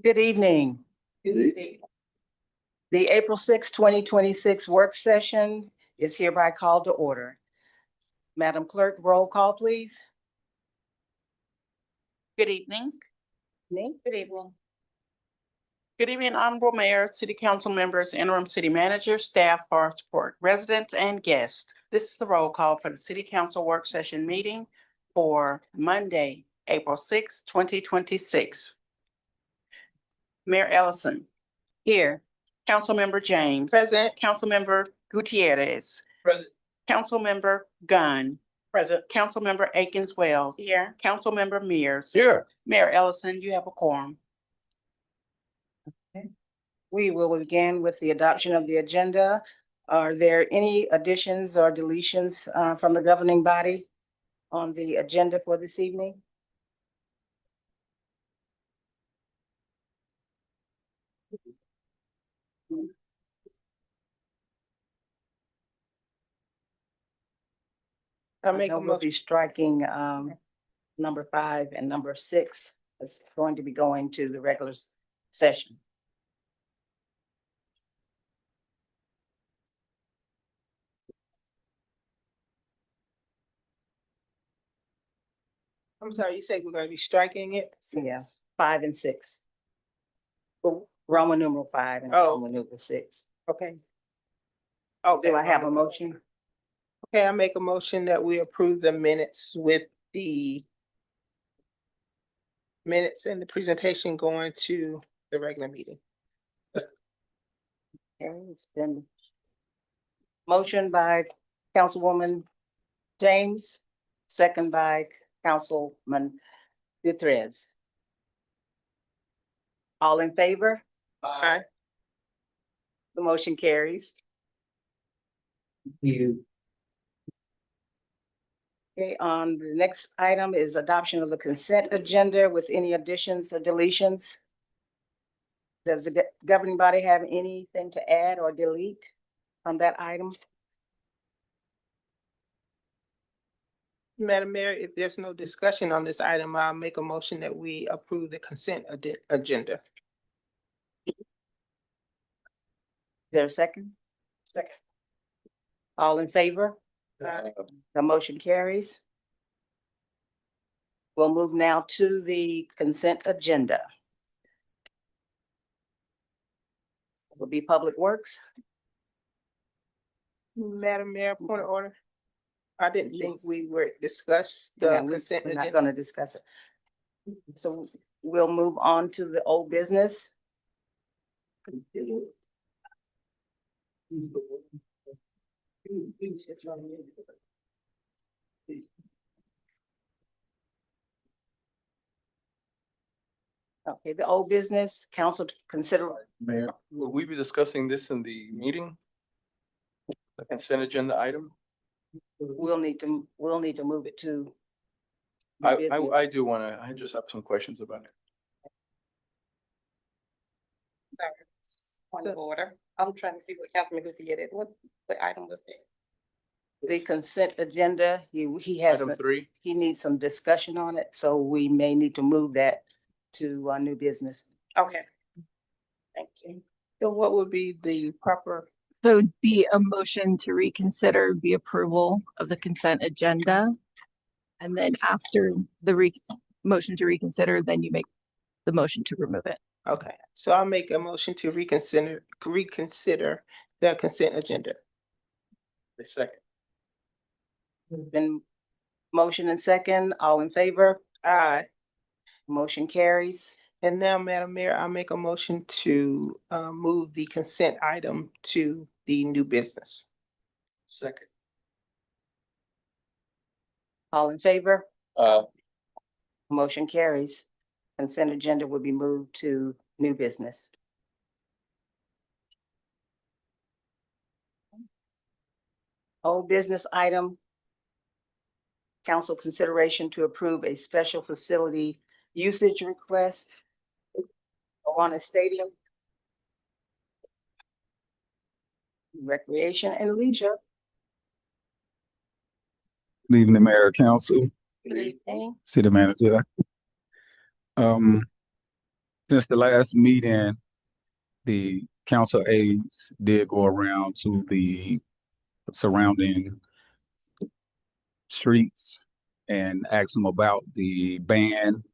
Good evening. The April 6, 2026 work session is hereby called to order. Madam Clerk, roll call, please. Good evening. Good evening. Good evening, Honorable Mayor, City Council members, Interim City Manager, staff, for support, residents, and guests. This is the roll call for the City Council work session meeting for Monday, April 6, 2026. Mayor Ellison, Here. Councilmember James. Present. Councilmember Gutierrez. Present. Councilmember Gunn. Present. Councilmember Akins Wells. Here. Councilmember Mears. Here. Mayor Ellison, you have a quorum. We will begin with the adoption of the agenda. Are there any additions or deletions from the governing body on the agenda for this evening? We'll be striking number 5 and number 6. It's going to be going to the regular session. I'm sorry, you said we're gonna be striking it? Yeah, 5 and 6. Roman numeral 5 and Oh. Roman numeral 6. Okay. Oh, Do I have a motion? Okay, I make a motion that we approve the minutes with the minutes and the presentation going to the regular meeting. Okay, it's been motion by Councilwoman James, second by Councilman Gutierrez. All in favor? Aye. The motion carries. Okay, the next item is adoption of the consent agenda with any additions or deletions. Does the governing body have anything to add or delete on that item? Madam Mayor, if there's no discussion on this item, I'll make a motion that we approve the consent agenda. Is there a second? Second. All in favor? Aye. The motion carries. We'll move now to the consent agenda. Will be Public Works. Madam Mayor, point of order. I didn't think Yes. we were discuss Yeah, the consent We're not agenda. gonna discuss it. So we'll move on to the old business. Okay, the old business, council to consider. Mayor, will we be discussing this in the meeting? The consent agenda item? We'll need to move it to. I do wanna, I just have some questions about it. Sorry, point of order. I'm trying to see what Councilman Gutierrez, what item was that? The consent agenda, he has, Item 3, he needs some discussion on it, so we may need to move that to new business. Okay. Thank you. So what would be the proper, So it'd be a motion to reconsider the approval of the consent agenda. And then after the motion to reconsider, then you make the motion to remove it. okay, so I'll make a motion to reconsider the consent agenda. the second. There's been motion and second, all in favor, Aye. motion carries. And now, Madam Mayor, I'll make a motion to move the consent item to the new business. Second. All in favor, Uh, motion carries. Consent agenda will be moved to new business. Old business item. Council consideration to approve a special facility usage request on a stadium. Recreation and leisure. Good evening, Mayor, Council, Good evening. City Manager. Since the last meeting, the council aides did go around to the surrounding streets and ask them about the ban.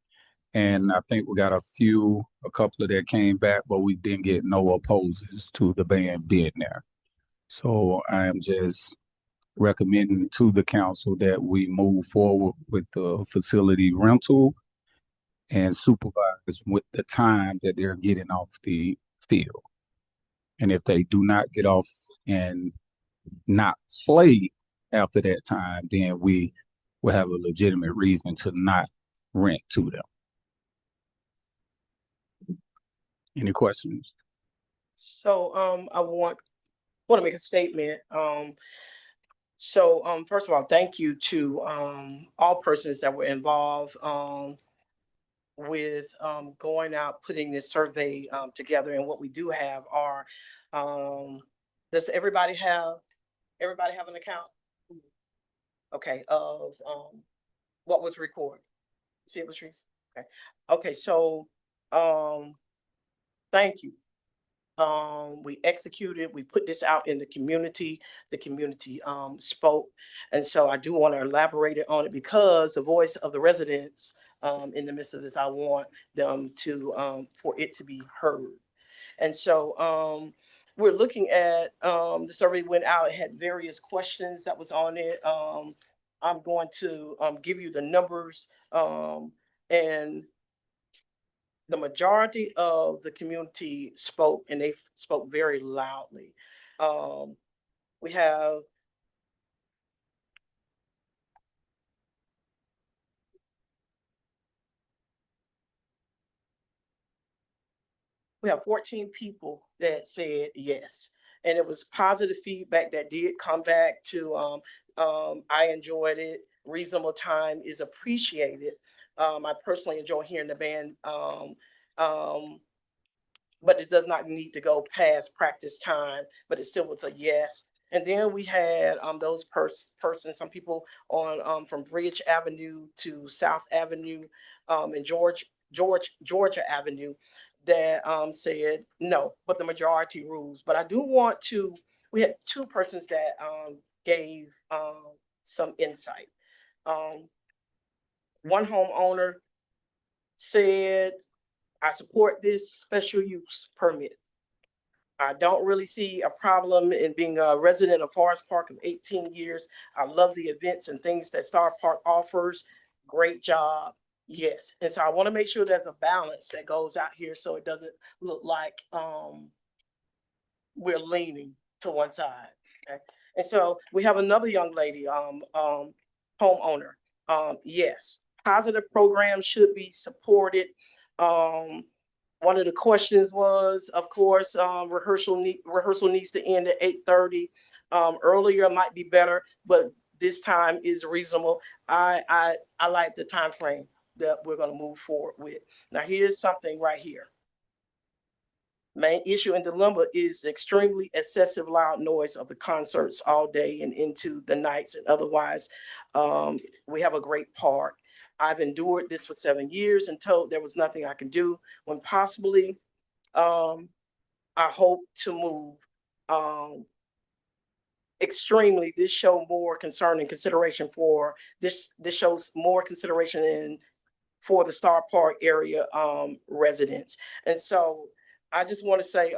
And I think we got a couple of that came back, but we didn't get no opposes to the ban being there. So I am just recommending to the council that we move forward with the facility rental and supervise with the time that they're getting off the field. And if they do not get off and not play after that time, then we will have a legitimate reason to not rent to them. Any questions? So, I want to make a statement. First of all, thank you to, all persons that were involved, with, going out, putting this survey, together. And what we do have are, does everybody have an account? Okay, of, what was recorded? See it, Latrice? Okay. Okay, so, thank you. We executed, we put this out in the community spoke. And so I do want to elaborate on it because the voice of the residents, in the midst of this, I want them to, for it to be heard. And so, we're looking at, the survey went out, it had various questions that was on it. I'm going to, give you the numbers, and the majority of the community spoke, and they spoke very loudly. We have we have 14 people that said yes. And it was positive feedback that did come back to, I enjoyed it. Reasonable time is appreciated. I personally enjoy hearing the band, but it does not need to go past practice time, but it still was a yes. And then we had, those persons, some people on, from Bridge Avenue to South Avenue, and Georgia Avenue that, said no, but the majority rules. But I do want to, we had two persons that, gave, some insight. One homeowner said, I support this special use permit. I don't really see a problem in being a resident of Forest Park of 18 years. I love the events and things that Star Park offers. Great job. Yes. And so I want to make sure there's a balance that goes out here so it doesn't look like, we're leaning to one side. Okay. And so we have another young lady, homeowner. Yes, positive programs should be supported. One of the questions was, of course, rehearsal needs to end at 8:30. Earlier might be better, but this time is reasonable. I like the time frame that we're going to move forward with. Now, here's something right here. Main issue and dilemma is the extremely excessive loud noise of the concerts all day and into the nights and otherwise. We have a great park. I've endured this for 7 years and told there was nothing I can do when possibly, I hope to move, extremely, this show more concern and consideration for this shows more consideration in for the Star Park area, residents. And so I just want to say,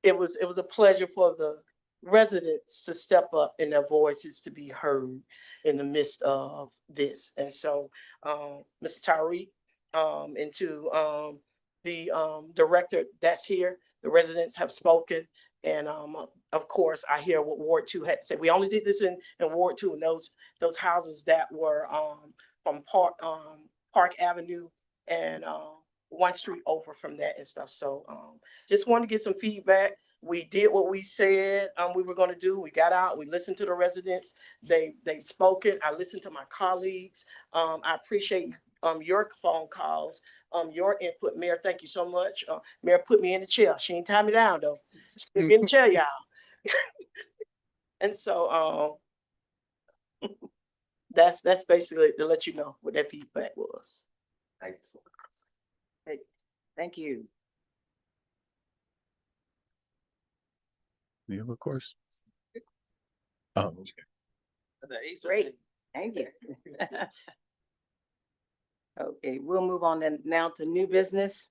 it was a pleasure for the residents to step up and their voices to be heard in the midst of this. And so, Mr. Tyree, and to, the, director that's here, the residents have spoken. And, of course, I hear what Ward 2 had to say. We only did this in Ward 2, and those houses that were, from Park Avenue and, one street over from that and stuff. So, just wanted to get some feedback. we did what we said, we were gonna do. We got out, we listened to the residents. They've spoken. I listened to my colleagues. I appreciate, your phone calls, your input. Mayor, thank you so much. Mayor put me in the chair. She ain't tie me down though. She put me in the chair, y'all. And so, that's basically to let you know what that feedback was. Thank you. Any other questions? Oh, Great, thank you. Okay, we'll move on then now to new business.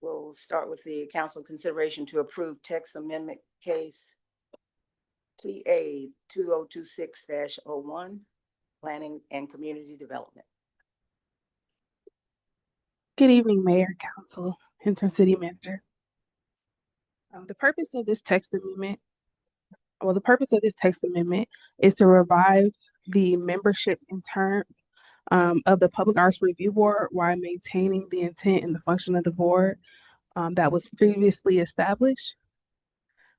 We'll start with the council consideration to approve text amendment case TA 2026-01, planning and community development. Good evening, Mayor, Council, Interim City Manager. The purpose of this text amendment is to revive the membership and term of the Public Arts Review Board while maintaining the intent and the function of the board that was previously established.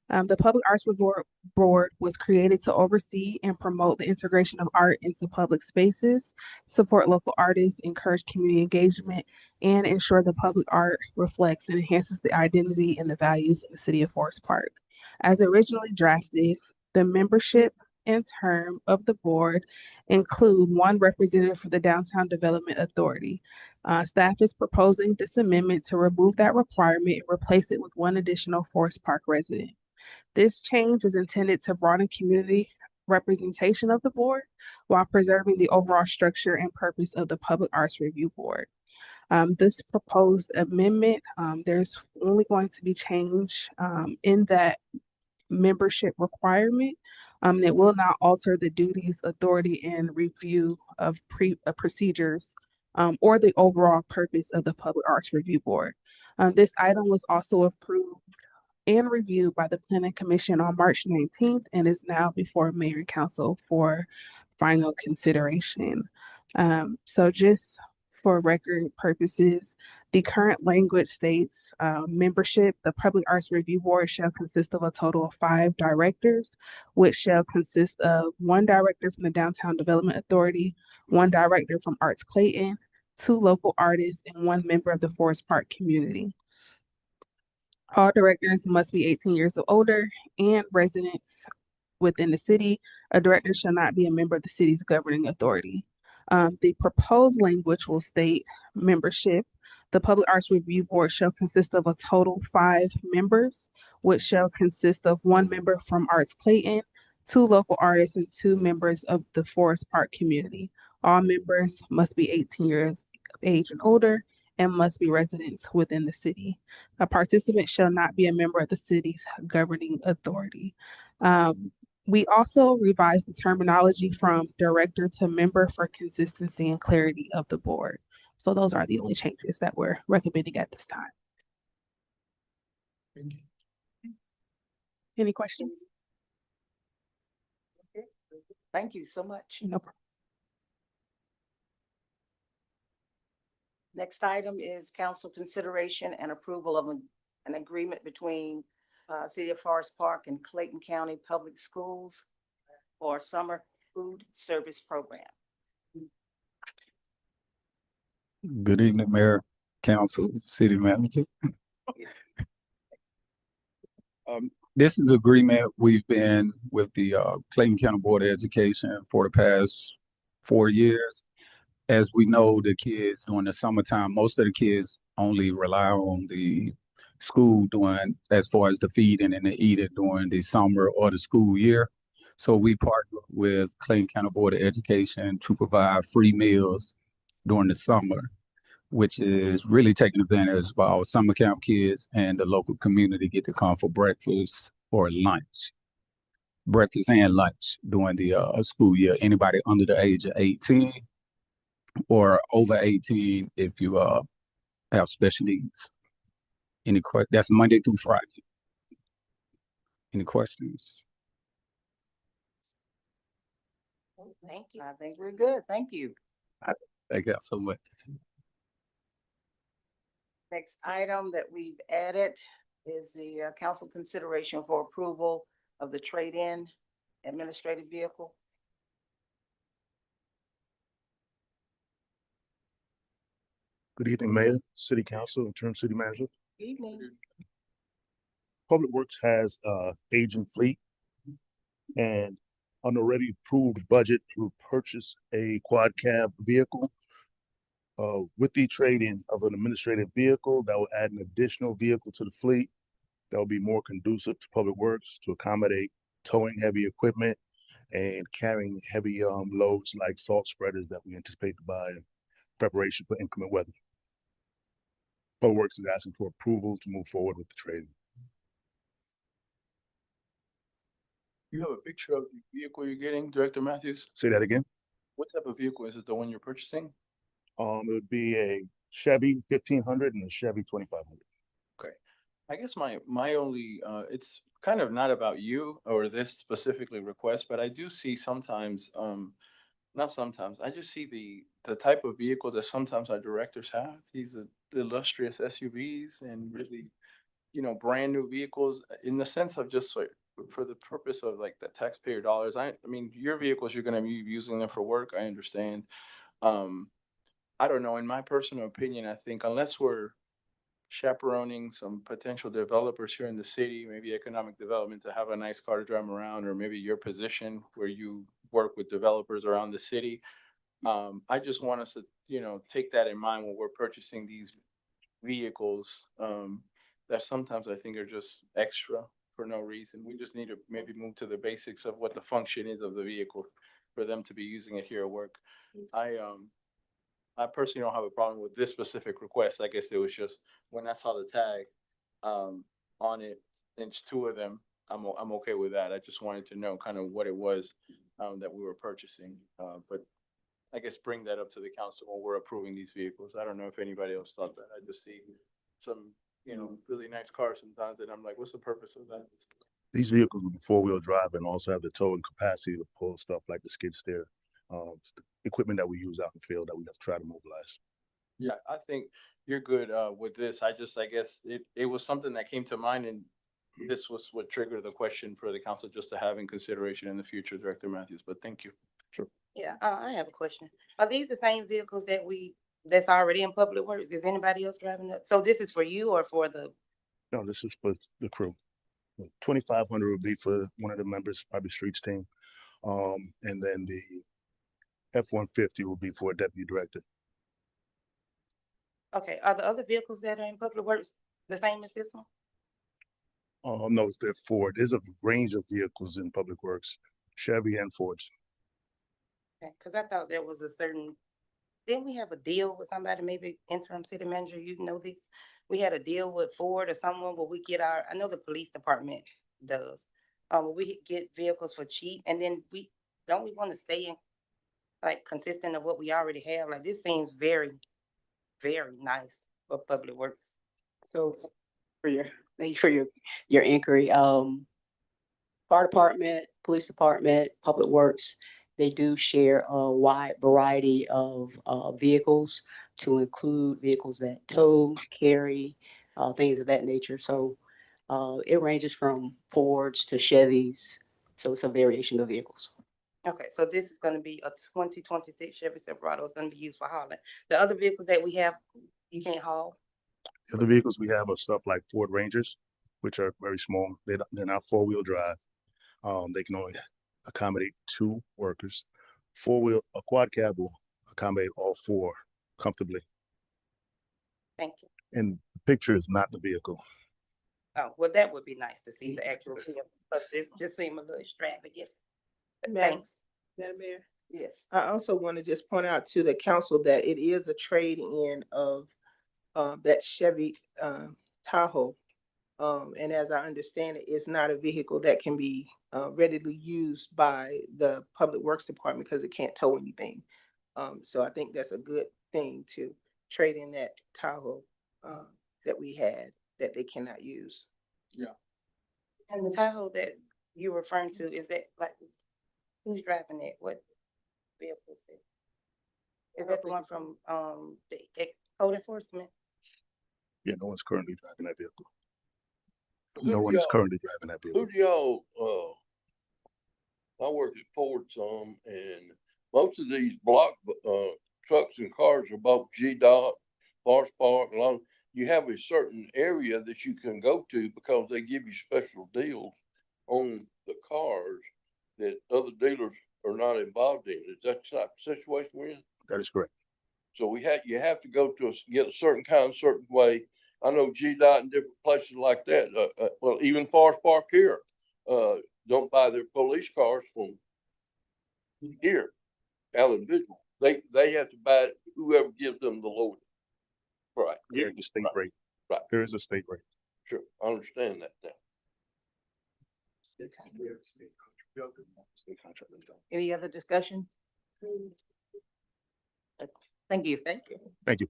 The Public Arts Review Board was created to oversee and promote the integration of art into public spaces, support local artists, encourage community engagement, and ensure the public art reflects and enhances the identity and the values of the city of Forest Park. As originally drafted, the membership and term of the board include one representative for the Downtown Development Authority. Staff is proposing this amendment to remove that requirement and replace it with one additional Forest Park resident. This change is intended to broaden community representation of the board while preserving the overall structure and purpose of the Public Arts Review Board. This proposed amendment, there's only going to be change in that membership requirement. It will not alter the duties, authority, and review of procedures or the overall purpose of the Public Arts Review Board. This item was also approved and reviewed by the Planning Commission on March 19th and is now before Mayor and Council for final consideration. So just for record purposes, the current language states membership, the Public Arts Review Board shall consist of a total of 5 directors, which shall consist of 1 director from the Downtown Development Authority, 1 director from Arts Clayton, 2 local artists, and 1 member of the Forest Park community. All directors must be 18 years or older and residents within the city. A director shall not be a member of the city's governing authority. The proposed language will state membership. The Public Arts Review Board shall consist of a total 5 members, which shall consist of 1 member from Arts Clayton, 2 local artists, and 2 members of the Forest Park community. All members must be 18 years of age and older and must be residents within the city. A participant shall not be a member of the city's governing authority. We also revised the terminology from director to member for consistency and clarity of the board. So those are the only changes that we're recommending at this time. Any questions? Thank you so much. No problem. Next item is council consideration and approval of an agreement between City of Forest Park and Clayton County Public Schools for summer food service program. good evening, Mayor, Council, City Manager. This is the agreement we've been with the Clayton County Board of Education for the past 4 years. As we know, the kids during the summertime, most of the kids only rely on the school doing as far as the feeding and the eating during the summer or the school year. So we partner with Clayton County Board of Education to provide free meals during the summer, which is really taking advantage of our summer camp kids, and the local community get to come for breakfast or lunch. Breakfast and lunch during the school year. Anybody under the age of 18 or over 18 if you have special needs. That's Monday through Friday. Any questions? Thank you. I think we're good. Thank you. Thank you so much. Next item that we've added is the council consideration for approval of the trade-in administrative vehicle. Good evening, Mayor, City Council, Interim City Manager. Evening. Public Works has aging fleet, and on already approved budget to purchase a quad cab vehicle. With the trade-in of an administrative vehicle, that will add an additional vehicle to the fleet that will be more conducive to Public Works to accommodate towing heavy equipment and carrying heavy loads like salt spreaders that we anticipate to buy in preparation for inclement weather. Public Works is asking for approval to move forward with the trade. You have a picture of the vehicle you're getting, Director Matthews? Say that again. What type of vehicle is it, the one you're purchasing? It would be a Chevy 1500 and a Chevy 2500. Okay. I guess my only, it's kind of not about you or this specifically request, but I do see sometimes, not sometimes, I just see the type of vehicle that sometimes our directors have. These are illustrious SUVs and really, brand new vehicles in the sense of just like, for the purpose of like the taxpayer dollars. I mean, your vehicles, you're gonna be using them for work, I understand. I don't know, in my personal opinion, I think unless we're chaperoning some potential developers here in the city, maybe economic development, to have a nice car to drive around, or maybe your position where you work with developers around the city. I just want us to, take that in mind when we're purchasing these vehicles, that sometimes I think are just extra for no reason. We just need to maybe move to the basics of what the function is of the vehicle for them to be using it here at work. I personally don't have a problem with this specific request. I guess it was just when I saw the tag on it, and it's two of them, I'm okay with that. I just wanted to know kind of what it was that we were purchasing. But I guess bring that up to the council when we're approving these vehicles. I don't know if anybody else thought that. I just see some, really nice cars sometimes, and I'm like, what's the purpose of that? These vehicles will be four-wheel drive and also have the towing capacity to pull stuff like the skid steer, equipment that we use out in the field that we have to try to mobilize. Yeah, I think you're good with this. I guess it was something that came to mind, and this was what triggered the question for the council just to have in consideration in the future, Director Matthews, but thank you. Sure. Yeah, I have a question. Are these the same vehicles that's already in Public Works? Is anybody else driving that? So this is for you or for the, No, this is for the crew. 2,500 would be for one of the members, probably streets team. And then the F-150 will be for a deputy director. okay, are the other vehicles that are in Public Works the same as this one? No, they're Ford. There's a range of vehicles in Public Works, Chevy and Fords. Okay, cause I thought there was a certain, didn't we have a deal with somebody, maybe interim city manager, you know this? We had a deal with Ford or someone where we get I know the police department does. We get vehicles for cheap, and then don't we want to stay in, like, consistent of what we already have? Like, this seems very, very nice for Public Works. So thank you for your inquiry. Fire department, police department, public works, they do share a wide variety of vehicles to include vehicles that tow, carry, things of that nature. So it ranges from Fords to Chevys. So it's a variation of vehicles. Okay, so this is gonna be a 2026 Chevy Silverado. It's gonna be used for hauling. The other vehicles that we have, you can't haul? The other vehicles we have are stuff like Ford Rangers, which are very small. They're not four-wheel drive. They can only accommodate two workers. A quad cab will accommodate all four comfortably. Thank you. And the picture is not the vehicle. Oh, well, that would be nice to see the actual vehicle, but this just seemed a little extravagant. But Madam- thanks. Madam Mayor, Yes. I also want to just point out to the council that it is a trade-in of that Chevy Tahoe. And as I understand it, it's not a vehicle that can be readily used by the Public Works Department because it can't tow anything. So I think that's a good thing to trade in that Tahoe that we had that they cannot use. And the Tahoe that you're referring to, is that like, who's driving it? What vehicle is it? Is that the one from the code enforcement? Yeah, no one's currently driving that vehicle. No Who one is y'all- currently driving that Who vehicle. do y'all, I work at Ford some, and most of these block, trucks and cars are both GDOT, Forest Park, a lot of, you have a certain area that you can go to because they give you special deals on the cars that other dealers are not involved in. Is that the type of situation we're in? That is correct. So you have to go to get a certain kind, certain way. I know GDOT and different places like that, well, even Forest Park here, don't buy their police cars from here, individual. They have to buy whoever gives them the lowest price. There's a state rate. Right. There is a state rate. Sure, I understand that now. Any other discussion? Thank you. Thank you. Thank you.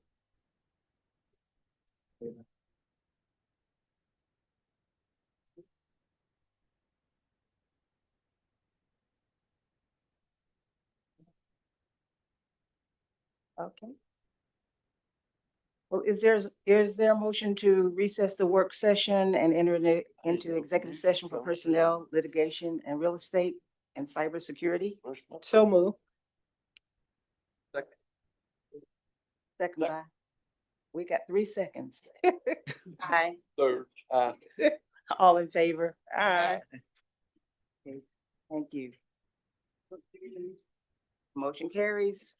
Okay. Well, is there a motion to recess the work session and enter into executive session for personnel, litigation, and real estate and cybersecurity? So move. Second by, we got 3 seconds. Aye. Third, All in favor? Aye. Okay, thank you. Motion carries.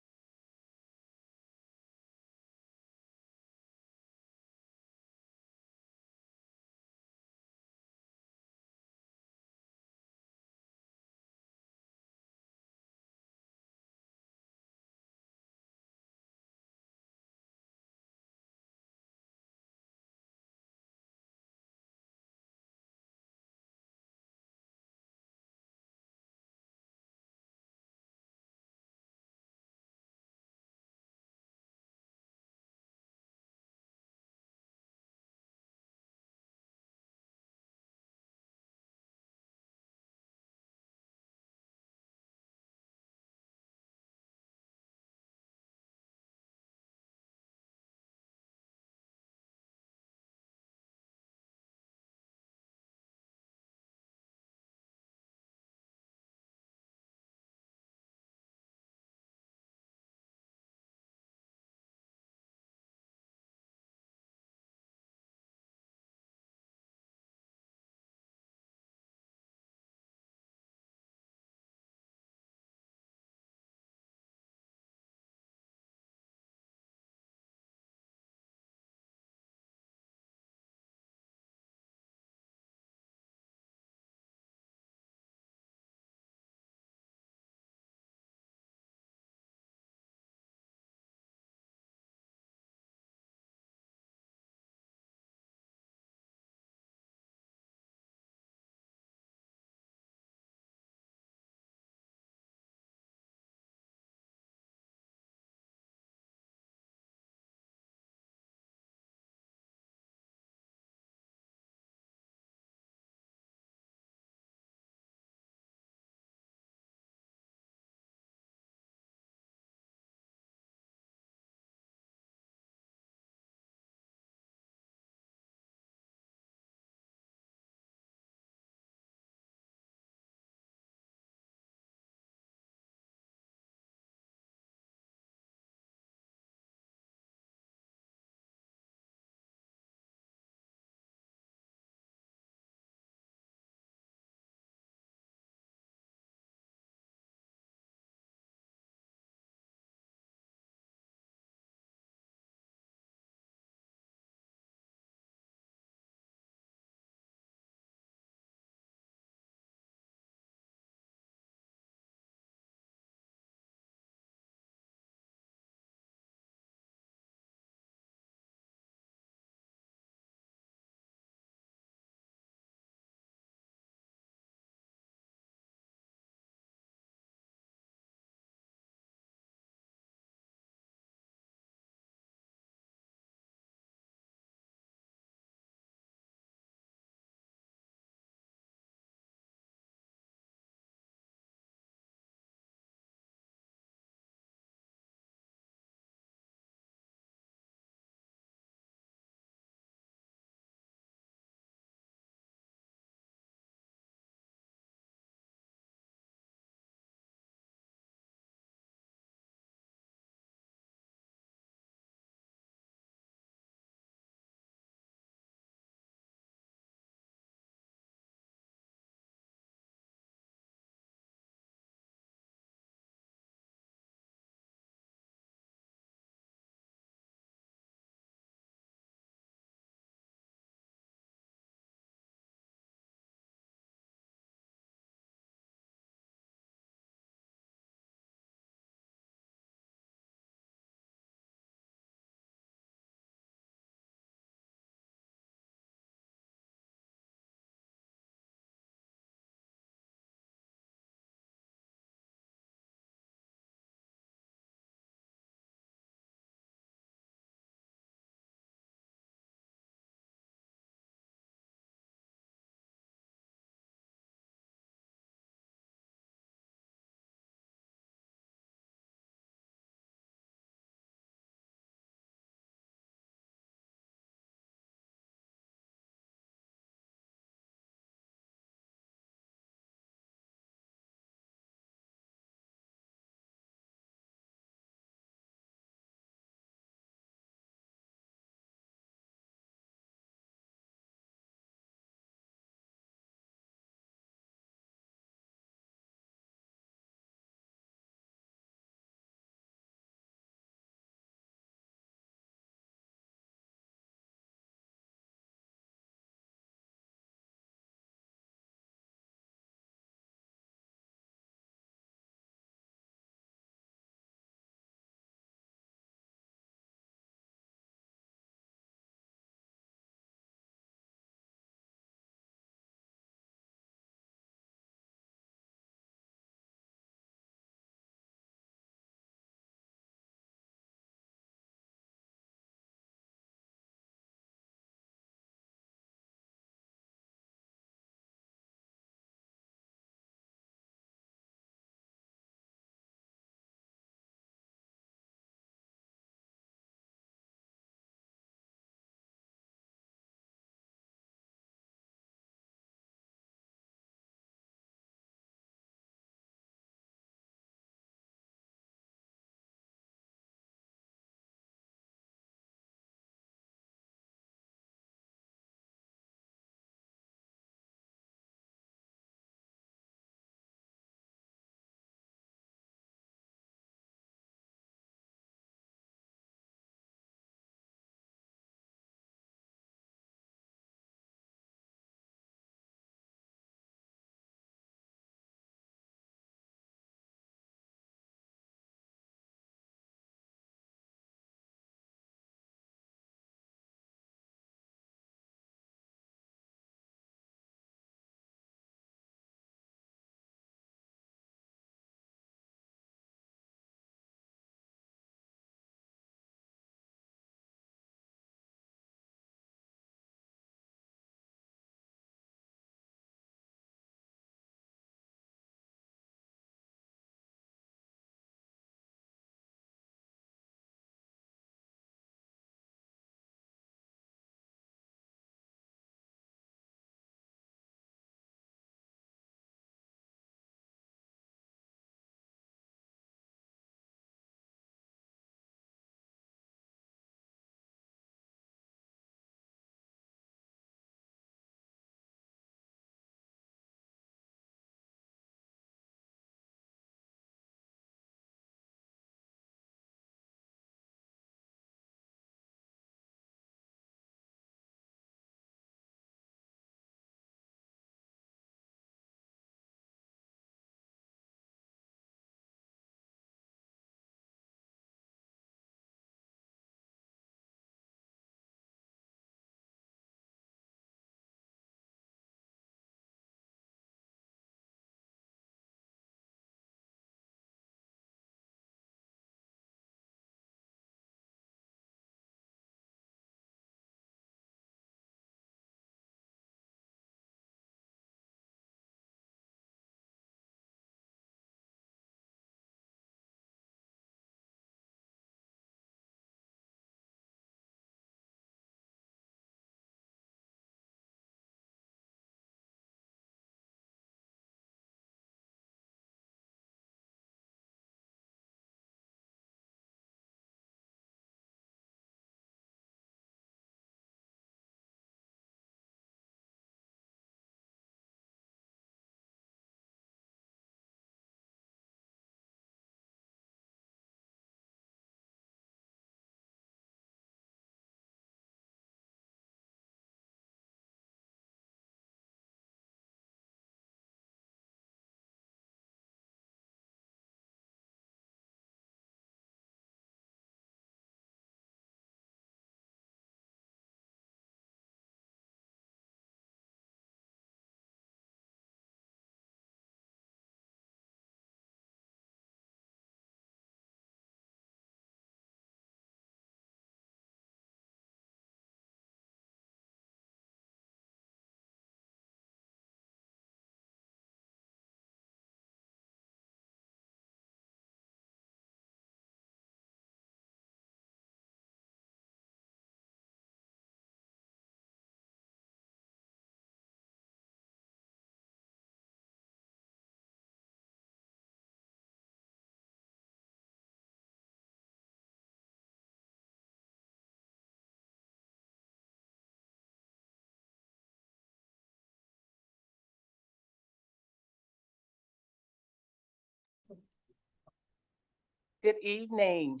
Good evening.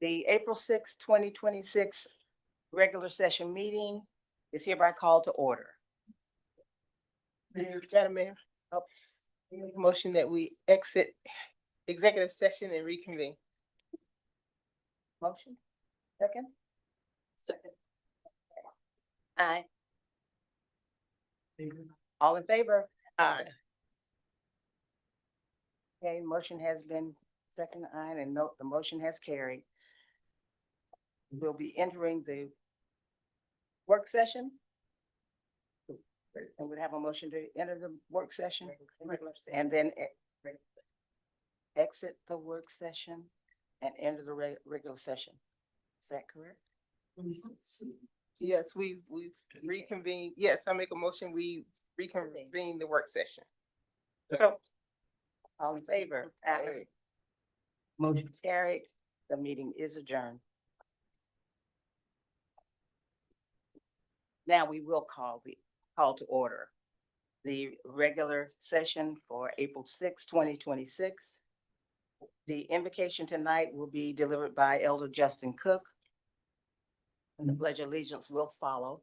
The April 6, 2026 regular session meeting is hereby called to order. Madam Mayor, motion that we exit executive session and reconvene. Motion? Second? Second. Aye. All in favor? Aye. Okay, motion has been second, aye, and note the motion has carried. We'll be entering the work session. And we'd have a motion to enter the work session and then exit the work session and enter the regular session. Is that correct? Yes, we've reconvened. Yes, I make a motion, we reconvene the work session. So, all in favor? Aye. Motion carried. The meeting is adjourned. Now we will call to order the regular session for April 6, 2026. The invocation tonight will be delivered by Elder Justin Cook. And the Pledge of Allegiance will follow.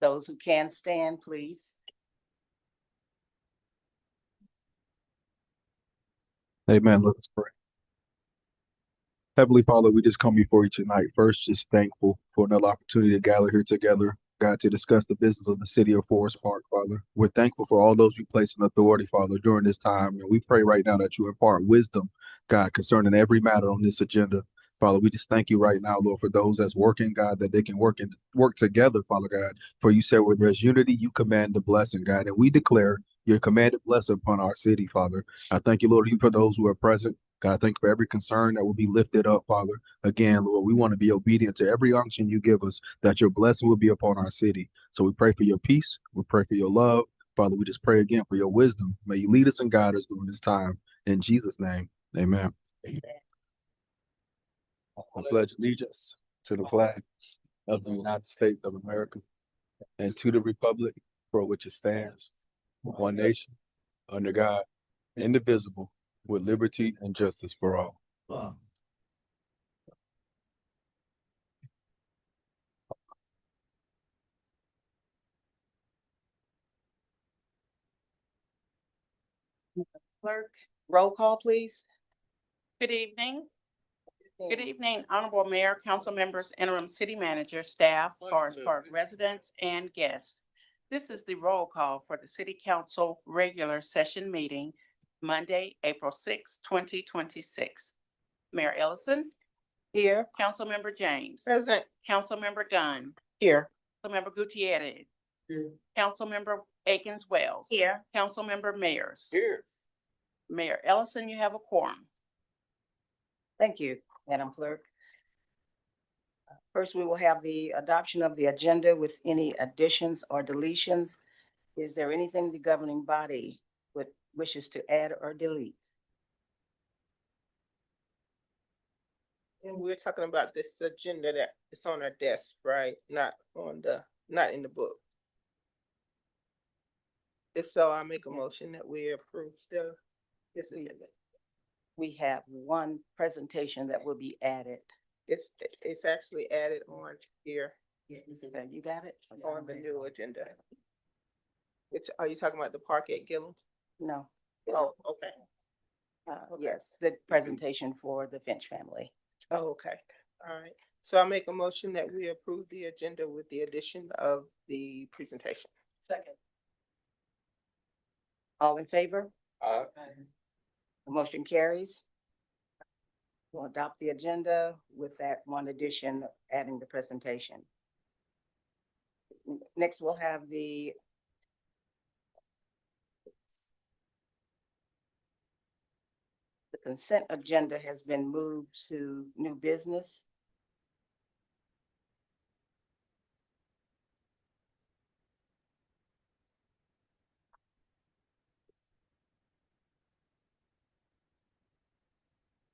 Those who can stand, please. Amen. Let us pray. Heavenly Father, we just come before you tonight. First, just thankful for another opportunity to gather here together, God, to discuss the business of the city of Forest Park, Father. We're thankful for all those you place in authority, Father, during this time. And we pray right now that you impart wisdom, God, concerning every matter on this agenda. Father, we just thank you right now, Lord, for those that's working, God, that they can work together, Father God. For you said where there's unity, you command the blessing, God. And we declare your commanded blessing upon our city, Father. I thank you, Lord, even for those who are present. God, I thank you for every concern that will be lifted up, Father. Again, Lord, we want to be obedient to every unction you give us, that your blessing will be upon our city. So we pray for your peace. We pray for your love. Father, we just pray again for your wisdom. May you lead us and guide us during this time. In Jesus' name, amen. I pledge allegiance to the flag of the United States of America and to the republic for which it stands, one nation, under God, indivisible, with liberty and justice for all. Clerk, roll call, please. Good evening. Good evening, Honorable Mayor, council members, interim city manager, staff, Forest Park residents, and guests. This is the roll call for the city council regular session meeting, Monday, April 6, 2026. Mayor Ellison, Here. Councilmember James, Present. Councilmember Dunn, Here. Councilmember Gutierrez, Councilmember Akins Wells. Here. Councilmember Mayers. Here. Mayor Ellison, you have a quorum. Thank you, Madam Clerk. First, we will have the adoption of the agenda with any additions or deletions. Is there anything the governing body wishes to add or delete? And we're talking about this agenda that is on our desk, right? Not in the book. If so, I make a motion that we approve this agenda. We have one presentation that will be added. It's actually added on here You got it? on the new agenda. Are you talking about the park at Gillum? No. Oh, okay. Yes, the presentation for the Finch family. Oh, okay. All right. So I make a motion that we approve the agenda with the addition of the presentation. Second. All in favor? Aye. The motion carries. We'll adopt the agenda with that one addition, adding the presentation. Next, we'll have the consent agenda has been moved to new business.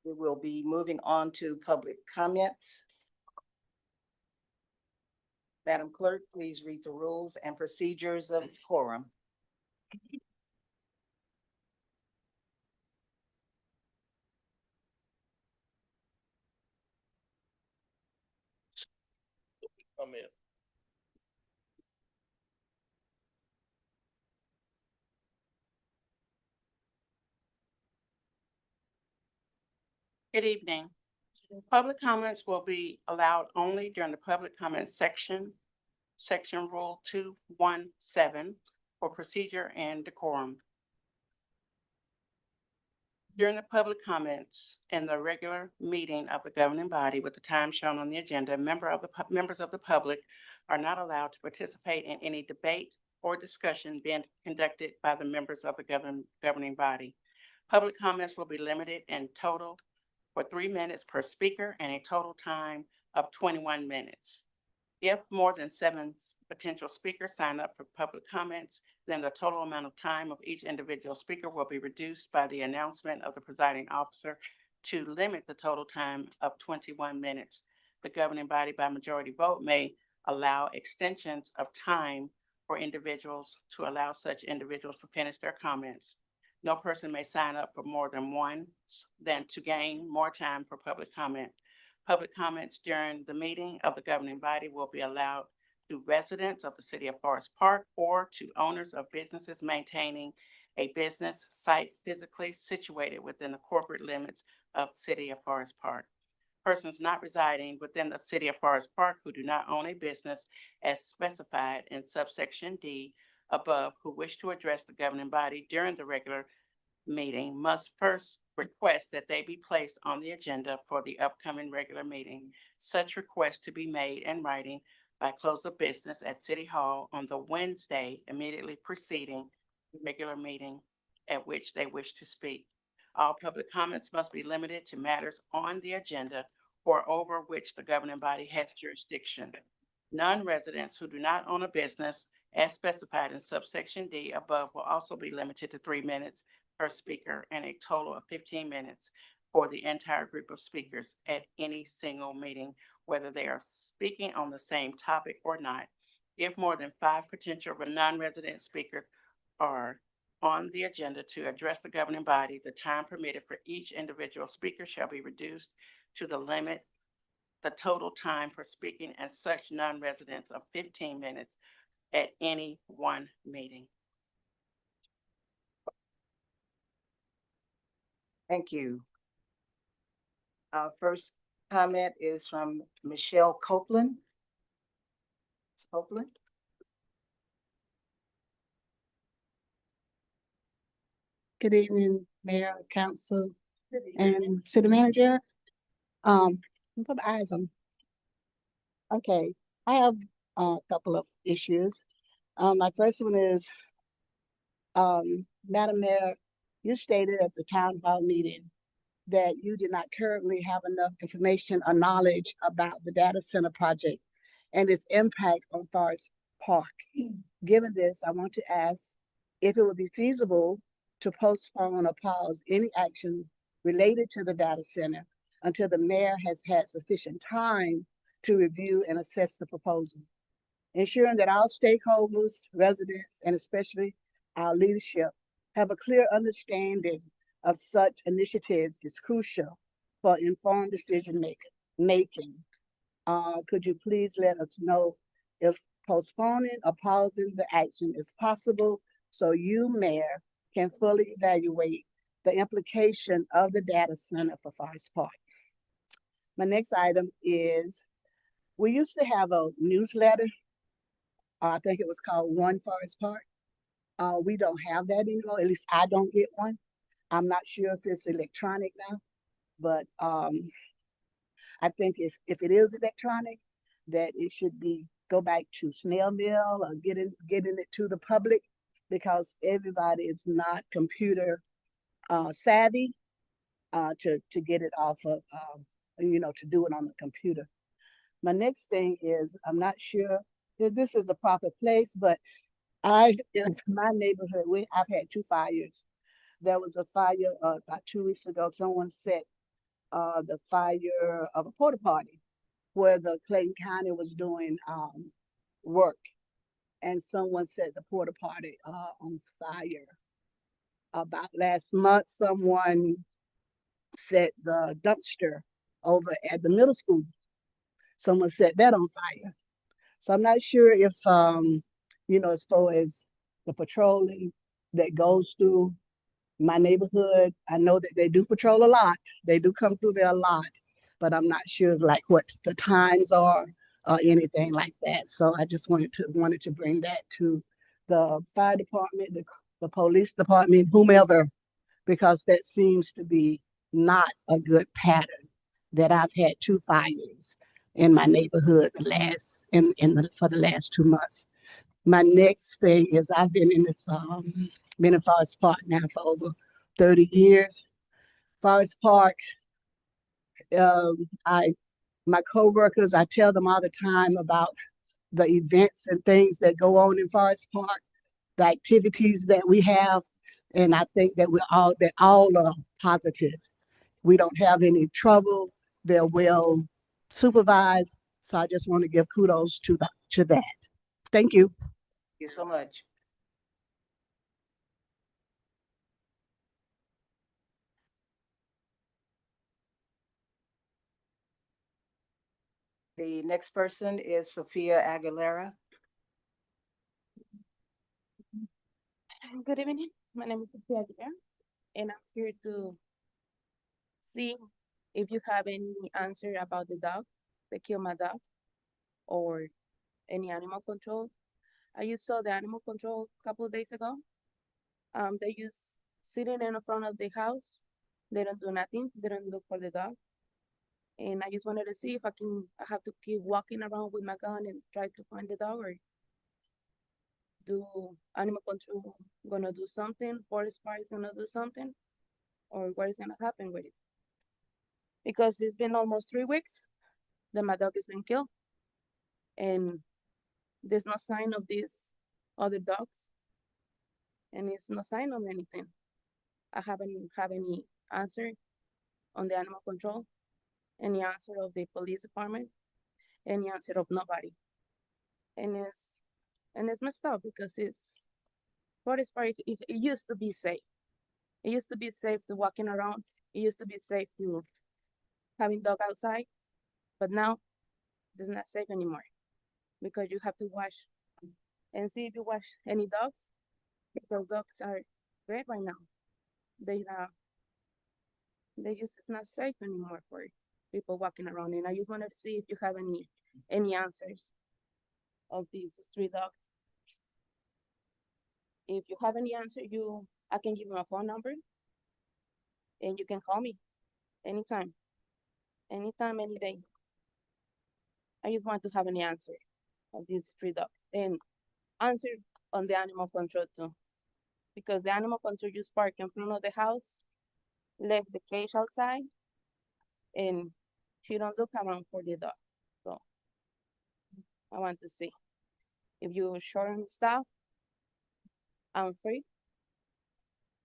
We will be moving on to public comments. Madam Clerk, please read the rules and procedures of quorum. Come in. Good evening. Public comments will be allowed only during the public comment section, Section Rule 217 for procedure and decorum. During the public comments in the regular meeting of the governing body with the time shown on the agenda, members of the public are not allowed to participate in any debate or discussion being conducted by the members of the governing body. Public comments will be limited in total for 3 minutes per speaker and a total time of 21 minutes. If more than 7 potential speakers sign up for public comments, then the total amount of time of each individual speaker will be reduced by the announcement of the presiding officer to limit the total time of 21 minutes. The governing body by majority vote may allow extensions of time for individuals to allow such individuals to finish their comments. No person may sign up for more than one than to gain more time for public comment. Public comments during the meeting of the governing body will be allowed to residents of the city of Forest Park or to owners of businesses maintaining a business site physically situated within the corporate limits of the city of Forest Park. Persons not residing within the city of Forest Park who do not own a business as specified in subsection D above who wish to address the governing body during the regular meeting must first request that they be placed on the agenda for the upcoming regular meeting. Such request to be made in writing by close of business at City Hall on the Wednesday immediately preceding the regular meeting at which they wish to speak. All public comments must be limited to matters on the agenda or over which the governing body has jurisdiction. Non-residents who do not own a business as specified in subsection D above will also be limited to 3 minutes per speaker and a total of 15 minutes for the entire group of speakers at any single meeting, whether they are speaking on the same topic or not. If more than 5 potential non-resident speakers are on the agenda to address the governing body, the time permitted for each individual speaker shall be reduced to the limit, the total time for speaking and such non-residents of 15 minutes at any one meeting. Thank you. Our first comment is from Michelle Copeland. Ms. Copeland? Good evening, Mayor, Council, and City Manager. Put the eyes on. Okay, I have a couple of issues. My first one is, Madam Mayor, you stated at the town hall meeting that you did not currently have enough information or knowledge about the data center project and its impact on Forest Park. Given this, I want to ask if it would be feasible to postpone or pause any action related to the data center until the mayor has had sufficient time to review and assess the proposal. Ensuring that all stakeholders, residents, and especially our leadership have a clear understanding of such initiatives is crucial for informed decision making. Could you please let us know if postponing or pausing the action is possible so you, Mayor, can fully evaluate the implication of the data center for Forest Park? My next item is, we used to have a newsletter. I think it was called One Forest Park. We don't have that anymore. At least I don't get one. I'm not sure if it's electronic now, but I think if it is electronic, that it should be go back to snail mail or getting it to the public, because everybody is not computer savvy to get it off of to do it on the computer. My next thing is, I'm not sure if this is the proper place, but in my neighborhood, I've had 2 fires. There was a fire about 2 weeks ago. Someone set the fire of a porta potty where the Clayton County was doing work. And someone set the porta potty on fire. About last month, someone set the dumpster over at the middle school. Someone set that on fire. So I'm not sure if, as far as the patrolling that goes through my neighborhood, I know that they do patrol a lot. They do come through there a lot, but I'm not sure like what the times are or anything like that. So I just wanted to bring that to the fire department, the police department, whomever, because that seems to be not a good pattern. That I've had 2 fires in my neighborhood for the last 2 months. My next thing is I've been in Forest Park now for over 30 years. Forest Park, my coworkers, I tell them all the time about the events and things that go on in Forest Park, the activities that we have, and I think that all are positive. We don't have any trouble. They're well supervised. So I just want to give kudos to that. Thank you. Thank you so much. The next person is Sophia Aguilera. Good evening. My name is Sophia Aguilera, and I'm here to see if you have any answer about the dog that killed my dog or any animal control. I just saw the animal control a couple of days ago. They just sitting in the front of the house. They don't do nothing. They don't look for the dog. And I just wanted to see if I have to keep walking around with my gun and try to find the dog, or do animal control gonna do something, forest fire is gonna do something, or what is gonna happen with it? Because it's been almost 3 weeks that my dog has been killed, and there's no sign of these other dogs, and it's no sign of anything. I haven't have any answer on the animal control, any answer of the police department, any answer of nobody. And it's messed up because it's forest fire. It used to be safe. It used to be safe to walking around. It used to be safe to having dog outside, but now it's not safe anymore because you have to wash and see if you wash any dogs, because dogs are dead right now. It's not safe anymore for people walking around. And I just wanted to see if you have any answers of these street dogs. If you have any answer, I can give you my phone number, and you can call me anytime, any day. I just want to have any answer of these street dogs and answer on the animal control too, because the animal control just parked in front of the house, left the cage outside, and she don't look around for the dog. So I want to see if you're short on staff, I'm free,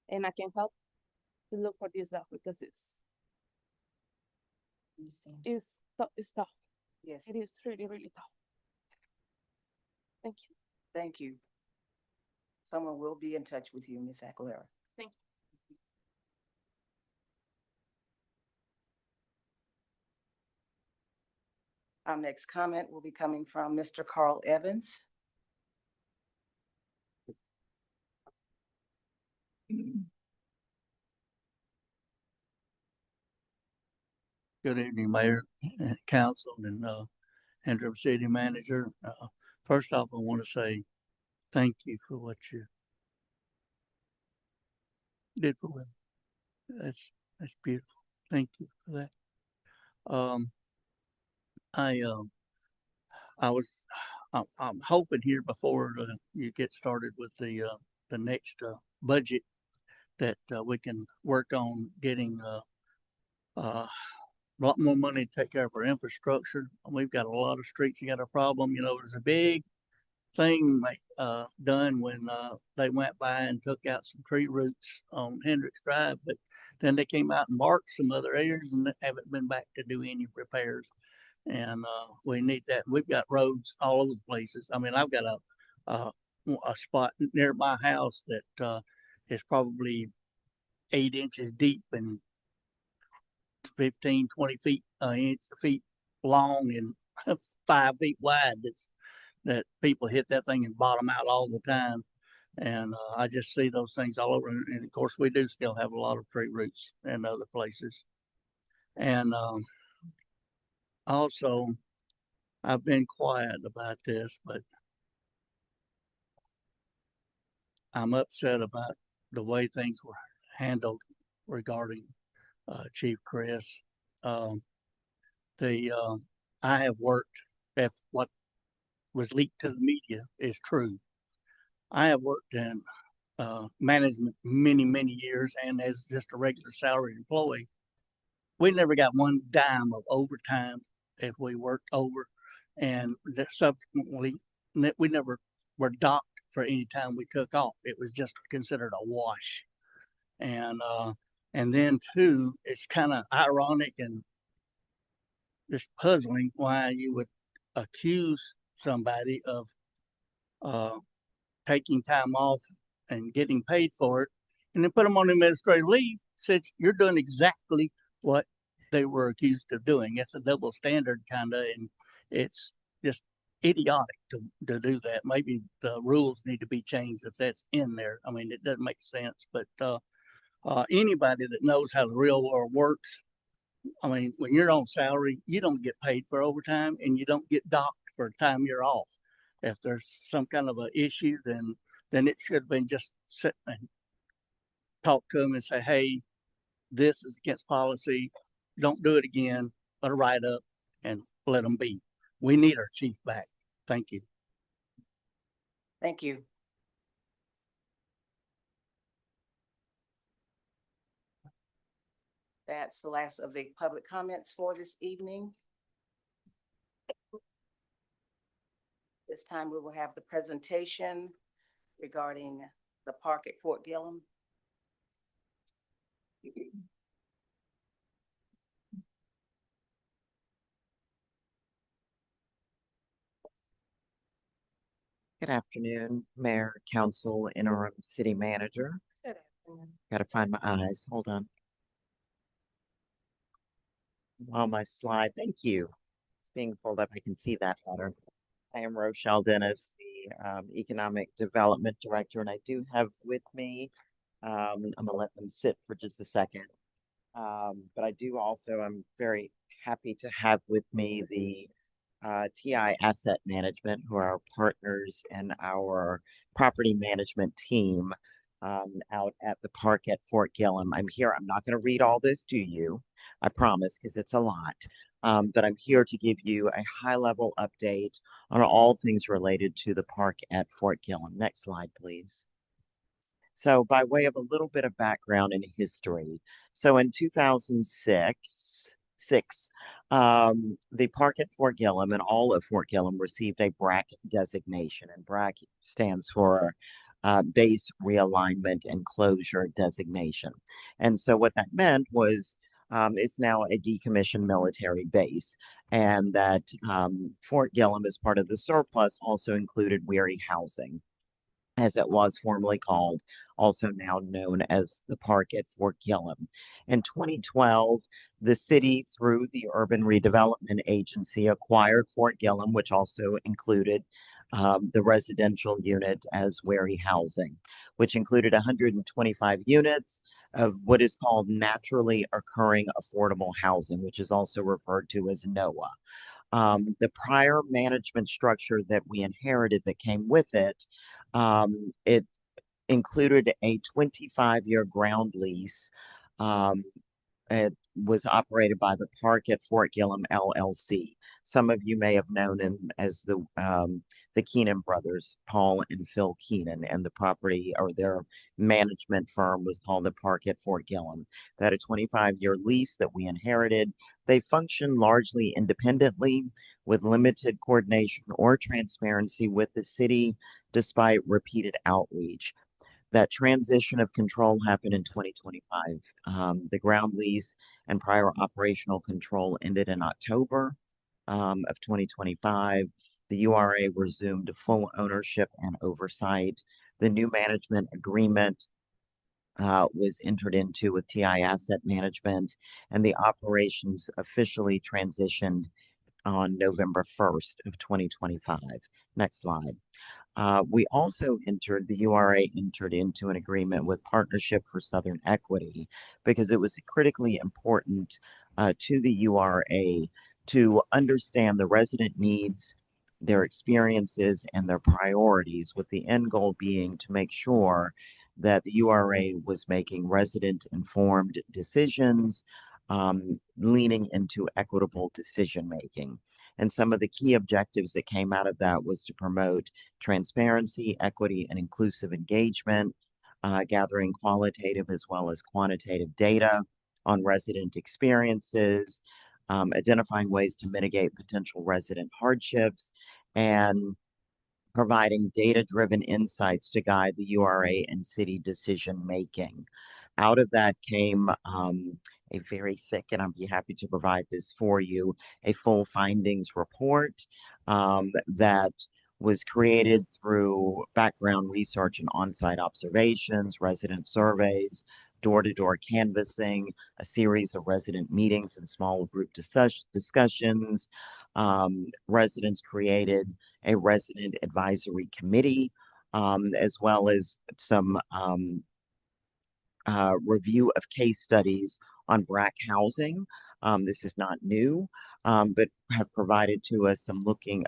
and I can help to look for this dog because it's tough. Yes, It is really, really tough. Thank you. thank you. Someone will be in touch with you, Ms. Aguilera. Thank you. Our next comment will be coming from Mr. Carl Evans. Good evening, Mayor, Council, and interim city manager. First off, I want to say thank you for what you did for women. That's beautiful. Thank you for that. I'm hoping here before you get started with the next budget that we can work on getting a lot more money to take care of our infrastructure. We've got a lot of streets that got a problem. There's a big thing done when they went by and took out some tree roots on Hendricks Drive, but then they came out and marked some other areas and haven't been back to do any repairs. And, we need that. We've got roads all over the places. I mean, I've got a spot near my house that, is probably 8 inches deep and 15, 20 feet long and 5 feet wide. That people hit that thing and bottom out all the time. And I just see those things all over. And of course, we do still have a lot of tree roots in other places. And also, I've been quiet about this, but I'm upset about the way things were handled regarding Chief Chris. Um, I have worked, if what was leaked to the media is true, I have worked in management many years, and as just a regular salaried employee, we never got one dime of overtime if we worked over, and subsequently, we never were docked for any time we took off. It was just considered a wash. And then too, it's kind of ironic and just puzzling why you would accuse somebody of taking time off and getting paid for it, and then put them on administrative leave, since you're doing exactly what they were accused of doing. It's a double standard kind of, and it's just idiotic to do that. Maybe the rules need to be changed if that's in there. I mean, it doesn't make sense, but anybody that knows how the real world works, I mean, when you're on salary, you don't get paid for overtime, and you don't get docked for the time you're off. If there's some kind of an issue, then it should have been just sit and talk to them and say, hey, this is against policy. Don't do it again. Put a write up and let them be. We need our chief back. Thank you. Thank you. That's the last of the public comments for this evening. This time we will have the presentation regarding the park at Fort Gillum. Good afternoon, Mayor, Council, Interim City Manager. Got to find my eyes. Hold on. Oh, my slide. Thank you. It's being pulled up. I can see that better. I am Rochelle Dennis, the Economic Development Director, and I do have with me, I'm going to let them sit for just a second. But I do also, I'm very happy to have with me the TI Asset Management, who are our partners in our property management team out at the park at Fort Gillum. I'm here. I'm not going to read all this to you, I promise, because it's a lot. But I'm here to give you a high-level update on all things related to the park at Fort Gillum. Next slide, please. So by way of a little bit of background and history, so in 2006, the park at Fort Gillum and all of Fort Gillum received a BRAC designation, and BRAC stands for Base Realignment and Closure Designation. And so what that meant was it's now a decommissioned military base, and that Fort Gillum, as part of the surplus, also included Weary Housing, as it was formerly called, also now known as the park at Fort Gillum. In 2012, the city, through the Urban Redevelopment Agency, acquired Fort Gillum, which also included the residential unit as Weary Housing, which included 125 units of what is called naturally occurring affordable housing, which is also referred to as NOAA. The prior management structure that we inherited that came with it, it included a 25-year ground lease. It was operated by the Park at Fort Gillum LLC. Some of you may have known him as the Keenan brothers, Paul and Phil Keenan, and the property or their management firm was called the Park at Fort Gillum. They had a 25-year lease that we inherited. They functioned largely independently with limited coordination or transparency with the city, despite repeated outreach. That transition of control happened in 2025. The ground lease and prior operational control ended in October of 2025, the URA resumed full ownership and oversight. The new management agreement was entered into with TI Asset Management, and the operations officially transitioned on November 1st of 2025. Next slide. We also the URA entered into an agreement with Partnership for Southern Equity because it was critically important to the URA to understand the resident needs, their experiences, and their priorities, with the end goal being to make sure that the URA was making resident informed decisions, leaning into equitable decision making. And some of the key objectives that came out of that was to promote transparency, equity, and inclusive engagement, gathering qualitative as well as quantitative data on resident experiences, identifying ways to mitigate potential resident hardships, and providing data-driven insights to guide the URA and city decision making. Out of that came a very thick, and I'll be happy to provide this for you, a full findings report that was created through background research and on-site observations, resident surveys, door-to-door canvassing, a series of resident meetings and small group discussions. Residents created a resident advisory committee, as well as some review of case studies on BRAC housing. This is not new, but have provided to us some looking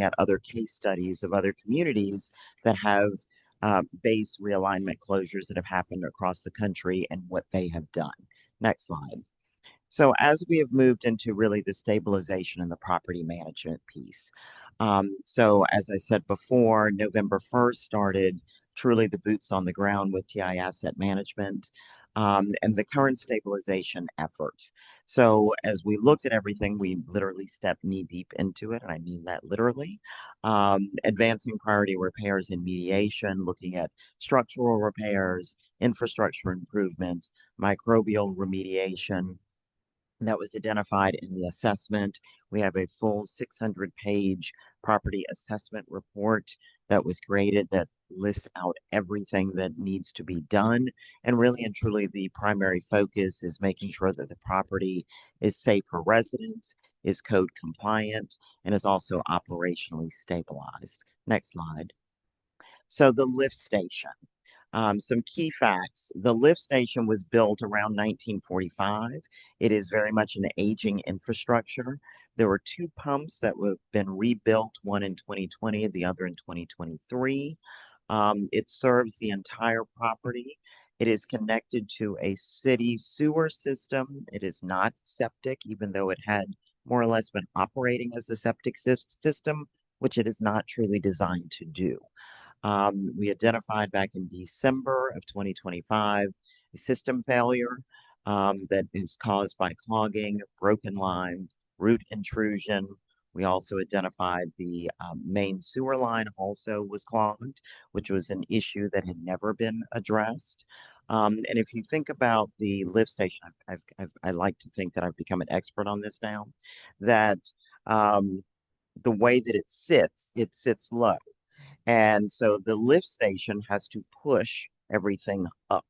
at other case studies of other communities that have base realignment closures that have happened across the country and what they have done. Next slide. So as we have moved into really the stabilization and the property management piece. So as I said before, November 1st started truly the boots on the ground with TI Asset Management and the current stabilization efforts. So as we looked at everything, we literally stepped knee deep into it, and I mean that literally. Advancing priority repairs and mediation, looking at structural repairs, infrastructure improvements, microbial remediation. That was identified in the assessment. We have a full 600-page property assessment report that was created that lists out everything that needs to be done. And really and truly, the primary focus is making sure that the property is safe for residents, is code compliant, and is also operationally stabilized. Next slide. So the lift station. Some key facts. The lift station was built around 1945. It is very much an aging infrastructure. There were two pumps that have been rebuilt, one in 2020, the other in 2023. It serves the entire property. It is connected to a city sewer system. It is not septic, even though it had more or less been operating as a septic system, which it is not truly designed to do. We identified back in December of 2025 a system failure that is caused by clogging, broken lines, root intrusion. We also identified the main sewer line also was clogged, which was an issue that had never been addressed. And if you think about the lift station, I like to think that I've become an expert on this now, that the way that it sits low. And so the lift station has to push everything up.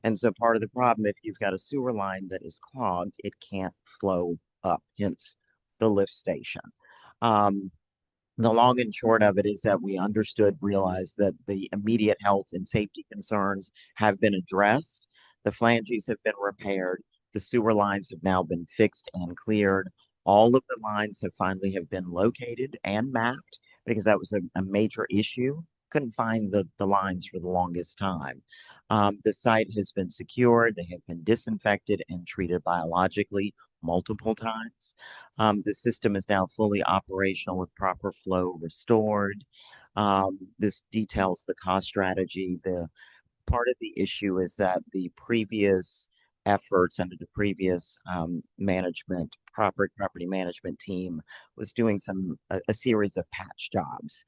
And so part of the problem, if you've got a sewer line that is clogged, it can't flow up, hence the lift station. The long and short of it is that we realized that the immediate health and safety concerns have been addressed. The flanges have been repaired. The sewer lines have now been fixed and cleared. All of the lines have finally been located and mapped, because that was a major issue. Couldn't find the lines for the longest time. The site has been secured. They have been disinfected and treated biologically multiple times. The system is now fully operational with proper flow restored. This details the cost strategy. The part of the issue is that the previous efforts under the previous property management team was doing a series of patch jobs.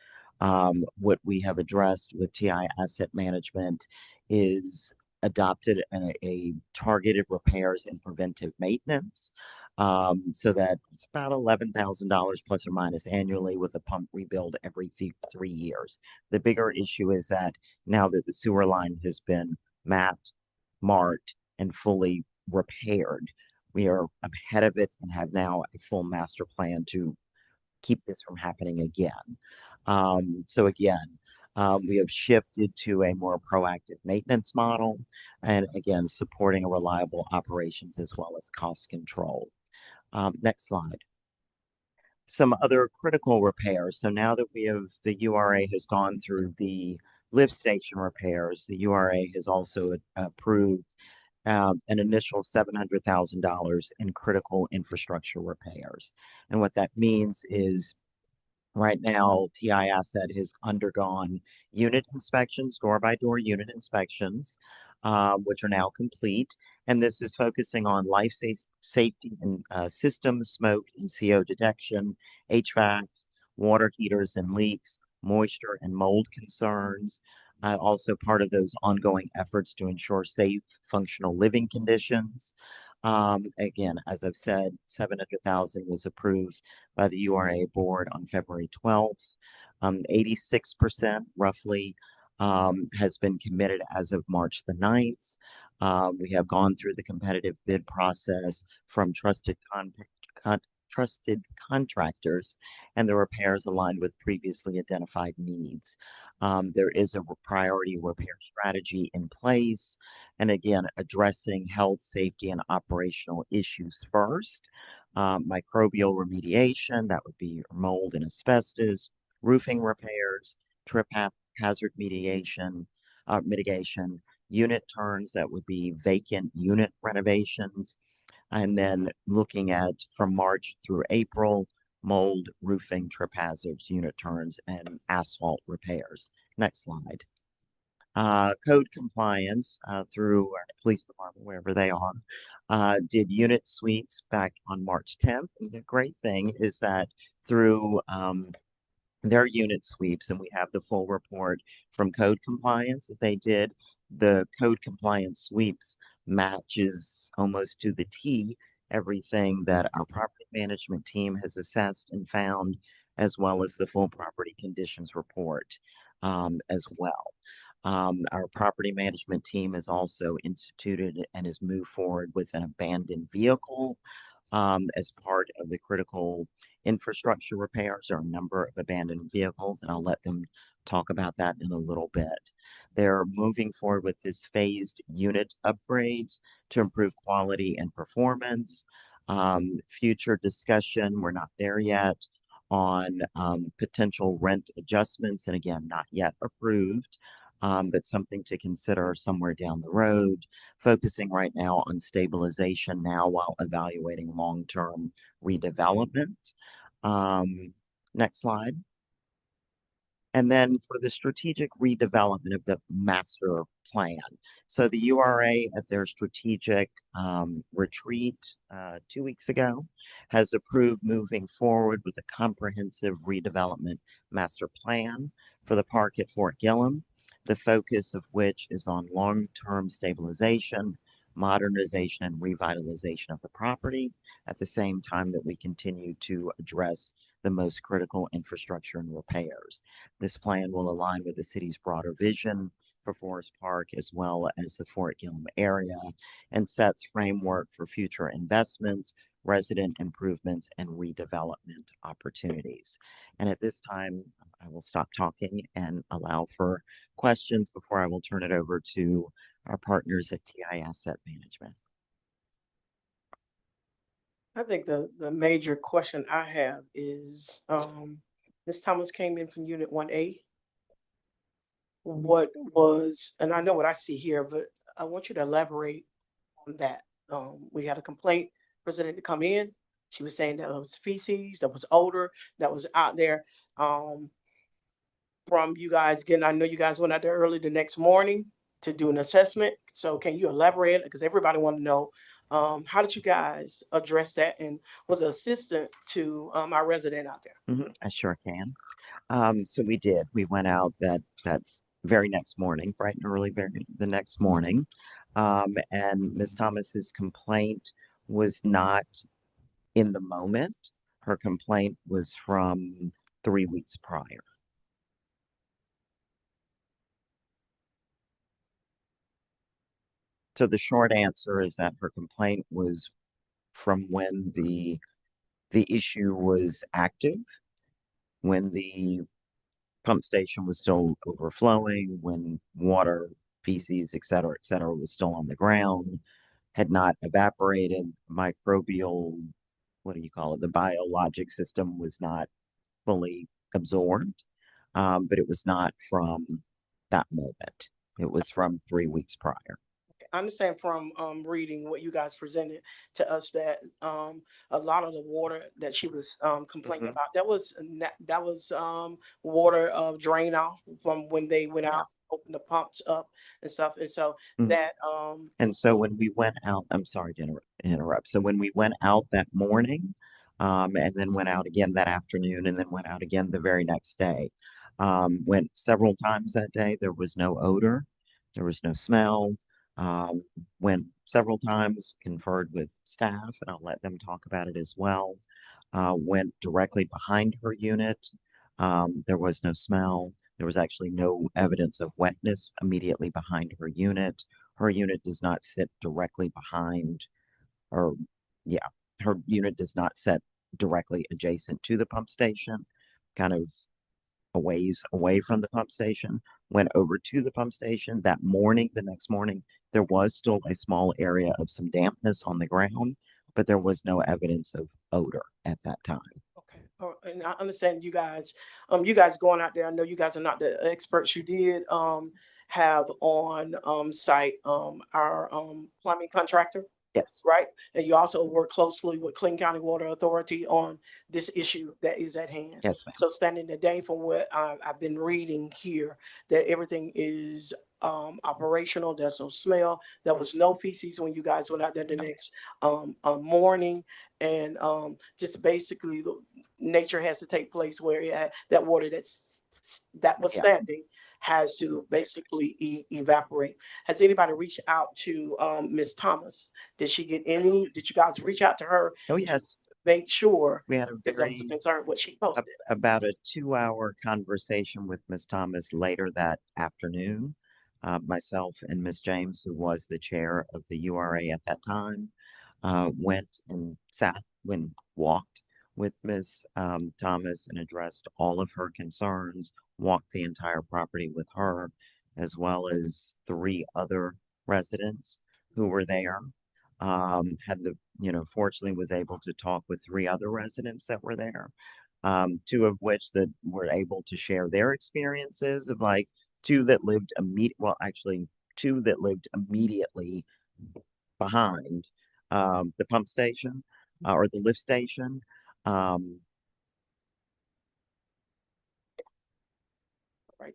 What we have addressed with TI Asset Management is adopted a targeted repairs and preventive maintenance. So that it's about $11,000 plus or minus annually with a pump rebuild every 3 years. The bigger issue is that now that the sewer line has been mapped, marked, and fully repaired, we are ahead of it and have now a full master plan to keep this from happening again. So again, we have shifted to a more proactive maintenance model and again, supporting a reliable operations as well as cost control. Next slide. Some other critical repairs. So now that the URA has gone through the lift station repairs, the URA has also approved an initial $700,000 in critical infrastructure repairs. And what that means is right now, TI Asset has undergone unit inspections, door-by-door unit inspections, which are now complete. And this is focusing on life safety and systems, smoke and CO detection, HVAC, water heaters and leaks, moisture and mold concerns. Also part of those ongoing efforts to ensure safe, functional living conditions. Again, as I've said, $700,000 was approved by the URA board on February 12th. 86% roughly has been committed as of March the 9th. We have gone through the competitive bid process from trusted contractors, and the repairs aligned with previously identified needs. There is a priority repair strategy in place, and again, addressing health, safety, and operational issues first. Microbial remediation, that would be mold and asbestos, roofing repairs, trip hazard mitigation, unit turns, that would be vacant unit renovations, and then looking at from March through April, mold, roofing, trip hazards, unit turns, and asphalt repairs. Next slide. Code compliance through our police department, wherever they are, did unit sweeps back on March 10th. And the great thing is that through their unit sweeps, and we have the full report from code compliance that they did, the code compliance sweeps matches almost to the T everything that our property management team has assessed and found, as well as the full property conditions report as well. Our property management team has also instituted and has moved forward with an abandoned vehicle as part of the critical infrastructure repairs. There are a number of abandoned vehicles, and I'll let them talk about that in a little bit. They're moving forward with this phased unit upgrades to improve quality and performance. Future discussion, we're not there yet, on potential rent adjustments, and again, not yet approved. But something to consider somewhere down the road, focusing right now on stabilization now while evaluating long-term redevelopment. Next slide. And then for the strategic redevelopment of the master plan. So the URA at their strategic retreat 2 weeks ago has approved moving forward with a comprehensive redevelopment master plan for the park at Fort Gillum, the focus of which is on long-term stabilization, modernization, and revitalization of the property at the same time that we continue to address the most critical infrastructure and repairs. This plan will align with the city's broader vision for Forest Park as well as the Fort Gillum area and sets framework for future investments, resident improvements, and redevelopment opportunities. And at this time, I will stop talking and allow for questions before I will turn it over to our partners at TI Asset Management. I think the major question I have is, Ms. Thomas came in from Unit 1A. What was, and I know what I see here, but I want you to elaborate on that. We had a complaint presented to come in. She was saying that it was feces, that was odor, that was out there. From you guys, again, I know you guys went out there early the next morning to do an assessment. So can you elaborate? Because everybody want to know, how did you guys address that and was an assistant to our resident out there? I sure can. So we did. We went out. That's very next morning, bright and early, very the next morning. And Ms. Thomas's complaint was not in the moment. Her complaint was from 3 weeks prior. So the short answer is that her complaint was from when the issue was active, when the pump station was still overflowing, when water, feces, et cetera, was still on the ground, had not evaporated, microbial, what do you call it? The biologic system was not fully absorbed, but it was not from that moment. It was from 3 weeks prior. I understand from reading what you guys presented to us that a lot of the water that she was complaining about, that was water drain off from when they went out, opened the pumps up and stuff. And so that And so when we went out, I'm sorry to interrupt. So when we went out that morning, and then went out again that afternoon, and then went out again the very next day, went several times that day. There was no odor, there was no smell. Went several times, conferred with staff, and I'll let them talk about it as well. Went directly behind her unit. There was no smell. There was actually no evidence of wetness immediately behind her unit. Her unit does not sit directly behind, or yeah, her unit does not sit directly adjacent to the pump station, kind of a ways away from the pump station. Went over to the pump station that morning. The next morning, there was still a small area of some dampness on the ground, but there was no evidence of odor at that time. and I understand you guys going out there. I know you guys are not the experts. You did have on site our plumbing contractor. Yes. Right. And you also work closely with Clayton County Water Authority on this issue that is at hand. Yes, ma'am. So standing today, from what I've been reading here, that everything is operational. There's no smell. There was no feces when you guys went out there the next morning. And just basically nature has to take place where that water that was standing has to basically evaporate. Has anybody reached out to Ms. Thomas? Did you guys reach out to her? Oh, yes. Make sure, we had a because that was a concern what she posted. about a 2-hour conversation with Ms. Thomas later that afternoon. Myself and Ms. James, who was the chair of the URA at that time, went and walked with Ms. Thomas and addressed all of her concerns, walked the entire property with her, as well as 3 other residents who were there. Fortunately was able to talk with 3 other residents that were there, 2 of which that were able to share their experiences of 2 that lived 2 that lived immediately behind the pump station or the lift station. Right.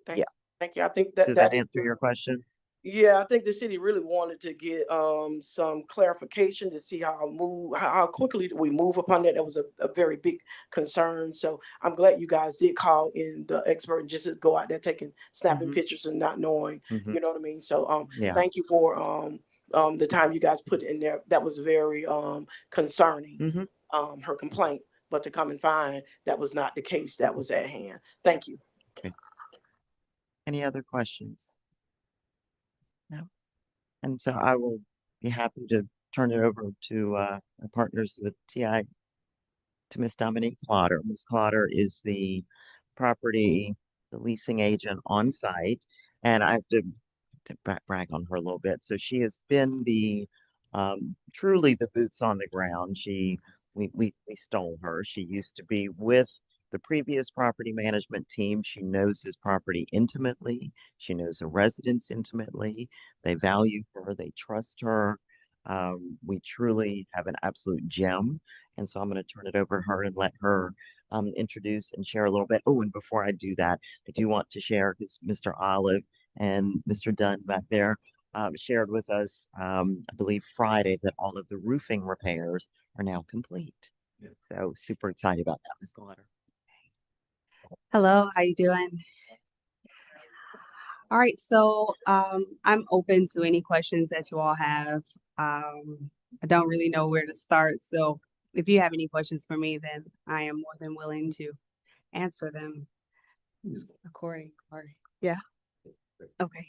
Thank you. I think that Does that answer your question? Yeah, I think the city really wanted to get some clarification to see how quickly we move upon that. That was a very big concern. So I'm glad you guys did call in the expert and just go out there snapping pictures and not knowing, you know what I mean? So thank you for the time you guys put in there. That was very concerning, her complaint, but to come and find that was not the case that was at hand. Thank you. Okay. Any other questions? No. And so I will be happy to turn it over to our partners with TI, to Miss Dominique Clotter. Miss Clotter is the leasing agent on site, and I have to brag on her a little bit. So she has been truly the boots on the ground. We stole her. She used to be with the previous property management team. She knows this property intimately. She knows the residents intimately. They value her. They trust her. We truly have an absolute gem. And so I'm going to turn it over to her and let her introduce and share a little bit. Oh, and before I do that, I do want to share, because Mr. Olive and Mr. Dunn back there shared with us, I believe Friday, that all of the roofing repairs are now complete. So super excited about that, Ms. Clotter. Hello, how you doing? All right, so I'm open to any questions that you all have. I don't really know where to start, so if you have any questions for me, then I am more than willing to answer them according, or, yeah, okay.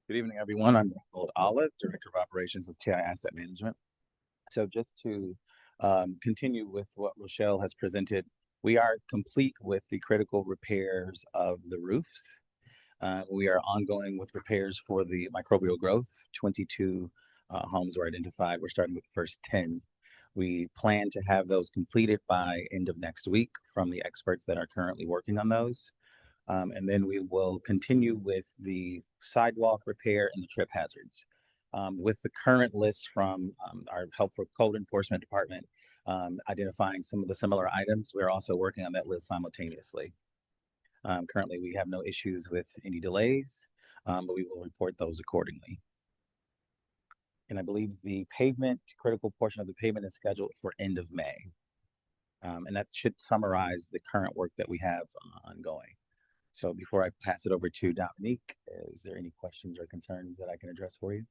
Good evening, everyone. I'm Olive, Director of Operations of TI Asset Management. So just to continue with what Rochelle has presented, we are complete with the critical repairs of the roofs. We are ongoing with repairs for the microbial growth. 22 homes were identified. We're starting with the first 10. We plan to have those completed by end of next week from the experts that are currently working on those. And then we will continue with the sidewalk repair and the trip hazards. With the current list from our helpful code enforcement department, identifying some of the similar items, we're also working on that list simultaneously. Currently, we have no issues with any delays, but we will report those accordingly. And I believe the critical portion of the pavement is scheduled for end of May. And that should summarize the current work that we have ongoing. So before I pass it over to Dominique, is there any questions or concerns that I can address for you?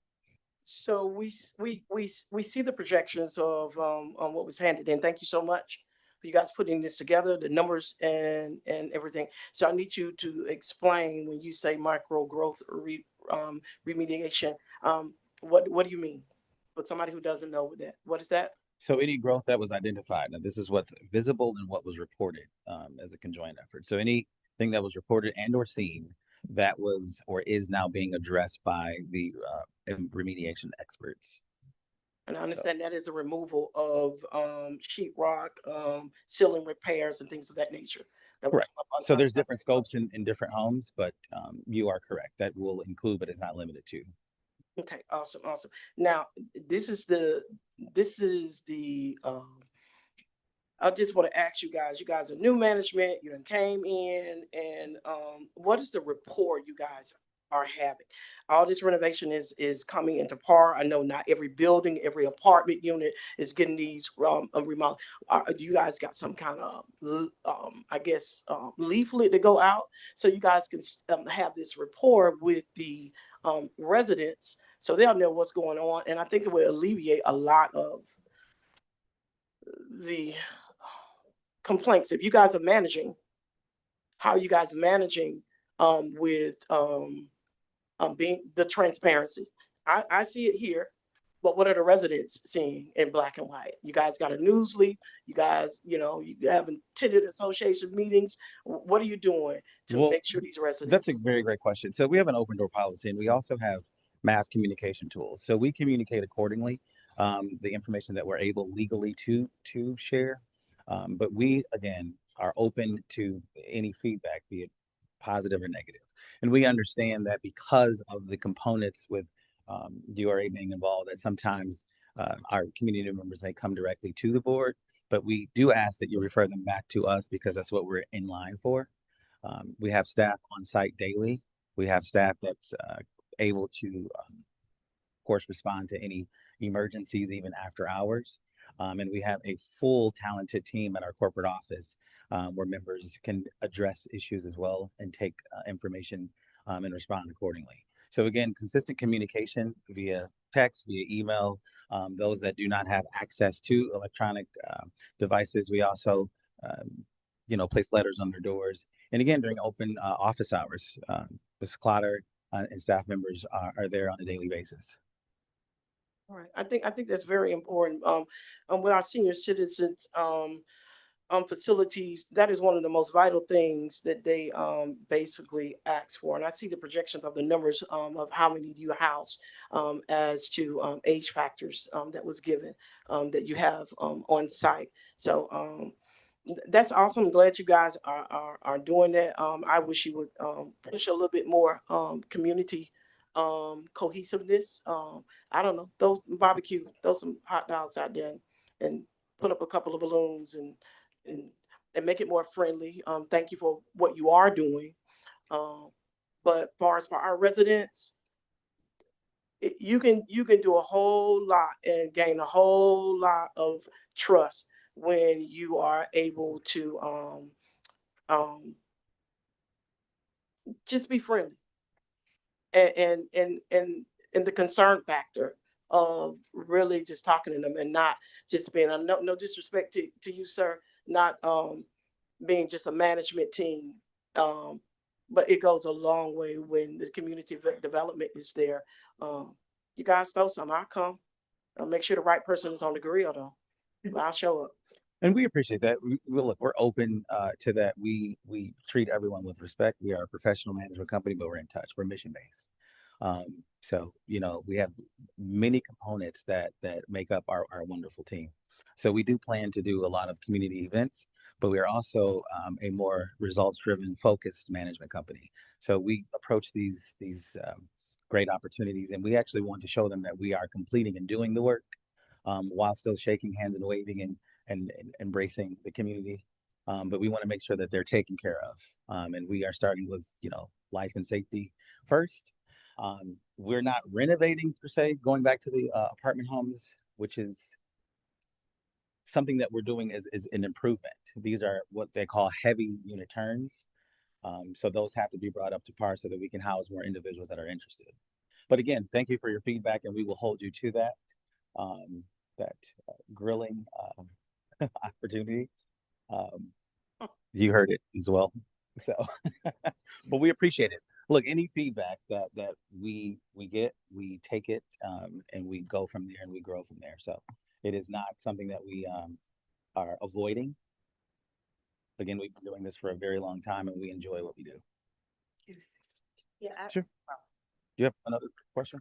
So we see the projections of on what was handed in. Thank you so much for you guys putting this together, the numbers and everything. So I need you to explain when you say micro growth or remediation. What do you mean? For somebody who doesn't know what is that? So any growth that was identified, now this is what's visible and what was reported as a conjoined effort. So anything that was reported and or seen that was or is now being addressed by the remediation experts. And I understand that is a removal of sheetrock, ceiling repairs and things of that nature. Correct. So there's different scopes in different homes, but you are correct. That will include, but is not limited to. Okay, awesome. Now, this is the I just want to ask you guys are new management, you done came in, and what is the rapport you guys are having? All this renovation is coming into par. I know not every building, every apartment unit is getting these remodel. You guys got some kind of leaflet to go out so you guys can have this rapport with the residents so they'll know what's going on, and I think it will alleviate a lot of the complaints. If you guys are managing, how are you guys managing with being the transparency? I see it here, but what are the residents seeing in black and white? You guys got a news leak. You guys, you haven't attended association meetings. What are you doing to make sure these residents? That's a very great question. So we have an open door policy, and we also have mass communication tools. So we communicate accordingly, the information that we're able legally to share. But we, again, are open to any feedback, be it positive or negative. And we understand that because of the components with DRA being involved, that sometimes our community members may come directly to the board, but we do ask that you refer them back to us because that's what we're in line for. We have staff on site daily. We have staff that's able to, of course, respond to any emergencies even after hours. And we have a full talented team at our corporate office where members can address issues as well and take information and respond accordingly. So again, consistent communication via text, via email. Those that do not have access to electronic devices, we also place letters on their doors. And again, during open office hours, Ms. Clotter and staff members are there on a daily basis. All right. I think that's very important. With our senior citizens facilities, that is one of the most vital things that they basically ask for. And I see the projections of the numbers of how many you house as to age factors that was given that you have on site. So that's awesome. I'm glad you guys are doing that. I wish you would push a little bit more community cohesiveness. I don't know, throw some barbecue, throw some hot dogs out there and put up a couple of balloons and make it more friendly. Thank you for what you are doing. But far as for our residents, you can do a whole lot and gain a whole lot of trust when you are able to just be friendly. and the concern factor of really just talking to them and not just being, no disrespect to you, sir, not, being just a management team. But it goes a long way when the community development is there. You guys throw some, I'll come. I'll make sure the right person is on the grill though. But I'll show up. And we appreciate that. Look, we're open to that. We treat everyone with respect. We are a professional management company, but we're in touch. We're mission based. So we have many components that make up our wonderful team. So we do plan to do a lot of community events, but we are also a more results driven, focused management company. So we approach these great opportunities, and we actually want to show them that we are completing and doing the work while still shaking hands and waving and embracing the community. But we want to make sure that they're taken care of. And we are starting with, life and safety first. We're not renovating per se, going back to the apartment homes, which is something that we're doing is an improvement. These are what they call heavy unit turns. So those have to be brought up to par so that we can house more individuals that are interested. But again, thank you for your feedback, and we will hold you to that. Grilling opportunity. You heard it as well. So, but we appreciate it. Look, any feedback that we get, we take it, and we go from there and we grow from there. So it is not something that we are avoiding. Again, we've been doing this for a very long time, and we enjoy what we do. Yeah. Sure. You have another question?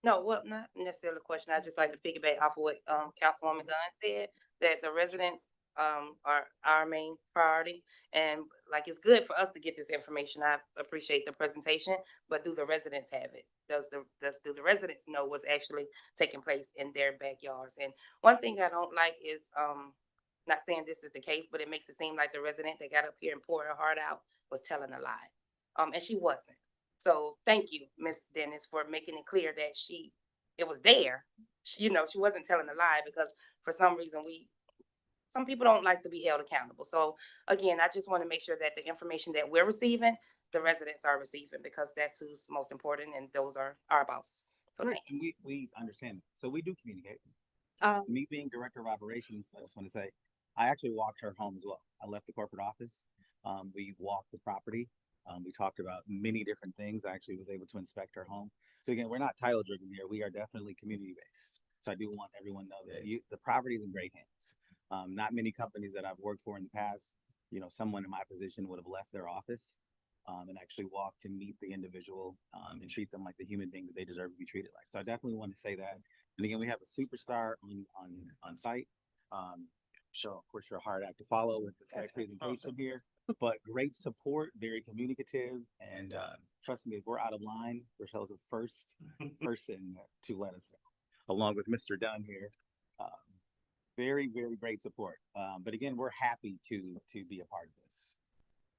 No, well, not necessarily a question. I just like to piggyback off of what Councilwoman Dunn said, that the residents are our main priority. And like, it's good for us to get this information. I appreciate the presentation, but do the residents have it? Do the residents know what's actually taking place in their backyards? And one thing I don't like is, not saying this is the case, but it makes it seem like the resident that got up here and poured her heart out was telling a lie. And she wasn't. So thank you, Ms. Dennis, for making it clear that it was there. She wasn't telling a lie, because for some reason some people don't like to be held accountable. So again, I just want to make sure that the information that we're receiving, the residents are receiving, because that's who's most important, and those are our bosses. So thank you. And we understand. So we do communicate. Me being director of operations, I just want to say, I actually walked her home as well. I left the corporate office. We walked the property. We talked about many different things. I actually was able to inspect her home. So again, we're not title driven here. We are definitely community based. So I do want everyone to know that the property is in great hands. Not many companies that I've worked for in the past, someone in my position would have left their office and actually walked to meet the individual and treat them like the human being that they deserve to be treated like. So I definitely want to say that. And again, we have a superstar on site. So of course, you're a hard act to follow with this presentation here, but great support, very communicative, and trust me, if we're out of line, Rochelle's the first person to let us know, along with Mr. Dunn here. Very, very great support. But again, we're happy to be a part of this.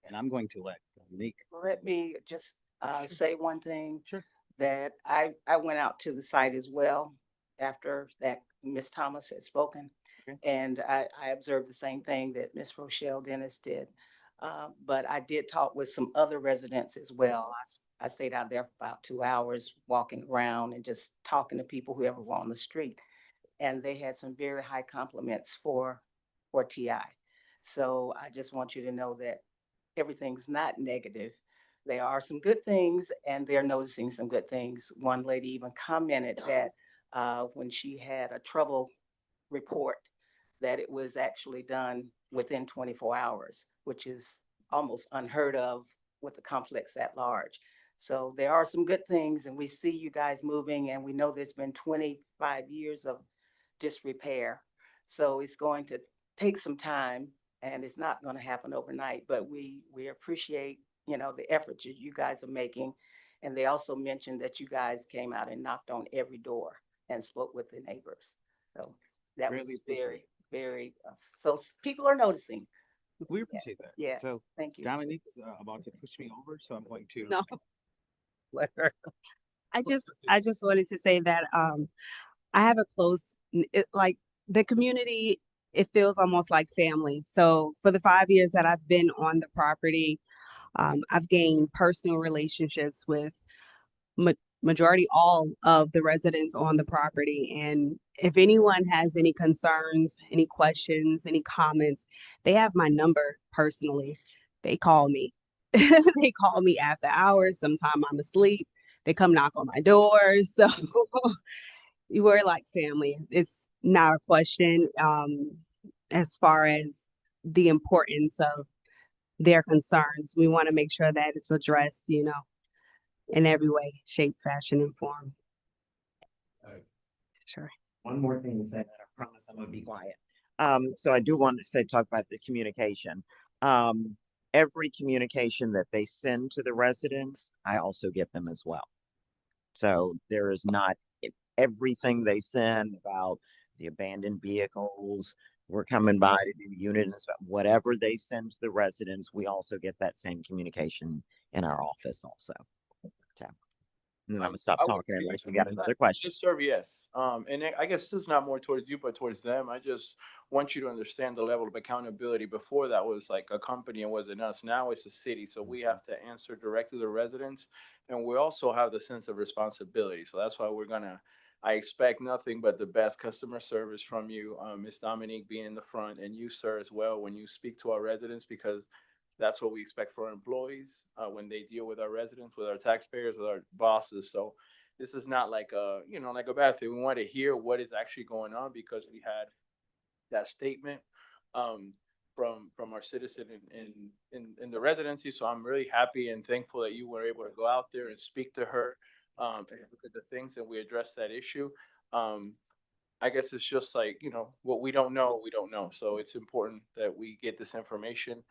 And I'm going to let Monique. Let me just say one thing. Sure. That I went out to the site as well after that Ms. Thomas had spoken. Okay. And I observed the same thing that Ms. Rochelle Dennis did. But I did talk with some other residents as well. I stayed out there for about 2 hours walking around and just talking to people, whoever were on the street. And they had some very high compliments for TI. So I just want you to know that everything's not negative. There are some good things, and they're noticing some good things. One lady even commented that when she had a trouble report, that it was actually done within 24 hours, which is almost unheard of with the complex at large. So there are some good things, and we see you guys moving, and we know there's been 25 years of disrepair. So it's going to take some time, and it's not going to happen overnight, but we appreciate, the efforts you guys are making. And they also mentioned that you guys came out and knocked on every door and spoke with the neighbors. So that Really was appreciate very, very, so people are noticing. We appreciate that. Yeah. So Thank you. Dominique is about to push me over, so I'm going to No, let her. I just wanted to say that I have a like the community, it feels almost like family. So for the 5 years that I've been on the property, I've gained personal relationships with majority all of the residents on the property. And if anyone has any concerns, any questions, any comments, they have my number personally. They call me. They call me after hours. Sometimes I'm asleep. They come knock on my door. So we're like family. It's not a question. As far as the importance of their concerns, we want to make sure that it's addressed, in every way, shape, fashion, and form. Sure. One more thing to say, and I promise I'm gonna be quiet. So I do want to talk about the communication. Every communication that they send to the residents, I also get them as well. So there is not everything they send about the abandoned vehicles, we're coming by to do unit inspection, whatever they send to the residents, we also get that same communication in our office also. So, and I'm gonna stop talking unless you got another question. Yes, sir, yes. And I guess this is not more towards you, but towards them. I just want you to understand the level of accountability. Before that was like a company and wasn't us. Now it's a city. So we have to answer directly to the residents. And we also have the sense of responsibility. So that's why I expect nothing but the best customer service from you, Ms. Dominique being in the front, and you, sir, as well, when you speak to our residents, because that's what we expect for our employees when they deal with our residents, with our taxpayers, with our bosses. So this is not like like a bad thing. We want to hear what is actually going on because we had that statement from our citizen in the residency. So I'm really happy and thankful that you were able to go out there and speak to her and look at the things and we addressed that issue. I guess it's just like, what we don't know, we don't know. So it's important that we get this information.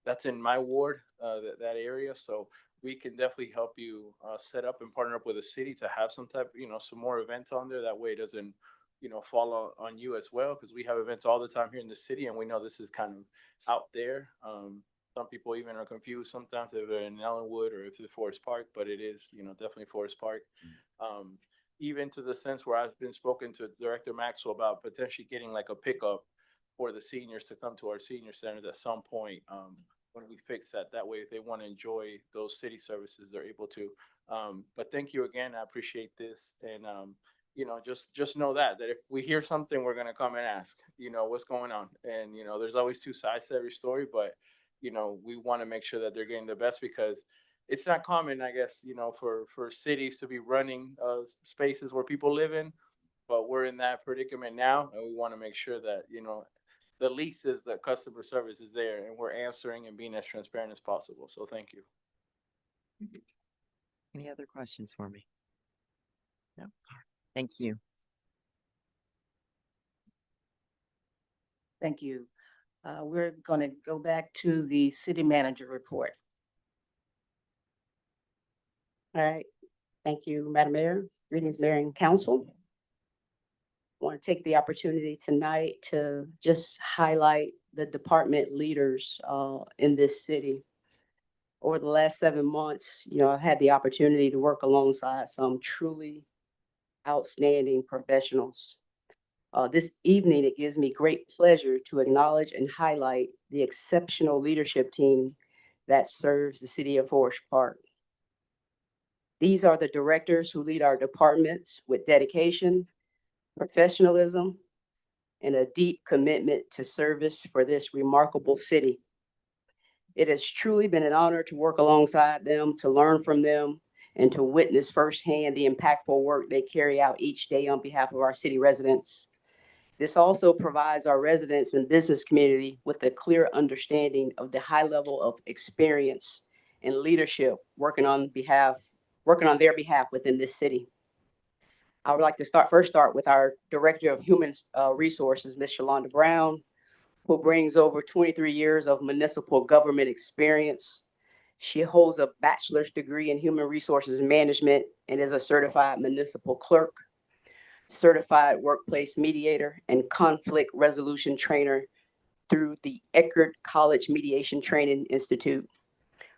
That's in my ward, that area. So we can definitely help you set up and partner up with the city to have some type, some more events on there. That way it doesn't, fall on you as well. Because we have events all the time here in the city and we know this is kind of out there. Some people even are confused sometimes if they're in Ellenwood or if it's Forest Park, but it is, definitely Forest Park. Even to the sense where I've been spoken to Director Maxwell about potentially getting like a pickup for the seniors to come to our senior centers at some point when we fix that. That way, if they want to enjoy those city services, they're able to. But thank you again. I appreciate this. And, just know that if we hear something, we're going to come and ask, what's going on. And, there's always two sides to every story, but, we want to make sure that they're getting the best because it's not common, I guess, for cities to be running spaces where people live in, but we're in that predicament now, and we want to make sure that the least is that customer service is there, and we're answering and being as transparent as possible. So thank you. Any other questions for me? No. Thank you. Thank you. We're going to go back to the city manager report. All right. Thank you, Madam Mayor. Greetings, Mayor and Council. I want to take the opportunity tonight to just highlight the department leaders in this city. Over the last 7 months, I've had the opportunity to work alongside some truly outstanding professionals. This evening, it gives me great pleasure to acknowledge and highlight the exceptional leadership team that serves the city of Forest Park. These are the directors who lead our departments with dedication, professionalism, and a deep commitment to service for this remarkable city. It has truly been an honor to work alongside them, to learn from them, and to witness firsthand the impactful work they carry out each day on behalf of our city residents. This also provides our residents and business community with a clear understanding of the high level of experience and leadership working on their behalf within this city. I would like to first start with our Director of Human Resources, Ms. Shalonda Brown, who brings over 23 years of municipal government experience. She holds a bachelor's degree in Human Resources Management and is a certified municipal clerk, certified workplace mediator, and conflict resolution trainer through the Eckerd College Mediation Training Institute.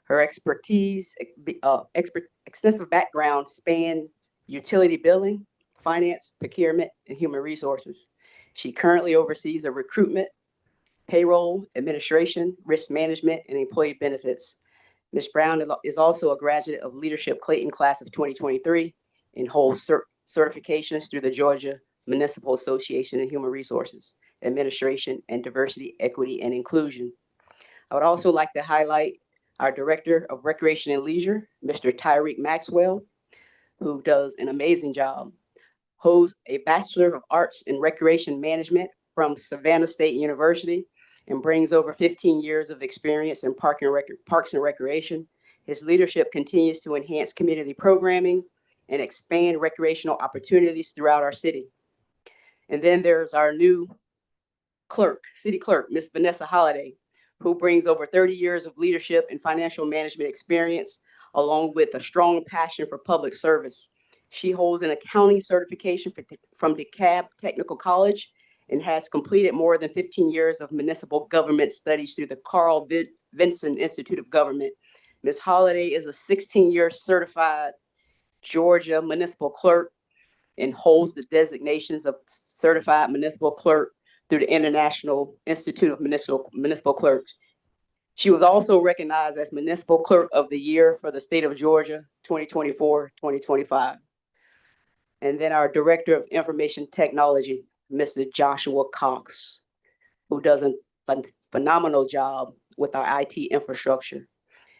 Her extensive background spans utility billing, finance, procurement, and human resources. She currently oversees a recruitment, payroll, administration, risk management, and employee benefits. Ms. Brown is also a graduate of Leadership Clayton Class of 2023 and holds certifications through the Georgia Municipal Association in Human Resources, Administration, and Diversity, Equity, and Inclusion. I would also like to highlight our Director of Recreation and Leisure, Mr. Tyreek Maxwell, who does an amazing job. Holds a Bachelor of Arts in Recreation Management from Savannah State University and brings over 15 years of experience in parks and recreation. His leadership continues to enhance community programming and expand recreational opportunities throughout our city. And then there's our new clerk, city clerk, Ms. Vanessa Holliday, who brings over 30 years of leadership and financial management experience, along with a strong passion for public service. She holds an accounting certification from DeKalb Technical College and has completed more than 15 years of municipal government studies through the Carl Vinson Institute of Government. Ms. Holliday is a 16-year certified Georgia municipal clerk and holds the designations of certified municipal clerk through the International Institute of Municipal Clerks. She was also recognized as Municipal Clerk of the Year for the state of Georgia, 2024-2025. And then our Director of Information Technology, Mr. Joshua Cox, who does a phenomenal job with our IT infrastructure.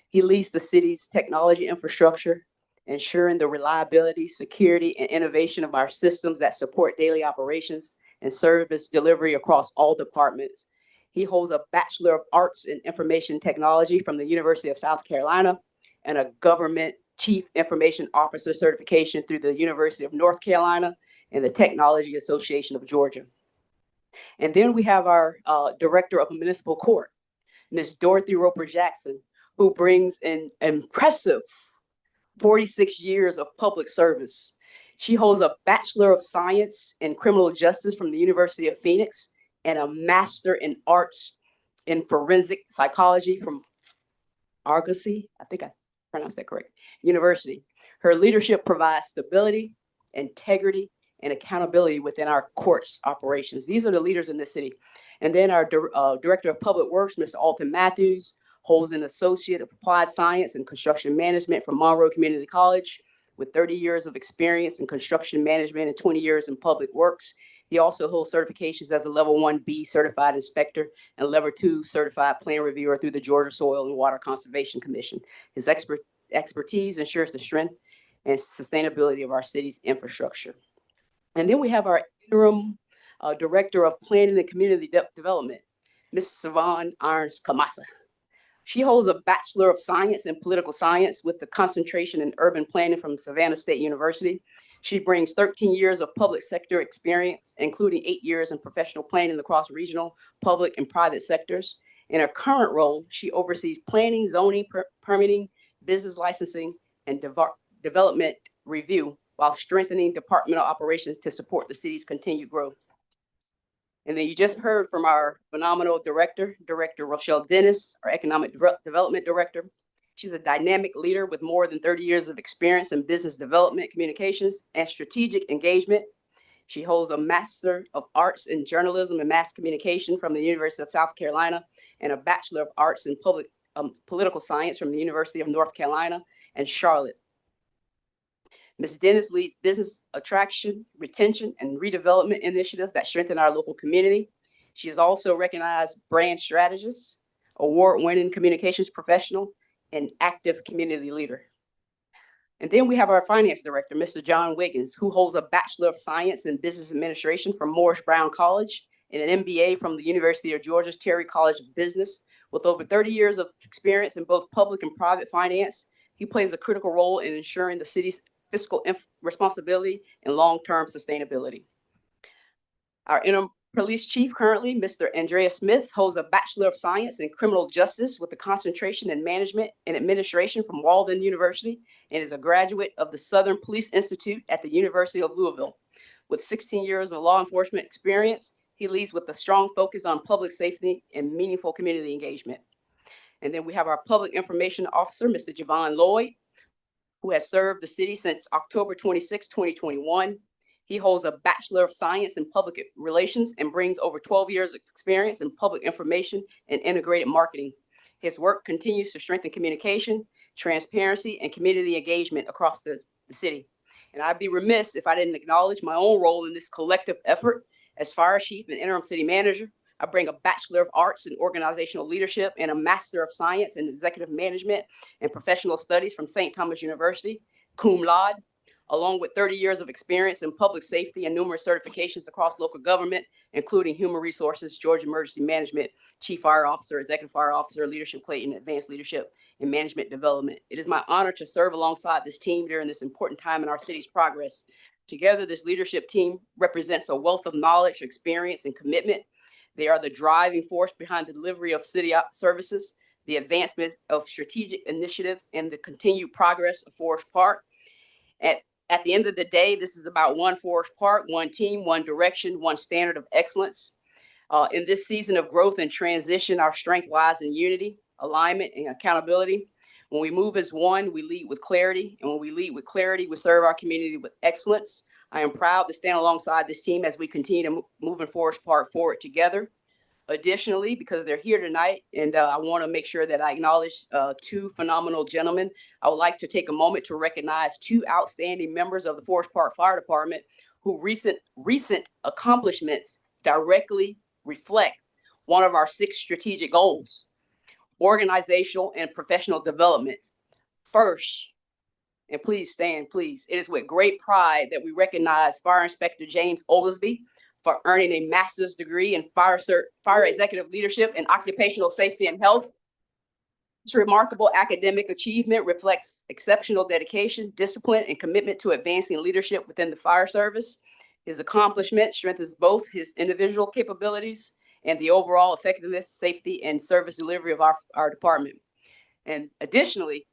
He leads the city's technology infrastructure, ensuring the reliability, security, and innovation of our systems that support daily operations and service delivery across all departments. He holds a Bachelor of Arts in Information Technology from the University of South Carolina and a Government Chief Information Officer certification through the University of North Carolina and the Technology Association of Georgia. And then we have our Director of Municipal Court, Ms. Dorothy Roper Jackson, who brings an impressive 46 years of public service. She holds a Bachelor of Science in Criminal Justice from the University of Phoenix and a Master in Arts in Forensic Psychology from Argosy, I think I pronounced that correct, University. Her leadership provides stability, integrity, and accountability within our courts operations. These are the leaders in this city. And then our Director of Public Works, Mr. Alton Matthews, holds an Associate of Applied Science and Construction Management from Monroe Community College with 30 years of experience in construction management and 20 years in public works. He also holds certifications as a Level 1B Certified Inspector and Level 2 Certified Plan Reviewer through the Georgia Soil and Water Conservation Commission. His expertise ensures the strength and sustainability of our city's infrastructure. And then we have our interim Director of Planning and Community Development, Ms. Savon Irons Kamasa. She holds a Bachelor of Science in Political Science with the concentration in urban planning from Savannah State University. She brings 13 years of public sector experience, including 8 years in professional planning across regional, public, and private sectors. In her current role, she oversees planning, zoning, permitting, business licensing, and development review while strengthening departmental operations to support the city's continued growth. And then you just heard from our phenomenal Director Rochelle Dennis, our Economic Development Director. She's a dynamic leader with more than 30 years of experience in business development, communications, and strategic engagement. She holds a Master of Arts in Journalism and Mass Communication from the University of South Carolina and a Bachelor of Arts in Political Science from the University of North Carolina and Charlotte. Ms. Dennis leads business attraction, retention, and redevelopment initiatives that strengthen our local community. She is also a recognized brand strategist, award-winning communications professional, and active community leader. And then we have our Finance Director, Mr. John Wiggins, who holds a Bachelor of Science in Business Administration from Morris Brown College and an MBA from the University of Georgia's Terry College of Business. With over 30 years of experience in both public and private finance, he plays a critical role in ensuring the city's fiscal responsibility and long-term sustainability. Our interim police chief currently, Mr. Andrea Smith, holds a Bachelor of Science in Criminal Justice with a concentration in Management and Administration from Walden University and is a graduate of the Southern Police Institute at the University of Louisville. With 16 years of law enforcement experience, he leads with a strong focus on public safety and meaningful community engagement. And then we have our Public Information Officer, Mr. Javon Lloyd, who has served the city since October 26, 2021. He holds a Bachelor of Science in Public Relations and brings over 12 years of experience in public information and integrated marketing. His work continues to strengthen communication, transparency, and community engagement across the city. And I'd be remiss if I didn't acknowledge my own role in this collective effort. As fire chief and interim city manager, I bring a Bachelor of Arts in Organizational Leadership and a Master of Science in Executive Management and Professional Studies from St. Thomas University, cum laude, along with 30 years of experience in public safety and numerous certifications across local government, including Human Resources, Georgia Emergency Management, Chief Fire Officer, Executive Fire Officer, Leadership Clayton, Advanced Leadership and Management Development. It is my honor to serve alongside this team during this important time in our city's progress. Together, this leadership team represents a wealth of knowledge, experience, and commitment. They are the driving force behind the delivery of city services, the advancement of strategic initiatives, and the continued progress of Forest Park. At the end of the day, this is about one Forest Park, one team, one direction, one standard of excellence. In this season of growth and transition, our strength lies in unity, alignment, and accountability. When we move as one, we lead with clarity. And when we lead with clarity, we serve our community with excellence. I am proud to stand alongside this team as we continue to move in Forest Park forward together. Additionally, because they're here tonight, and I want to make sure that I acknowledge two phenomenal gentlemen, I would like to take a moment to recognize two outstanding members of the Forest Park Fire Department who recent accomplishments directly reflect one of our 6 strategic goals: organizational and professional development. First, and please stand, please. It is with great pride that we recognize Fire Inspector James Oglesby for earning a master's degree in fire executive leadership and occupational safety and health. This remarkable academic achievement reflects exceptional dedication, discipline, and commitment to advancing leadership within the fire service. His accomplishment strengthens both his individual capabilities and the overall effectiveness, safety, and service delivery of our department. And additionally,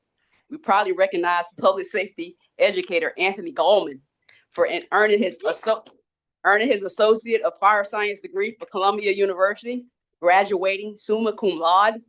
we proudly recognize public safety educator Anthony Gallman for earning his Associate of Fire Science degree for Columbia University, graduating summa cum laude.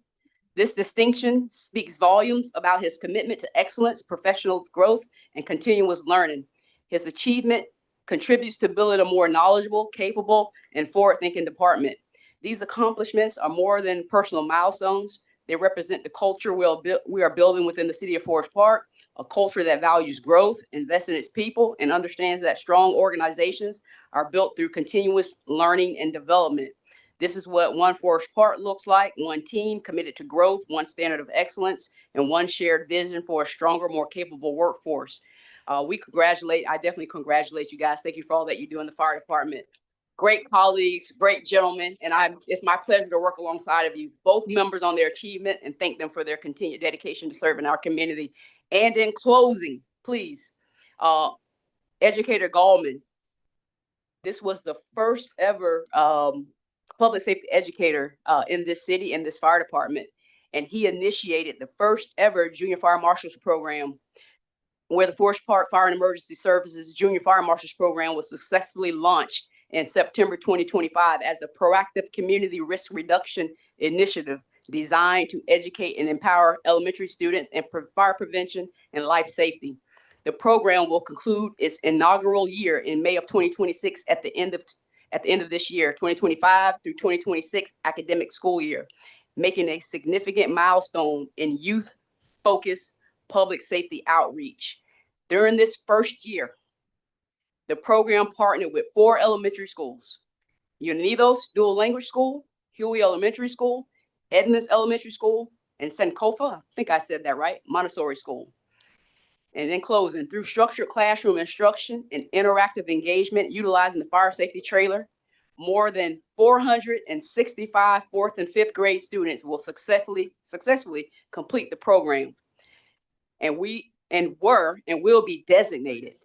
This distinction speaks volumes about his commitment to excellence, professional growth, and continuous learning. His achievement contributes to building a more knowledgeable, capable, and forward-thinking department. These accomplishments are more than personal milestones. They represent the culture we are building within the city of Forest Park, a culture that values growth, invests in its people, and understands that strong organizations are built through continuous learning and development. This is what one Forest Park looks like: one team committed to growth, one standard of excellence, and one shared vision for a stronger, more capable workforce. I definitely congratulate you guys. Thank you for all that you do in the fire department. Great colleagues, great gentlemen, and it's my pleasure to work alongside of you, both members, on their achievement, and thank them for their continued dedication to serving our community. And in closing, please, Educator Gallman, this was the first ever public safety educator in this city, in this fire department, and he initiated the first ever Junior Fire Marshals program, where the Forest Park Fire and Emergency Services Junior Fire Marshals program was successfully launched in September 2025 as a proactive community risk reduction initiative designed to educate and empower elementary students in fire prevention and life safety. The program will conclude its inaugural year in May of 2026 at the end of this year, 2025 through 2026 academic school year, making a significant milestone in youth-focused public safety outreach. During this first year, the program partnered with 4 elementary schools: Unidos Dual Language School, Huey Elementary School, Edmonds Elementary School, and Sankofa, I think I said that right, Montessori School. And in closing, through structured classroom instruction and interactive engagement utilizing the fire safety trailer, more than 465 4th and 5th grade students will successfully complete the program. And will be designated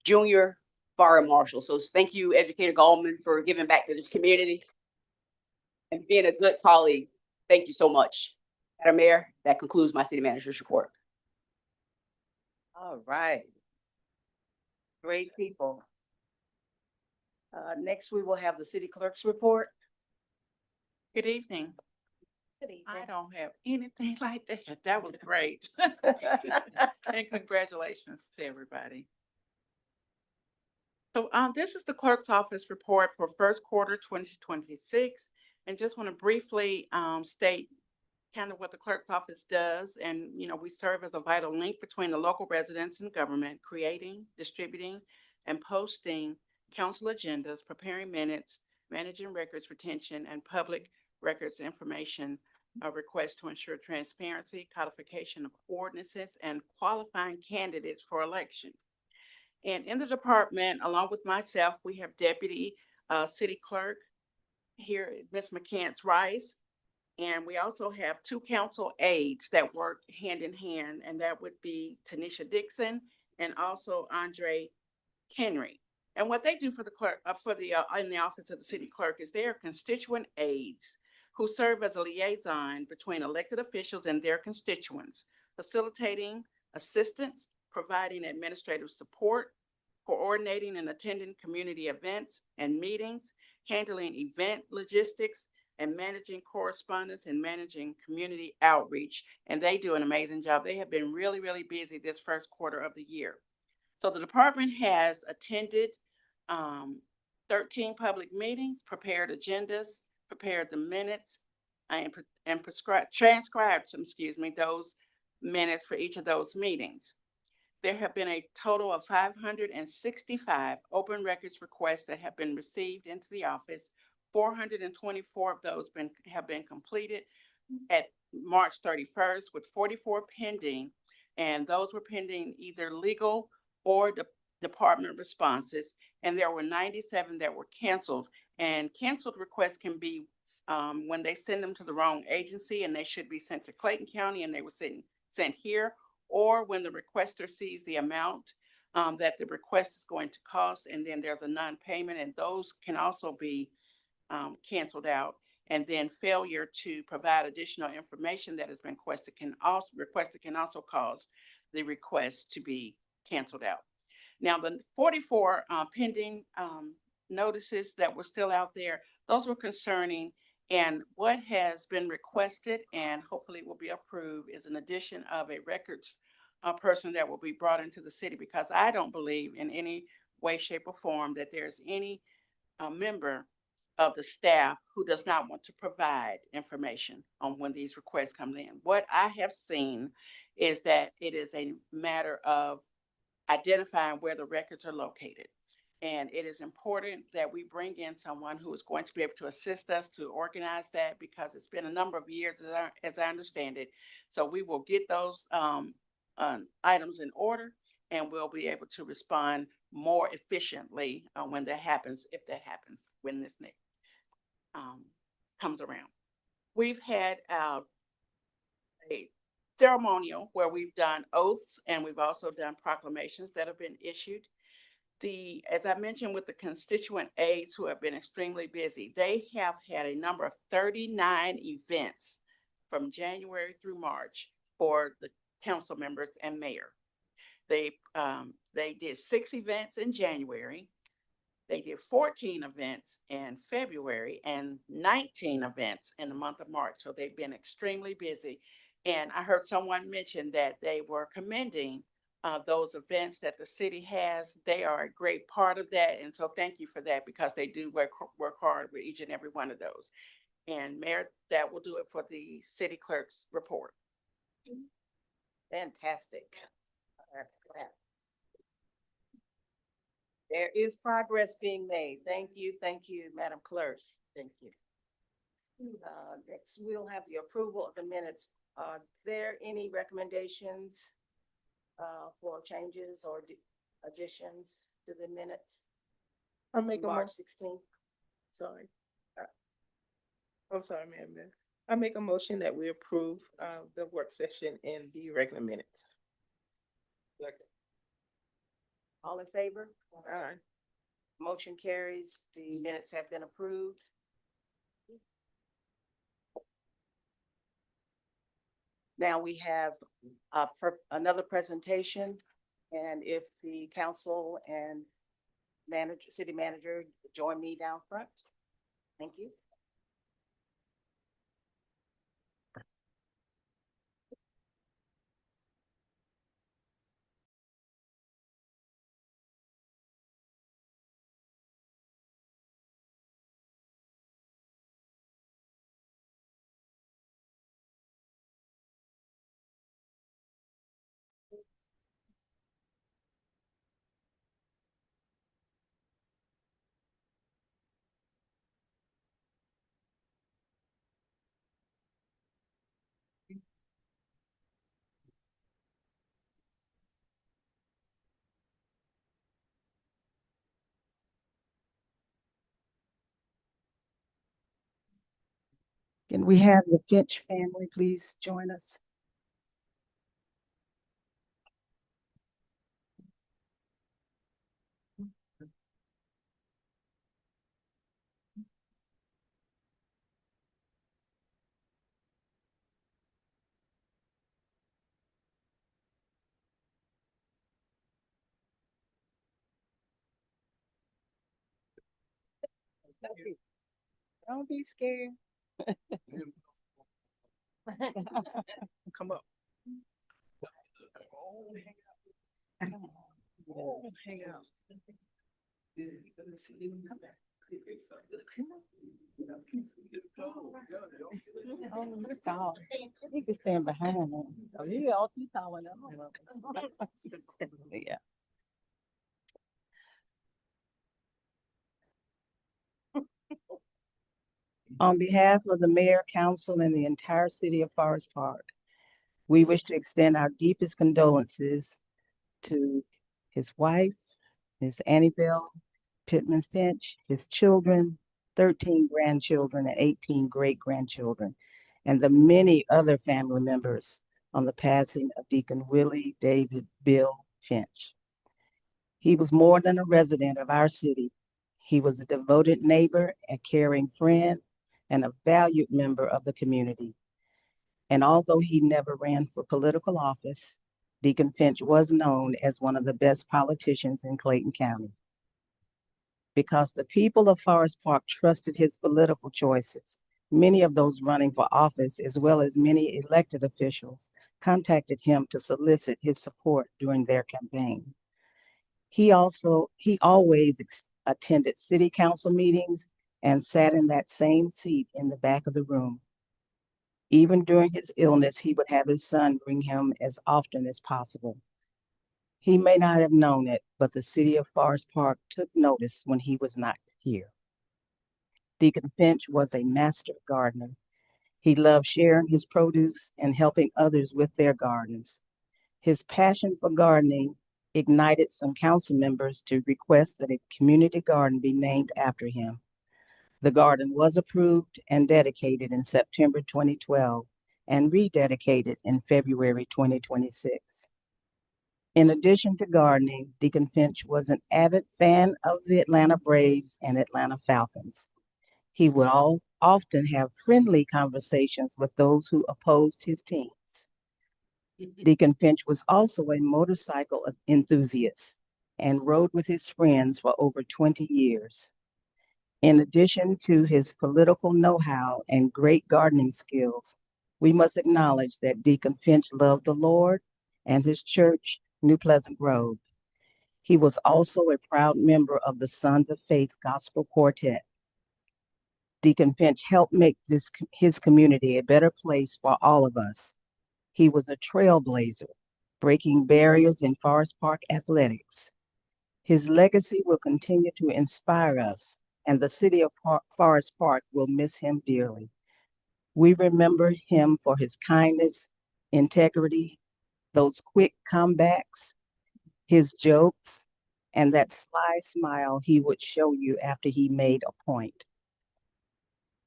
junior fire marshal. So thank you, Educator Gallman, for giving back to this community and being a good colleague. Thank you so much. Madam Mayor, that concludes my city manager's report. All right. Great people. Next, we will have the city clerk's report. Good evening. Good evening. I don't have anything like that. That was great. And congratulations to everybody. So this is the clerk's office report for first quarter 2026. And just want to briefly state kind of what the clerk's office does. And, we serve as a vital link between the local residents and government, creating, distributing, and posting council agendas, preparing minutes, managing records retention, and public records information requests to ensure transparency, codification of ordinances, and qualifying candidates for election. And in the department, along with myself, we have Deputy City Clerk here, Ms. McCants Rice, and we also have two council aides that work hand in hand, and that would be Tanisha Dixon and also Andre Henry. And what they do for the clerk, in the office of the city clerk, is they are constituent aides who serve as a liaison between elected officials and their constituents, facilitating assistance, providing administrative support, coordinating and attending community events and meetings, handling event logistics, and managing correspondence and managing community outreach. And they do an amazing job. They have been really, really busy this first quarter of the year. So the department has attended 13 public meetings, prepared agendas, prepared the minutes, and transcribed, those minutes for each of those meetings. There have been a total of 565 open records requests that have been received into the office. 424 of those have been completed at March 31st, with 44 pending, and those were pending either legal or department responses, and there were 97 that were canceled. And canceled requests can be when they send them to the wrong agency, and they should be sent to Clayton County, and they were sent here, or when the requester sees the amount that the request is going to cost, and then there's a non-payment, and those can also be canceled out. And then failure to provide additional information that has been requested can also cause the request to be canceled out. Now, the 44 pending notices that were still out there, those were concerning. And what has been requested, and hopefully will be approved, is an addition of a records person that will be brought into the city, because I don't believe in any way, shape, or form that there's any member of the staff who does not want to provide information on when these requests come in. What I have seen is that it is a matter of identifying where the records are located. And it is important that we bring in someone who is going to be able to assist us to organize that, because it's been a number of years, as I understand it. So we will get those items in order, and we'll be able to respond more efficiently when that happens, if that happens, when this next comes around. We've had a ceremonial where we've done oaths, and we've also done proclamations that have been issued. As I mentioned, with the constituent aides who have been extremely busy, they have had a number of 39 events from January through March for the council members and mayor. They did 6 events in January. They did 14 events in February and 19 events in the month of March. So they've been extremely busy. And I heard someone mention that they were commending those events that the city has. They are a great part of that. And so thank you for that, because they do work hard with each and every one of those. And Mayor, that will do it for the city clerk's report. Fantastic. There is progress being made. Thank you, Madam Clerk. Thank you. Next, we'll have the approval of the minutes. Is there any recommendations for changes or additions to the minutes? I'll make a March 16th. Sorry. I'm sorry, Madam Mayor. I make a motion that we approve the work session and the regular minutes. All in favor? Aye. Motion carries. The minutes have been approved. Now we have another presentation, and if the council and city manager join me down front. Thank you. Can we have the Finch family please join us? Don't be scared. Come up. Hang out. He can stand behind him. Oh, he all too tall and all of us. Yeah. On behalf of the mayor, council, and the entire city of Forest Park, we wish to extend our deepest condolences to his wife, Ms. Annabelle Pittman Finch, his children, 13 grandchildren, and 18 great-grandchildren, and the many other family members on the passing of Deacon Willie David Bill Finch. He was more than a resident of our city. He was a devoted neighbor, a caring friend, and a valued member of the community. And although he never ran for political office, Deacon Finch was known as one of the best politicians in Clayton County. Because the people of Forest Park trusted his political choices, many of those running for office, as well as many elected officials, contacted him to solicit his support during their campaign. He always attended city council meetings and sat in that same seat in the back of the room. Even during his illness, he would have his son bring him as often as possible. He may not have known it, but the city of Forest Park took notice when he was not here. Deacon Finch was a master gardener. He loved sharing his produce and helping others with their gardens. His passion for gardening ignited some council members to request that a community garden be named after him. The garden was approved and dedicated in September 2012 and rededicated in February 2026. In addition to gardening, Deacon Finch was an avid fan of the Atlanta Braves and Atlanta Falcons. He would often have friendly conversations with those who opposed his teams. Deacon Finch was also a motorcycle enthusiast and rode with his friends for over 20 years. In addition to his political know-how and great gardening skills, we must acknowledge that Deacon Finch loved the Lord and his church, New Pleasant Grove. He was also a proud member of the Sons of Faith Gospel Quartet. Deacon Finch helped make his community a better place for all of us. He was a trailblazer, breaking barriers in Forest Park athletics. His legacy will continue to inspire us, and the city of Forest Park will miss him dearly. We remember him for his kindness, integrity, those quick comebacks, his jokes, and that sly smile he would show you after he made a point.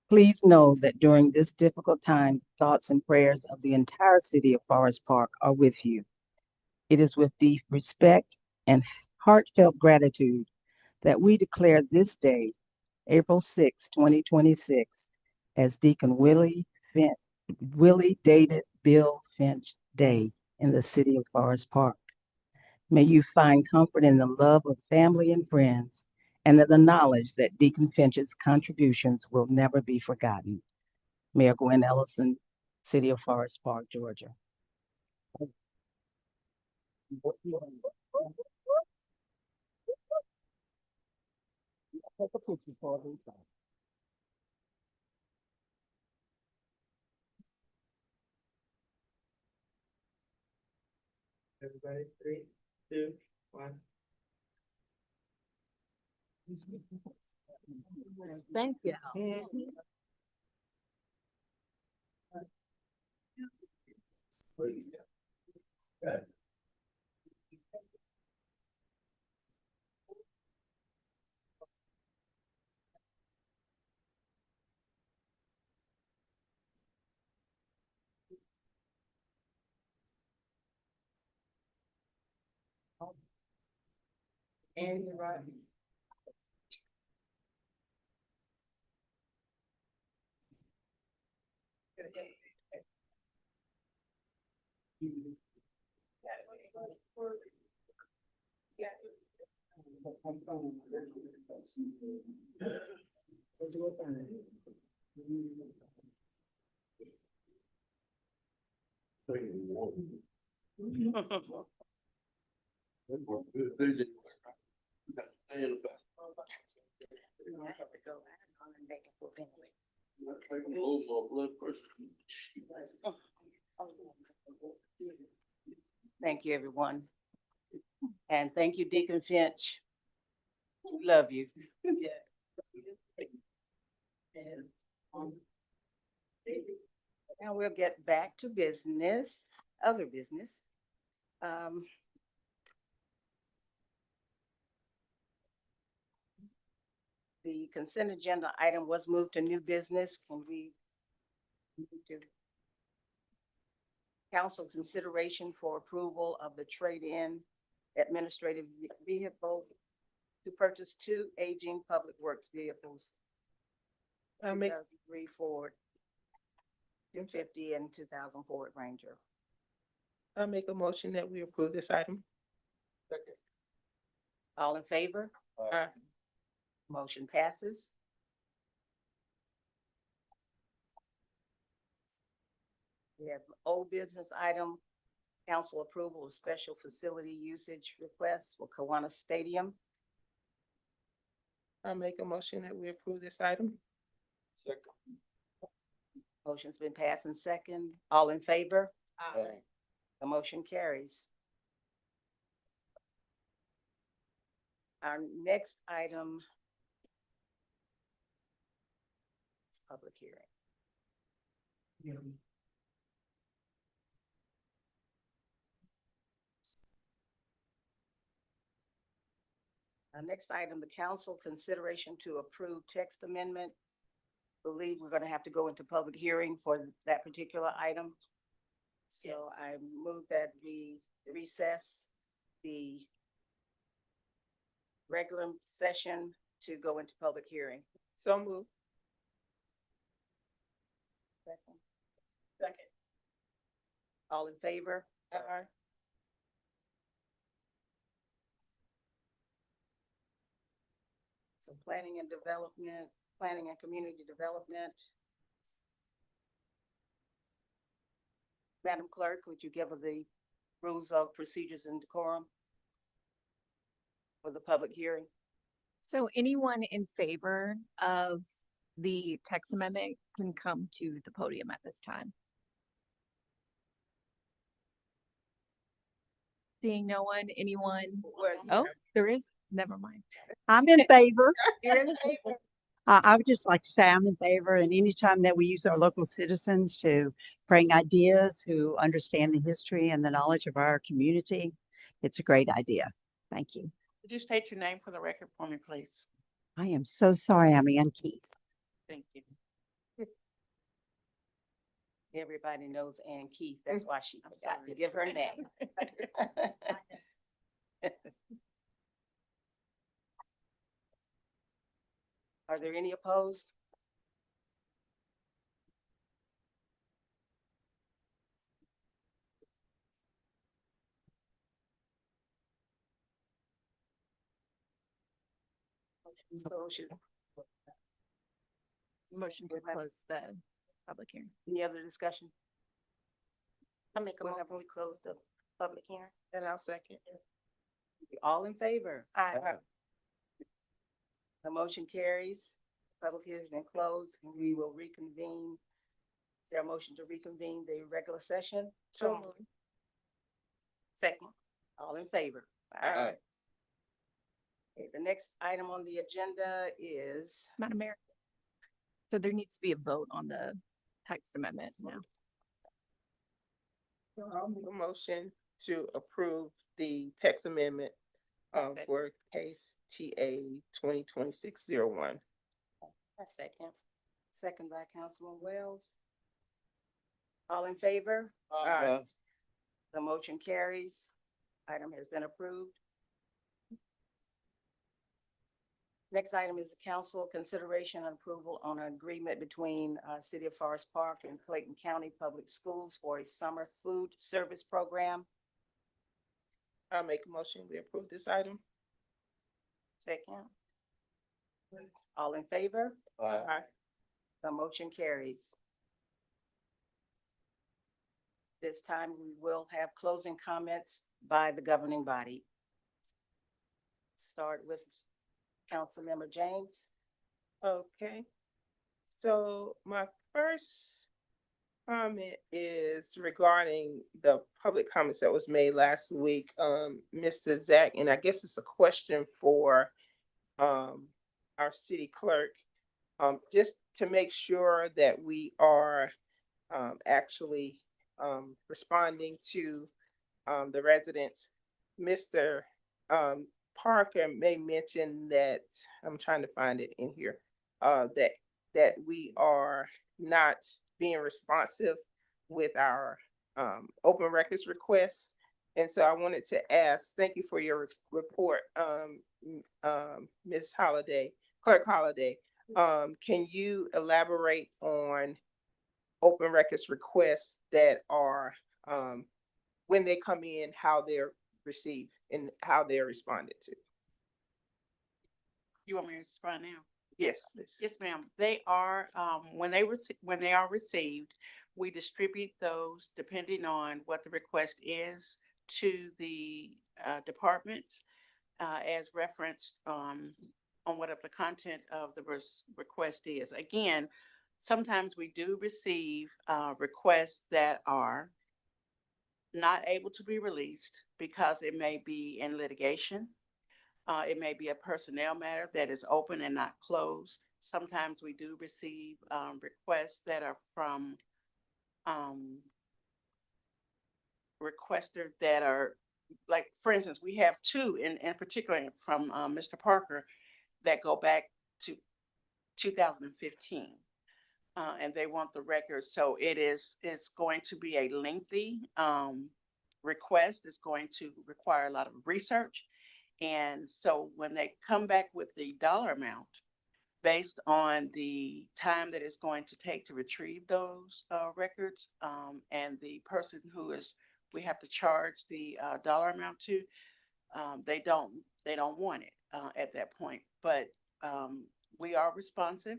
Please know that during this difficult time, thoughts and prayers of the entire city of Forest Park are with you. It is with deep respect and heartfelt gratitude that we declare this day, April 6, 2026, as Deacon Willie David Bill Finch Day in the city of Forest Park. May you find comfort in the love of family and friends, and in the knowledge that Deacon Finch's contributions will never be forgotten. Mayor Gwen Ellison, City of Forest Park, Georgia. Take a picture for everybody. Everybody, 3, 2, 1. Thank you. Good. And you're right. Thank you, everyone. And thank you, Deacon Finch. Love you. Now we'll get back to business, other business. The consent agenda item was moved to new business. Can we move to council consideration for approval of the trade-in administrative vehicle to purchase 2 aging public works vehicles? I make, 2003 Ford 250 and 2000 Ford Ranger. I make a motion that we approve this item. All in favor? Aye. Motion passes. We have old business item, council approval of special facility usage requests for Kiwanis Stadium. I make a motion that we approve this item. Motion's been passed in second. All in favor? Aye. The motion carries. Our next item is public hearing. Our next item, the council consideration to approve text amendment. Believe we're going to have to go into public hearing for that particular item. So I move that we recess the regular session to go into public hearing. So move. Second. All in favor? Aye. So planning and development, planning and community development. Madam Clerk, would you give us the rules of procedures and decorum for the public hearing? So anyone in favor of the text amendment can come to the podium at this time. Seeing no one, anyone? Oh, there is, never mind. I'm in favor. You're in favor? I would just like to say I'm in favor, and anytime that we use our local citizens to bring ideas, who understand the history and the knowledge of our community, it's a great idea. Thank you. Would you state your name for the record for me, please? I am so sorry, I'm Ann Keith. Thank you. Everybody knows Ann Keith. That's why she forgot to give her name. Are there any opposed? Motion to close the public hearing. Any other discussion? I make a motion, we close the public hearing. And I'll second. All in favor? Aye. The motion carries. Public hearing has been closed, and we will reconvene. Is there a motion to reconvene the regular session? So move. Second. All in favor? Aye. Okay, the next item on the agenda is, Madam Mayor. So there needs to be a vote on the text amendment now. I'll make a motion to approve the text amendment for case TA 2026-01. a second. Second by Councilman Wells. All in favor? Aye. The motion carries. Item has been approved. Next item is council consideration and approval on an agreement between City of Forest Park and Clayton County Public Schools for a summer food service program. I'll make a motion, we approve this item. Second. All in favor? Aye. The motion carries. This time we will have closing comments by the governing body. Start with Councilmember James. Okay. So my first comment is regarding the public comments that was made last week, Mr. Zach, and I guess it's a question for our city clerk. Just to make sure that we are actually responding to the residents. Mr. Parker may mention that, I'm trying to find it in here, that we are not being responsive with our open records requests. And so I wanted to ask, thank you for your report, Ms. Holiday, Clerk Holiday. Can you elaborate on open records requests that are, when they come in, how they're received and how they're responded to? You want me to respond now? Yes, please. Yes, ma'am. They are, when they are received, we distribute those depending on what the request is to the departments, as referenced on whatever the content of the request is. Again, sometimes we do receive requests that are not able to be released because it may be in litigation. It may be a personnel matter that is open and not closed. Sometimes we do receive requests that are from requesters that are, like, for instance, we have two in particular from Mr. Parker that go back to 2015. And they want the records. So it's going to be a lengthy request. It's going to require a lot of research. And so when they come back with the dollar amount based on the time that it's going to take to retrieve those records, and the person who we have to charge the dollar amount to, they don't want it at that point. But we are responsive.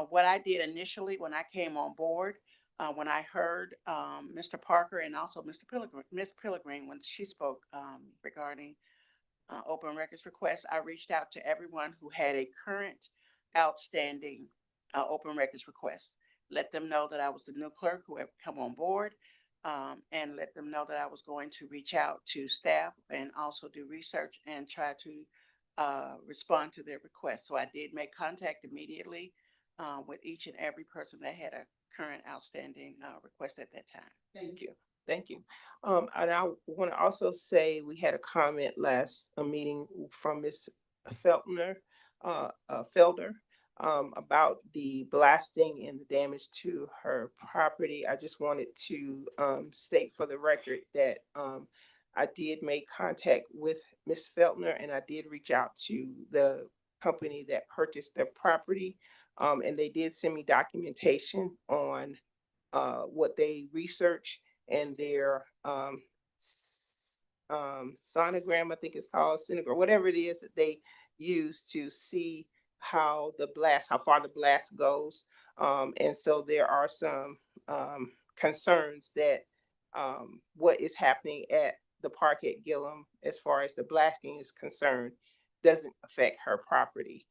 What I did initially when I came on board, when I heard Mr. Parker and also Miss Pilgrim, when she spoke regarding open records requests, I reached out to everyone who had a current outstanding open records request. Let them know that I was the new clerk who had come on board, and let them know that I was going to reach out to staff and also do research and try to respond to their requests. So I did make contact immediately with each and every person that had a current outstanding request at that time. Thank you. Thank you. And I want to also say we had a comment last meeting from Ms. Felder about the blasting and the damage to her property. I just wanted to state for the record that I did make contact with Ms. Feltner, and I did reach out to the company that purchased their property. And they did send me documentation on what they researched and their sonogram, I think it's called, sonogram, whatever it is that they use to see how far the blast goes. And so there are some concerns that what is happening at the park at Gillum, as far as the blasting is concerned, doesn't affect her property.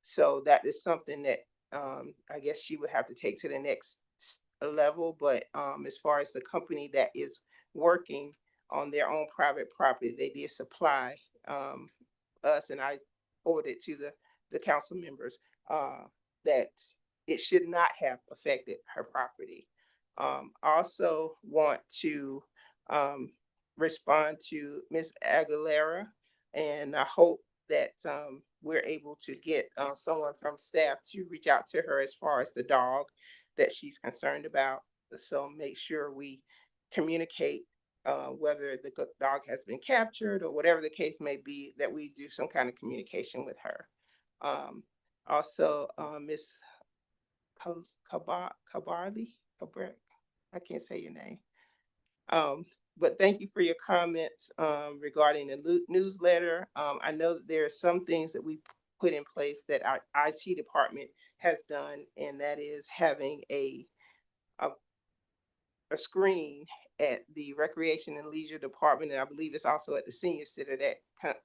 So that is something that I guess she would have to take to the next level. But as far as the company that is working on their own private property, they did supply us, and I forwarded it to the council members, that it should not have affected her property. Also want to respond to Ms. Aguilera, and I hope that we're able to get someone from staff to reach out to her as far as the dog that she's concerned about. So make sure we communicate whether the dog has been captured or whatever the case may be, that we do some kind of communication with her. Also, Miss Kabarli, I can't say your name. But thank you for your comments regarding the newsletter. I know that there are some things that we put in place that our IT department has done, and that is having a screen at the Recreation and Leisure Department, and I believe it's also at the Senior Center that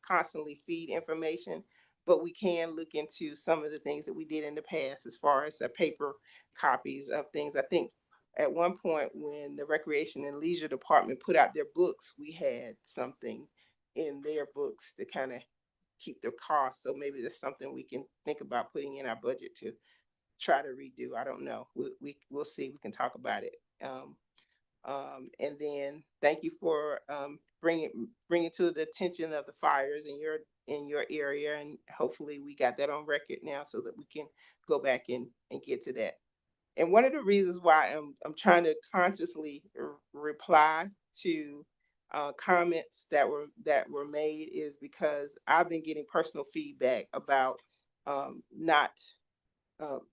constantly feed information. But we can look into some of the things that we did in the past as far as paper copies of things. I think at one point when the Recreation and Leisure Department put out their books, we had something in their books to kind of keep their costs. So maybe that's something we can think about putting in our budget to try to redo. I don't know. We'll see. We can talk about it. And then thank you for bringing to the attention of the fires in your area, and hopefully we got that on record now so that we can go back and get to that. And one of the reasons why I'm trying to consciously reply to comments that were made is because I've been getting personal feedback about not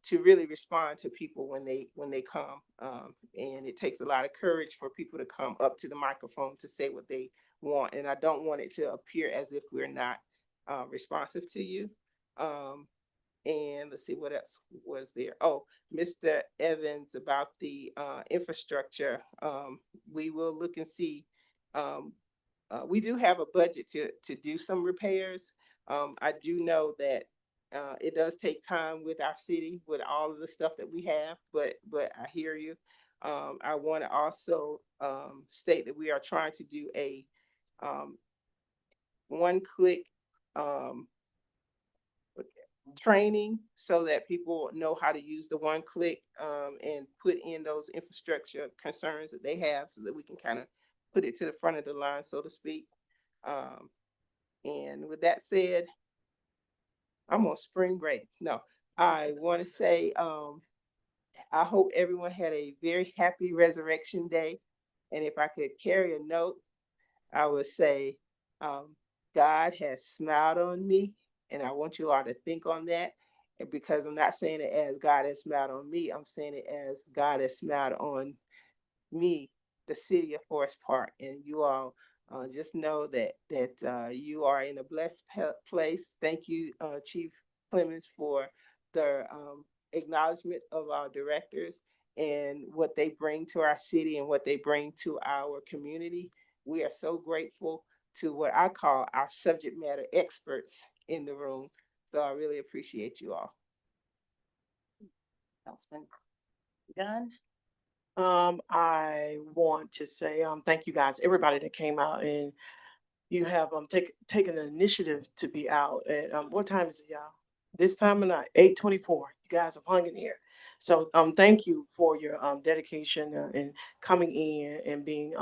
to really respond to people when they come, and it takes a lot of courage for people to come up to the microphone to say what they want, and I don't want it to appear as if we're not responsive to you. And let's see what else was there. Oh, Mr. Evans, about the infrastructure. We will look and see. We do have a budget to do some repairs. I do know that it does take time with our city with all of the stuff that we have, but I hear you. I want to also state that we are trying to do a one-click training so that people know how to use the one-click and put in those infrastructure concerns that they have so that we can kind of put it to the front of the line, so to speak. And with that said, I'm on spring break. No, I want to say I hope everyone had a very happy Resurrection Day. And if I could carry a note, I would say, God has smiled on me. And I want you all to think on that. And because I'm not saying it as God has smiled on me, I'm saying it as God has smiled on me, the city of Forest Park. And you all just know that you are in a blessed place. Thank you, Chief Clemens, for the acknowledgement of our directors and what they bring to our city and what they bring to our community. We are so grateful to what I call our subject matter experts in the room. So I really appreciate you all. Councilman Gunn? I want to say thank you guys, everybody that came out, and you have taken an initiative to be out at what time is it, y'all? This time of night, 8:24. You guys have hung in here. So thank you for your dedication and coming in and being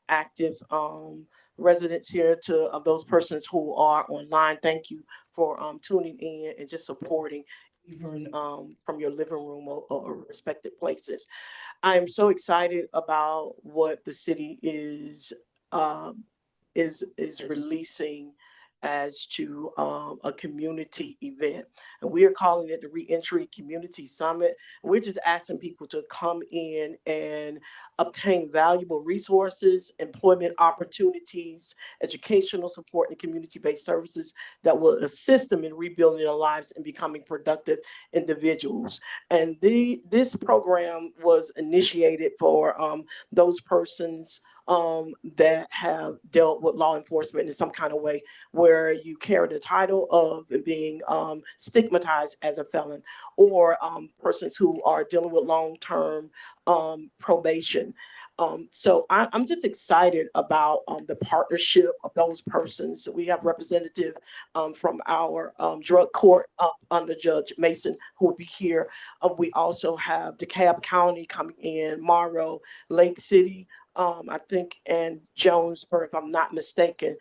active residents here. To those persons who are online, thank you for tuning in and just supporting even from your living room or respected places. I'm so excited about what the city is releasing as to a community event. And we are calling it the Reentry Community Summit. We're just asking people to come in and obtain valuable resources, employment opportunities, educational support, and community-based services that will assist them in rebuilding their lives and becoming productive individuals. And this program was initiated for those persons that have dealt with law enforcement in some kind of way, where you carry the title of being stigmatized as a felon, or persons who are dealing with long-term probation. So I'm just excited about the partnership of those persons. We have representative from our drug court under Judge Mason, who will be here. We also have DeKalb County coming in, Morrow, Lake City, I think, and Jonesboro, if I'm not mistaken,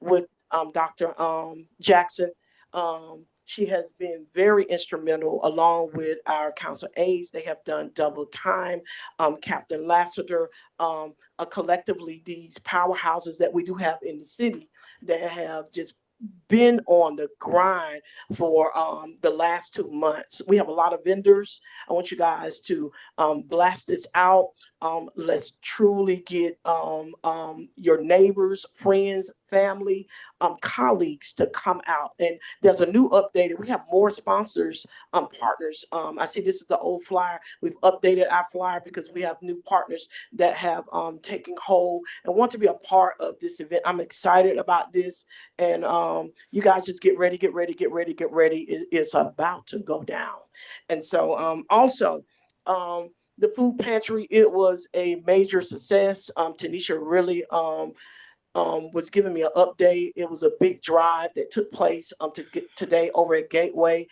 with Dr. Jackson. She has been very instrumental along with our council aides. They have done double time. Captain Lassiter, collectively, these powerhouses that we do have in the city that have just been on the grind for the last 2 months. We have a lot of vendors. I want you guys to blast this out. Let's truly get your neighbors, friends, family, colleagues to come out. And there's a new updated. We have more sponsors, partners. I see this is the old flyer. We've updated our flyer because we have new partners that have taken hold and want to be a part of this event. I'm excited about this. And you guys just get ready, get ready, get ready, get ready. It's about to go down. And so also, the food pantry, it was a major success. Tanisha really was giving me an update. It was a big drive that took place to get today over at Gateway.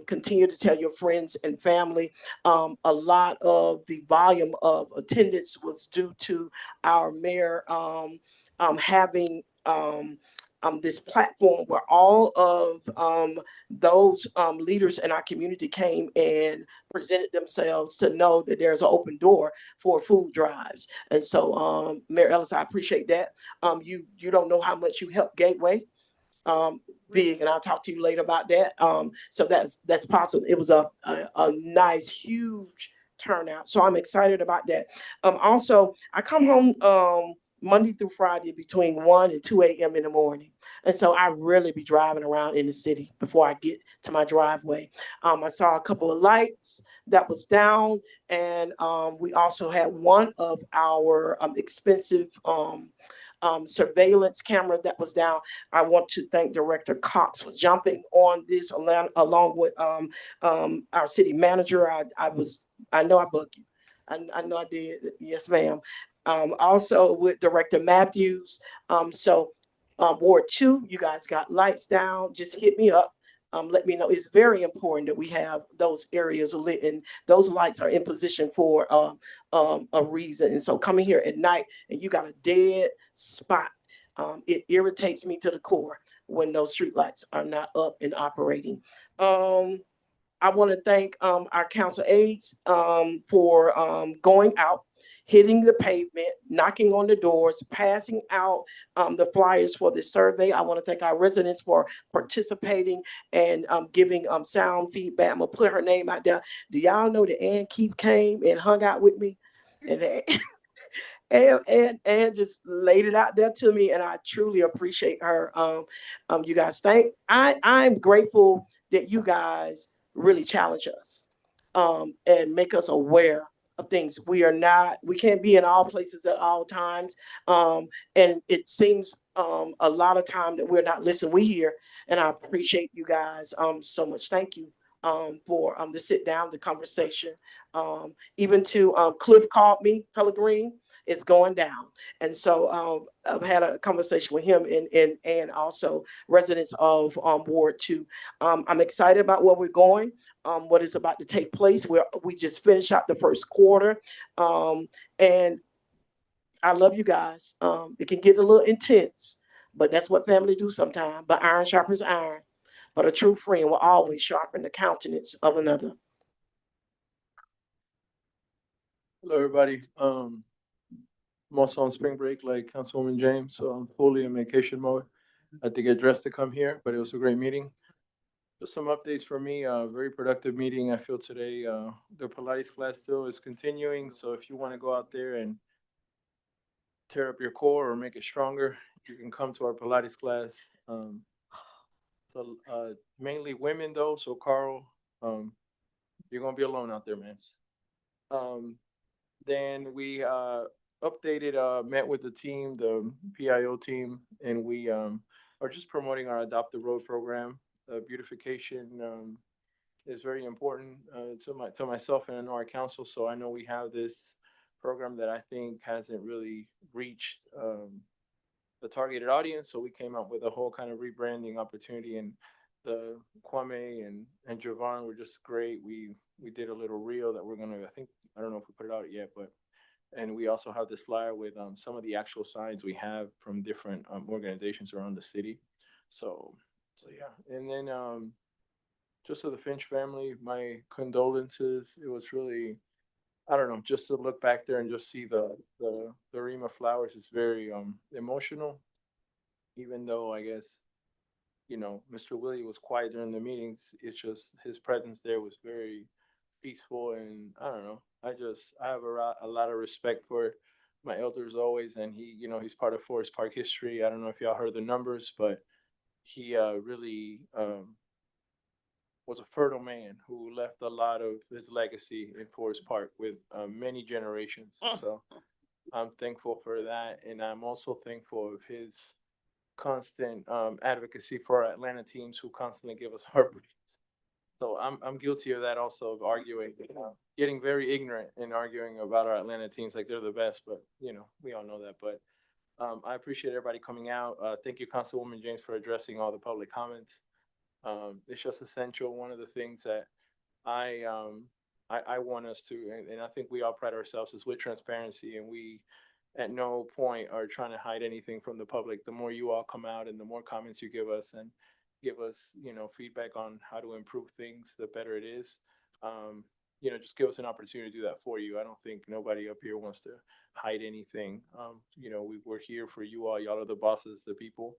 Continue to tell your friends and family. A lot of the volume of attendance was due to our mayor having this platform where all of those leaders in our community came and presented themselves to know that there's an open door for food drives. And so, Mayor Ellis, I appreciate that. You don't know how much you helped Gateway big, and I'll talk to you later about that. So that's possible. It was a nice, huge turnout. So I'm excited about that. Also, I come home Monday through Friday between 1 and 2 a.m. in the morning. And so I really be driving around in the city before I get to my driveway. I saw a couple of lights that was down, and we also had one of our expensive surveillance camera that was down. I want to thank Director Cox for jumping on this along with our city manager. I know I bugged you. I know I did. Yes, ma'am. Also with Director Matthews. Ward 2, you guys got lights down. Just hit me up. Let me know. It's very important that we have those areas lit, and those lights are in position for a reason. And so coming here at night and you got a dead spot, it irritates me to the core when those street lights are not up and operating. I want to thank our council aides for going out, hitting the pavement, knocking on the doors, passing out the flyers for the survey. I want to thank our residents for participating and giving sound feedback. I'm going to put her name out there. Do y'all know that Ann Keith came and hung out with me? And just laid it out there to me, and I truly appreciate her. You guys, I'm grateful that you guys really challenge us and make us aware of things. We can't be in all places at all times. And it seems a lot of time that we're not listening. We hear, and I appreciate you guys so much. Thank you for the sit down, the conversation. Even to Cliff called me, Pellegrin. It's going down. And so I've had a conversation with him and also residents of Ward 2. I'm excited about where we're going, what is about to take place. We just finished out the first quarter. And I love you guys. It can get a little intense, but that's what family do sometimes. But iron sharpens iron. But a true friend will always sharpen the countenance of another. Hello, everybody. I'm also on spring break like Councilwoman James, so I'm fully in vacation mode. I had to get dressed to come here, but it was a great meeting. Just some updates for me. Very productive meeting I feel today. The Pilates class still is continuing, so if you want to go out there and tear up your core or make it stronger, you can come to our Pilates class. Mainly women though, so Carl, you're gonna be alone out there, man. Then we met with the team, the PIO team, and we are just promoting our Adopt the Road program. Beautification is very important to myself and our council. So I know we have this program that I think hasn't really reached the targeted audience. So we came up with a whole kind of rebranding opportunity, and the Kwame and Javon were just great. We did a little reel that we're gonna, I don't know if we put it out yet, but and we also have this flyer with some of the actual signs we have from different organizations around the city. So yeah, and then just to the Finch family, my condolences. It was really, I don't know, just to look back there and just see the Rima flowers is very emotional, even though I guess Mr. Willie was quiet during the meetings. It's just his presence there was very peaceful, and I don't know. I have a lot of respect for my elders always, and he's part of Forest Park history. I don't know if y'all heard the numbers, but he really was a fertile man who left a lot of his legacy in Forest Park with many generations. So I'm thankful for that, and I'm also thankful of his constant advocacy for our Atlanta teams who constantly give us heartbreaks. So I'm guilty of that also, of arguing, getting very ignorant and arguing about our Atlanta teams like they're the best, but we all know that. But I appreciate everybody coming out. Thank you, Councilwoman James, for addressing all the public comments. It's just essential. One of the things that I I want us to, and I think we all pride ourselves is with transparency, and we at no point are trying to hide anything from the public. The more you all come out and the more comments you give us and give us, feedback on how to improve things, the better it is. Just give us an opportunity to do that for you. I don't think nobody up here wants to hide anything. We're here for you all. Y'all are the bosses, the people.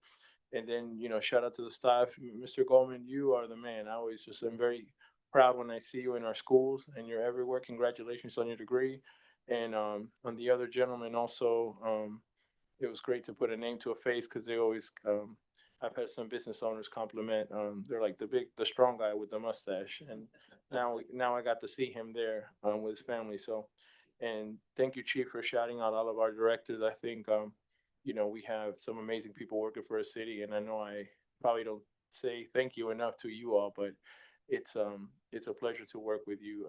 And then, shout out to the staff. Mr. Goldman, you are the man. I'm very proud when I see you in our schools and you're everywhere. Congratulations on your degree. And on the other gentleman also, it was great to put a name to a face because they always, I've had some business owners compliment. They're like the strong guy with the mustache, and now I got to see him there with his family. So, and thank you, Chief, for shouting out all of our directors. I think we have some amazing people working for a city, and I know I probably don't say thank you enough to you all, but it's a pleasure to work with you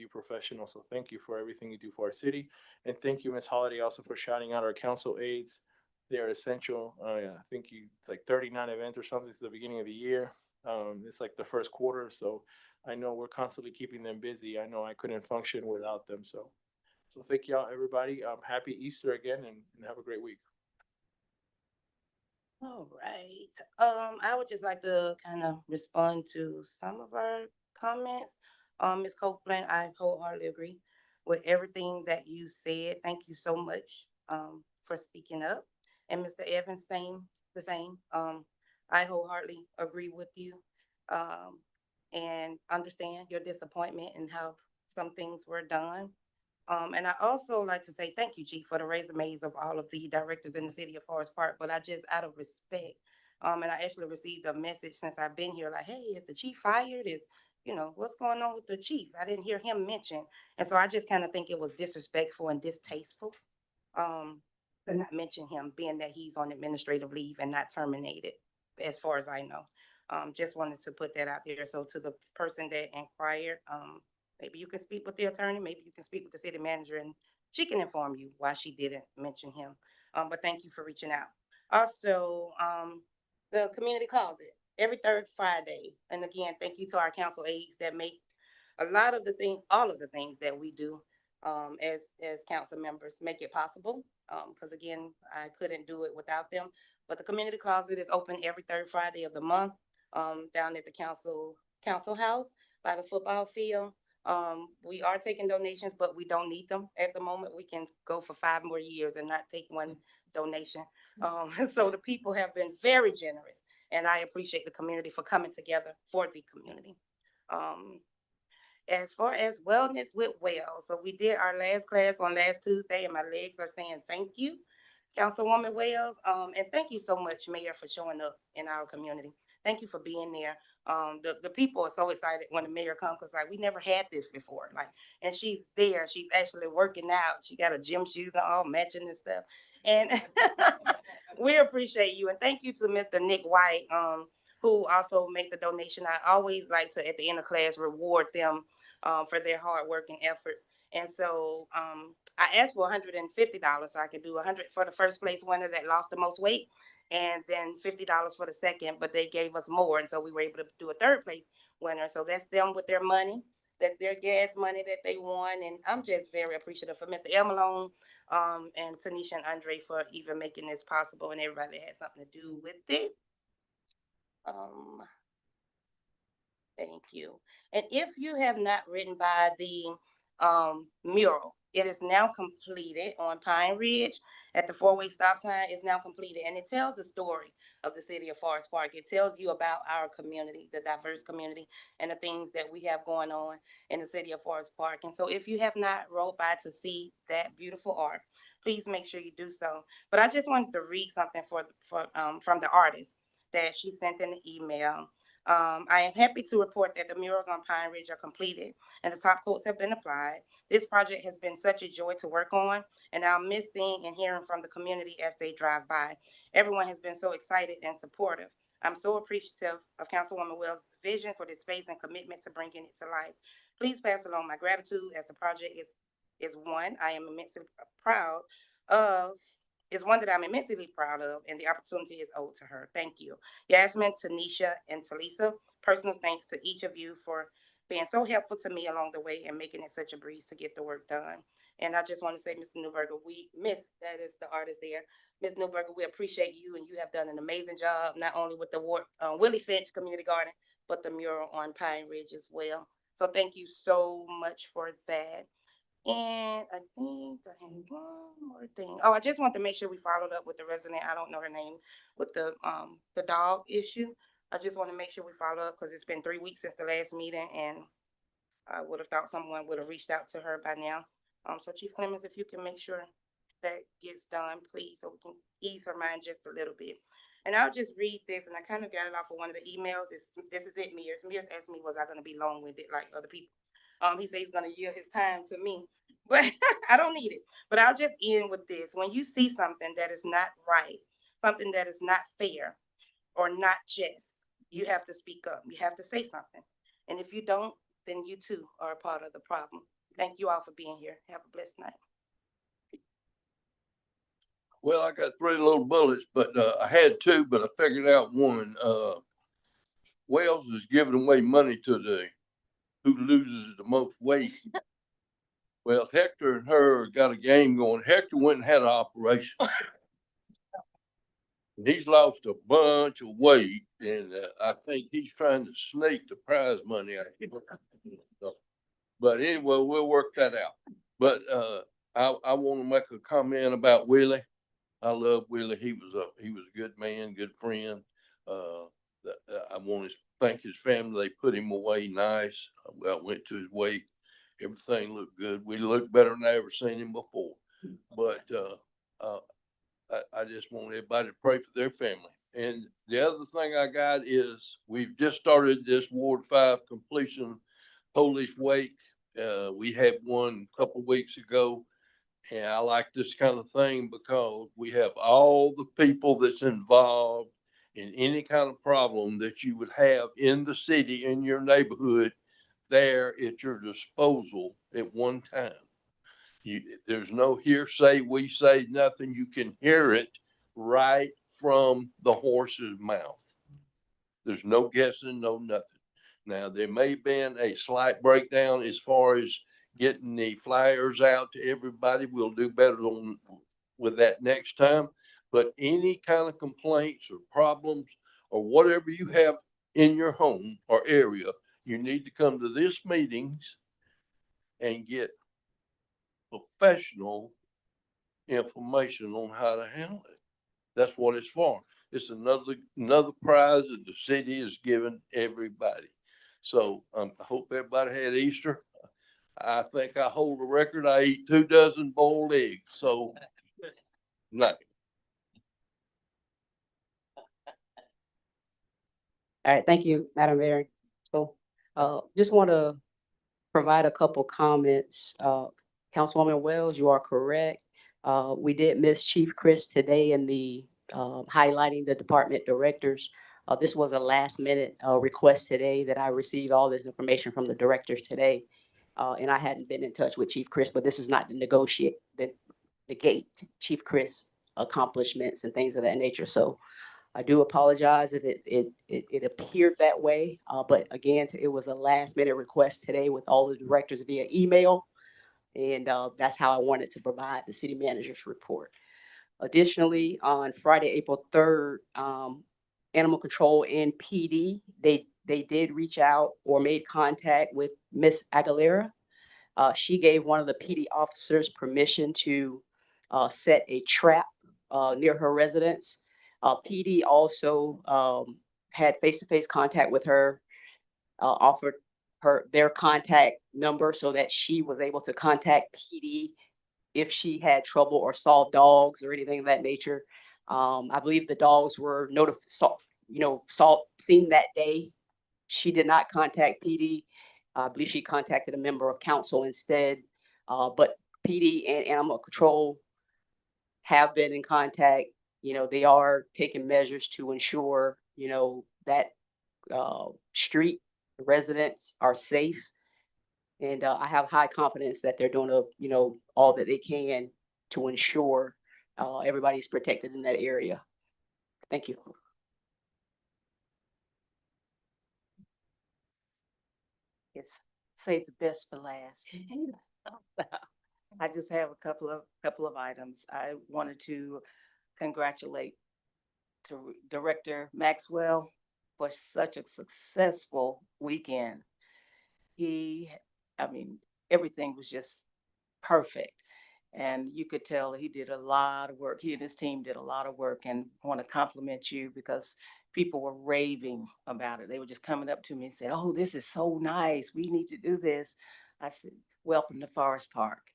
professionals. So thank you for everything you do for our city, and thank you, Ms. Holiday, also for shouting out our council aides. They are essential. Yeah, I think it's like 39 events or something. It's the beginning of the year. It's like the first quarter, so I know we're constantly keeping them busy. I know I couldn't function without them. So thank y'all, everybody. Happy Easter again, and have a great week. All right. I would just like to kind of respond to some of our comments. Ms. Copeland, I wholeheartedly agree with everything that you said. Thank you so much for speaking up. And Mr. Evanstein, the same. I wholeheartedly agree with you and understand your disappointment and how some things were done. And I also like to say thank you, Chief, for the resumes of all of the directors in the city of Forest Park. But I just, out of respect, and I actually received a message since I've been here, like, hey, is the chief fired? What's going on with the chief? I didn't hear him mention. And so I just kind of think it was disrespectful and distasteful to not mention him, being that he's on administrative leave and not terminated, as far as I know. Just wanted to put that out there. So to the person that inquired, maybe you can speak with the attorney, maybe you can speak with the city manager, and she can inform you why she didn't mention him. But thank you for reaching out. Also, the community closet every third Friday. And again, thank you to our council aides that make all of the things that we do as council members make it possible. Because again, I couldn't do it without them. But the community closet is open every third Friday of the month down at the council house by the football field. We are taking donations, but we don't need them at the moment. We can go for 5 more years and not take one donation. So the people have been very generous, and I appreciate the community for coming together for the community. As far as wellness with Wells, so we did our last class on last Tuesday, and my legs are saying thank you, Councilwoman Wells. And thank you so much, Mayor, for showing up in our community. Thank you for being there. The people are so excited when the mayor comes because we never had this before. And she's there. She's actually working out. She got her gym shoes on, all matching and stuff. And we appreciate you. And thank you to Mr. Nick White, who also made the donation. I always like to, at the end of class, reward them for their hard work and efforts. And so I asked for $150 so I could do 100 for the first place winner that lost the most weight, and then $50 for the second, but they gave us more. And so we were able to do a third place winner. So that's them with their money, their gas money that they won. And I'm just very appreciative for Mr. Elmalone and Tanisha and Andre for even making this possible, and everybody that had something to do with it. Thank you. And if you have not written by the mural, It is now completed on Pine Ridge at the four-way stop sign is now completed, and it tells the story of the city of Forest Park. It tells you about our community, the diverse community, and the things that we have going on in the city of Forest Park. And so if you have not rode by to see that beautiful art, please make sure you do so. But I just wanted to read something from the artist that she sent in the email. I am happy to report that the murals on Pine Ridge are completed and the top coats have been applied. This project has been such a joy to work on, and I'll miss seeing and hearing from the community as they drive by. Everyone has been so excited and supportive. I'm so appreciative of Councilwoman Wells' vision for this space and commitment to bringing it to life. Please pass along my gratitude as the project is one I am immensely proud of. Is one that I'm immensely proud of, and the opportunity is owed to her. Thank you. Yasmin, Tanisha, and Talisa, personal thanks to each of you for being so helpful to me along the way and making it such a breeze to get the work done. And I just want to say, Mr. Newberger, that is the artist there. Ms. Newberger, we appreciate you, and you have done an amazing job, not only with the Willie Finch Community Garden, but the mural on Pine Ridge as well. So thank you so much for that. And I think I have one more thing. Oh, I just want to make sure we followed up with the resident. I don't know her name, with the dog issue. I just want to make sure we follow up because it's been 3 weeks since the last meeting, and I would have thought someone would have reached out to her by now. So Chief Clemens, if you can make sure that gets done, please, so we can ease her mind just a little bit. And I'll just read this, and I kind of got it off of one of the emails. This is it, Mears. Mears asked me, was I going to be long-winded like other people? He said he's going to yield his time to me, but I don't need it. But I'll just end with this. When you see something that is not right, something that is not fair or not just, you have to speak up. You have to say something. And if you don't, then you too are a part of the problem. Thank you all for being here. Have a blessed night. Well, I got 3 little bullets, but I had 2, but I figured out one. Wells is giving away money to who loses the most weight. Well, Hector and her got a game going. Hector went and had an operation. And he's lost a bunch of weight, and I think he's trying to sneak the prize money out. But anyway, we'll work that out. But I want to make a comment about Willie. I love Willie. He was a good man, good friend. I want to thank his family. They put him away nice. I went to his wake. Everything looked good. We looked better than I ever seen him before. But I just want everybody to pray for their family. And the other thing I got is we've just started this Ward 5 completion police wake. We had one a couple of weeks ago. And I like this kind of thing because we have all the people that's involved in any kind of problem that you would have in the city, in your neighborhood, there at your disposal at one time. There's no hearsay, we say nothing. You can hear it right from the horse's mouth. There's no guessing, no nothing. Now, there may have been a slight breakdown as far as getting the flyers out to everybody. We'll do better with that next time. But any kind of complaints or problems or whatever you have in your home or area, you need to come to this meetings and get professional information on how to handle it. That's what it's for. It's another prize that the city is giving everybody. So I hope everybody had Easter. I think I hold a record. I eat 2 dozen boiled eggs. So, no. All right, thank you, Madam Mayor. So, just want to provide a couple comments. Councilwoman Wells, you are correct. We did miss Chief Chris today in the highlighting the department directors. This was a last minute request today that I received all this information from the directors today. And I hadn't been in touch with Chief Chris, but this is not to negate Chief Chris accomplishments and things of that nature. So I do apologize if it appeared that way. But again, it was a last minute request today with all the directors via email. And that's how I wanted to provide the city manager's report. Additionally, on Friday, April 3rd, Animal Control and PD, they did reach out or made contact with Miss Aguilera. She gave one of the PD officers permission to set a trap near her residence. PD also had face-to-face contact with her, offered her their contact number so that she was able to contact PD if she had trouble or saw dogs or anything of that nature. I believe the dogs were seen that day. She did not contact PD. I believe she contacted a member of council instead. But PD and Animal Control have been in contact. They are taking measures to ensure, that street residents are safe. And I have high confidence that they're doing all that they can to ensure everybody's protected in that area. Thank you. It's save the best for last. I just have a couple of items. I wanted to congratulate Director Maxwell for such a successful weekend. Everything was just perfect. And you could tell he did a lot of work. He and his team did a lot of work, and I want to compliment you because people were raving about it. They were just coming up to me and saying, "Oh, this is so nice. We need to do this." I said, "Welcome to Forest Park,"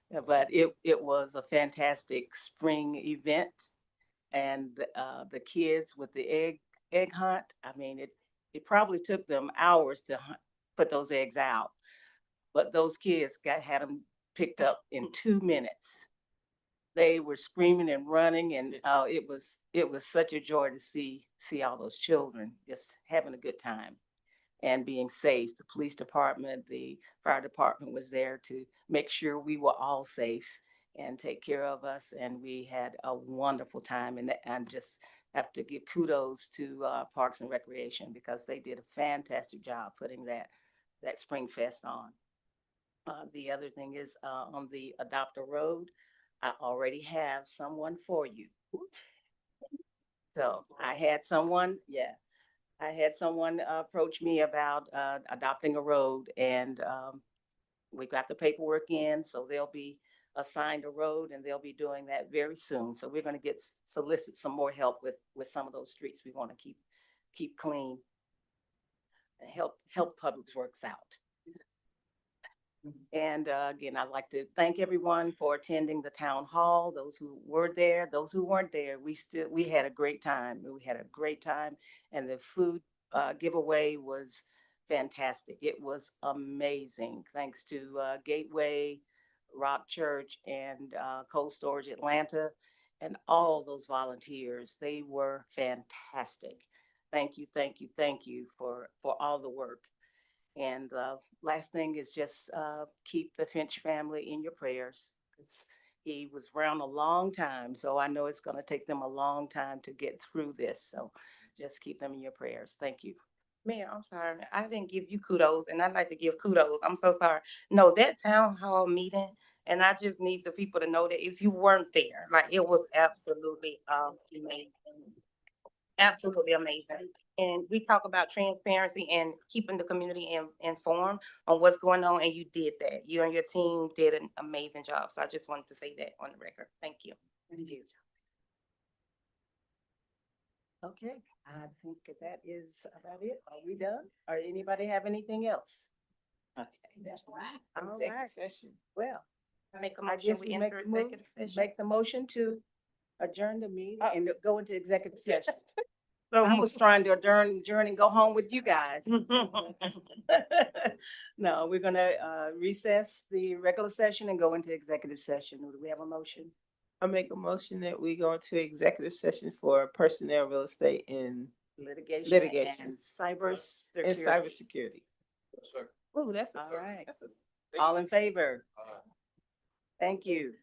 But it was a fantastic spring event, and the kids with the egg hunt. It probably took them hours to put those eggs out, but those kids had them picked up in 2 minutes. They were screaming and running, and it was such a joy to see all those children just having a good time and being safe. The police department, the fire department was there to make sure we were all safe and take care of us, and we had a wonderful time. And I just have to give kudos to Parks and Recreation because they did a fantastic job putting that Spring Fest on. The other thing is on the Adopt a Road, I already have someone for you. So I had someone approach me about adopting a road, and we got the paperwork in, so they'll be assigned a road, and they'll be doing that very soon. So we're going to solicit some more help with some of those streets we want to keep clean and help Public Works out. And again, I'd like to thank everyone for attending the town hall. Those who were there, those who weren't there, we had a great time. We had a great time, and the food giveaway was fantastic. It was amazing. Thanks to Gateway, Rock Church, and Cold Storage Atlanta, and all those volunteers. They were fantastic. Thank you, thank you, thank you for all the work. And the last thing is just keep the Finch family in your prayers. He was around a long time, so I know it's going to take them a long time to get through this. So just keep them in your prayers. Thank you. Mayor, I'm sorry. I didn't give you kudos, and I'd like to give kudos. I'm so sorry. No, that town hall meeting, and I just need the people to know that if you weren't there, like it was absolutely amazing. Absolutely amazing. And we talk about transparency and keeping the community informed on what's going on, and you did that. You and your team did an amazing job. So I just wanted to say that on the record. Thank you. Thank you. Okay, I think that is about it. Are we done? Or anybody have anything else? Okay, that's right. All right. Session. Well, Make a I motion, guess we we enter executive session. make the motion to adjourn the meeting and go into executive session. So I was trying to adjourn and go home with you guys. No, we're gonna recess the regular session and go into executive session. Do we have a motion? I make a motion that we go into executive session for personnel, real estate, and Litigation and cybersecurity. cybersecurity. Yes, sir. Oh, that's All right. All in favor? Thank you.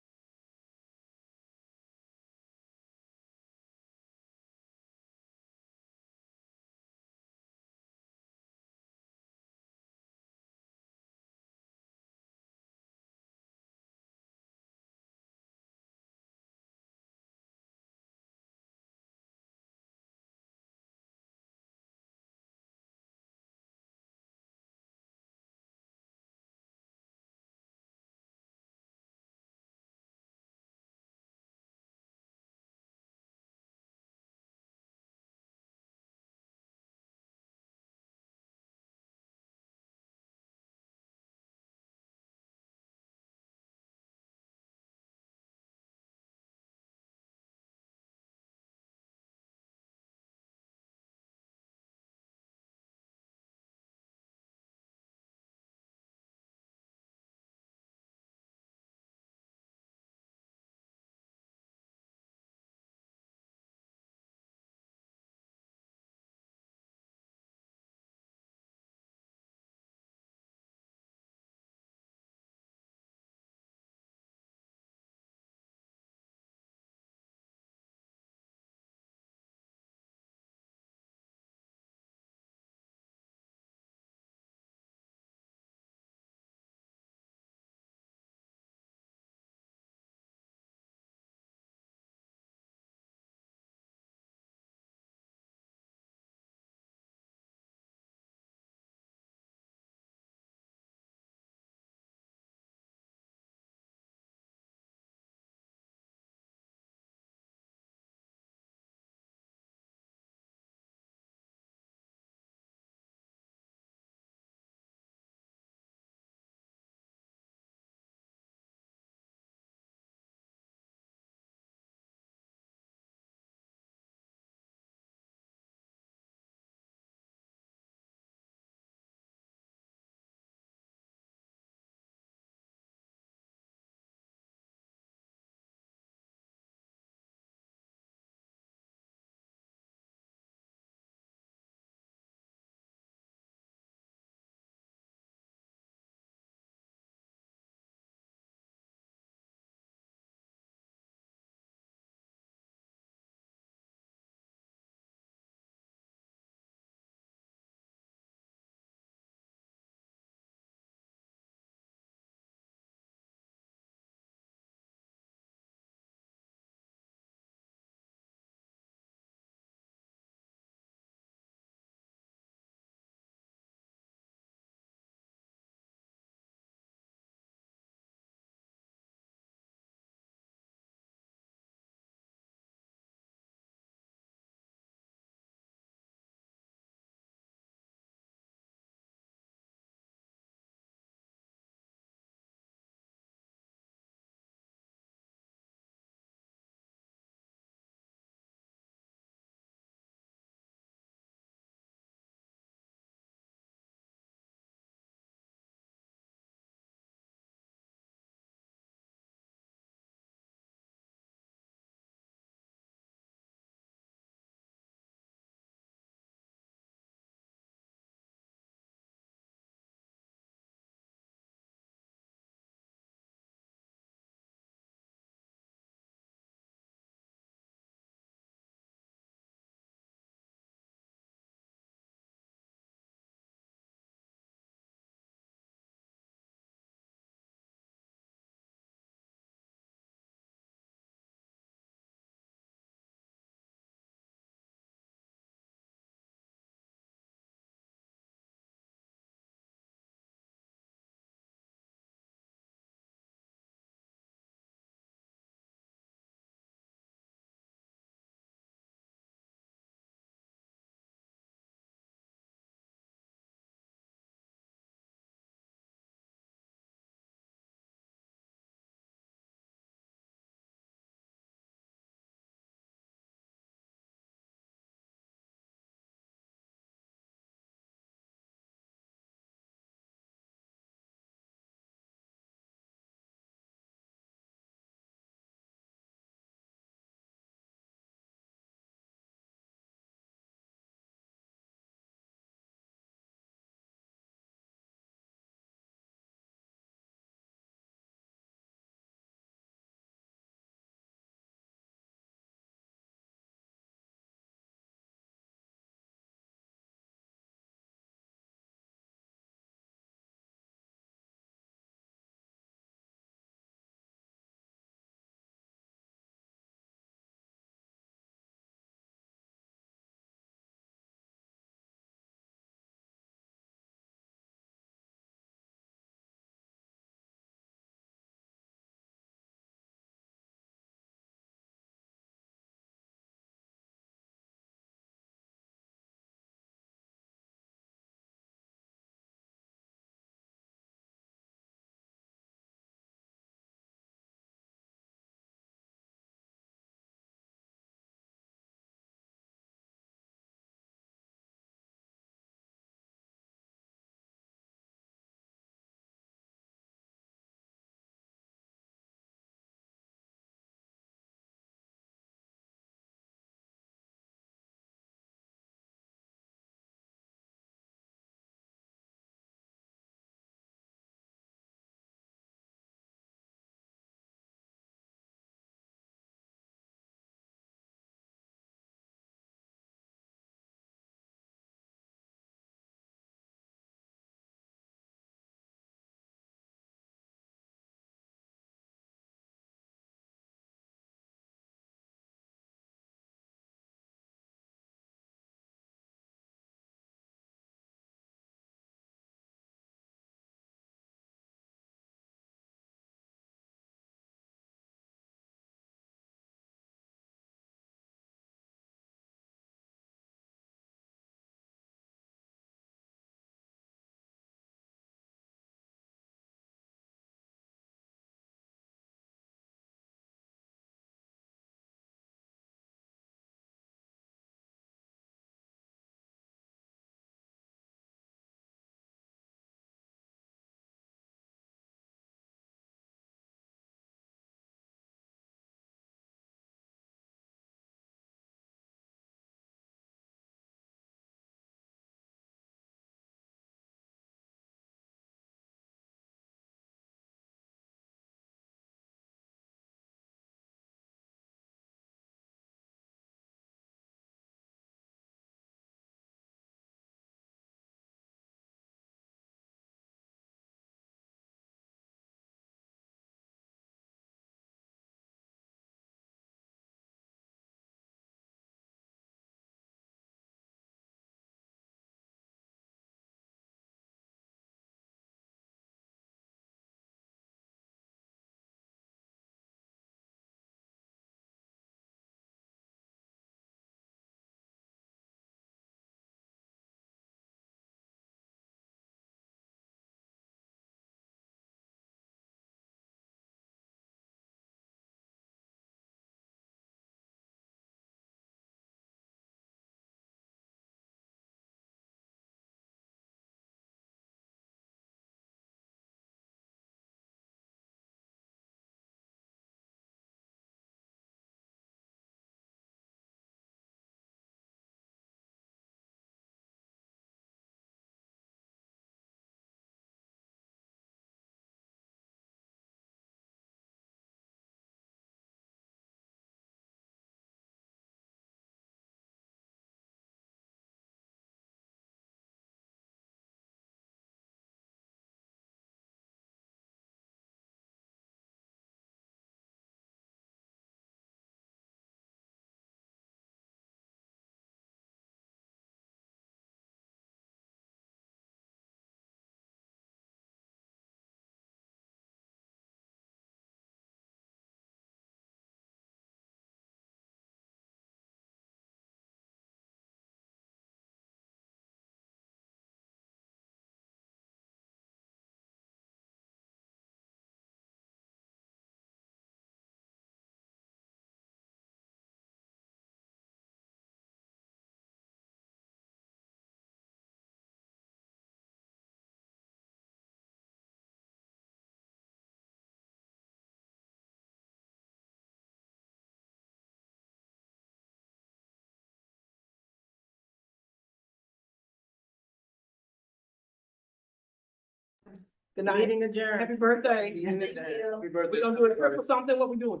Good night. Meeting adjourned. Happy birthday. Happy We're gonna do it for something, what we doing?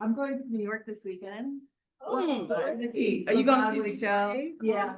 I'm going to New York this weekend. Oh, Are you going to see the show? Yeah.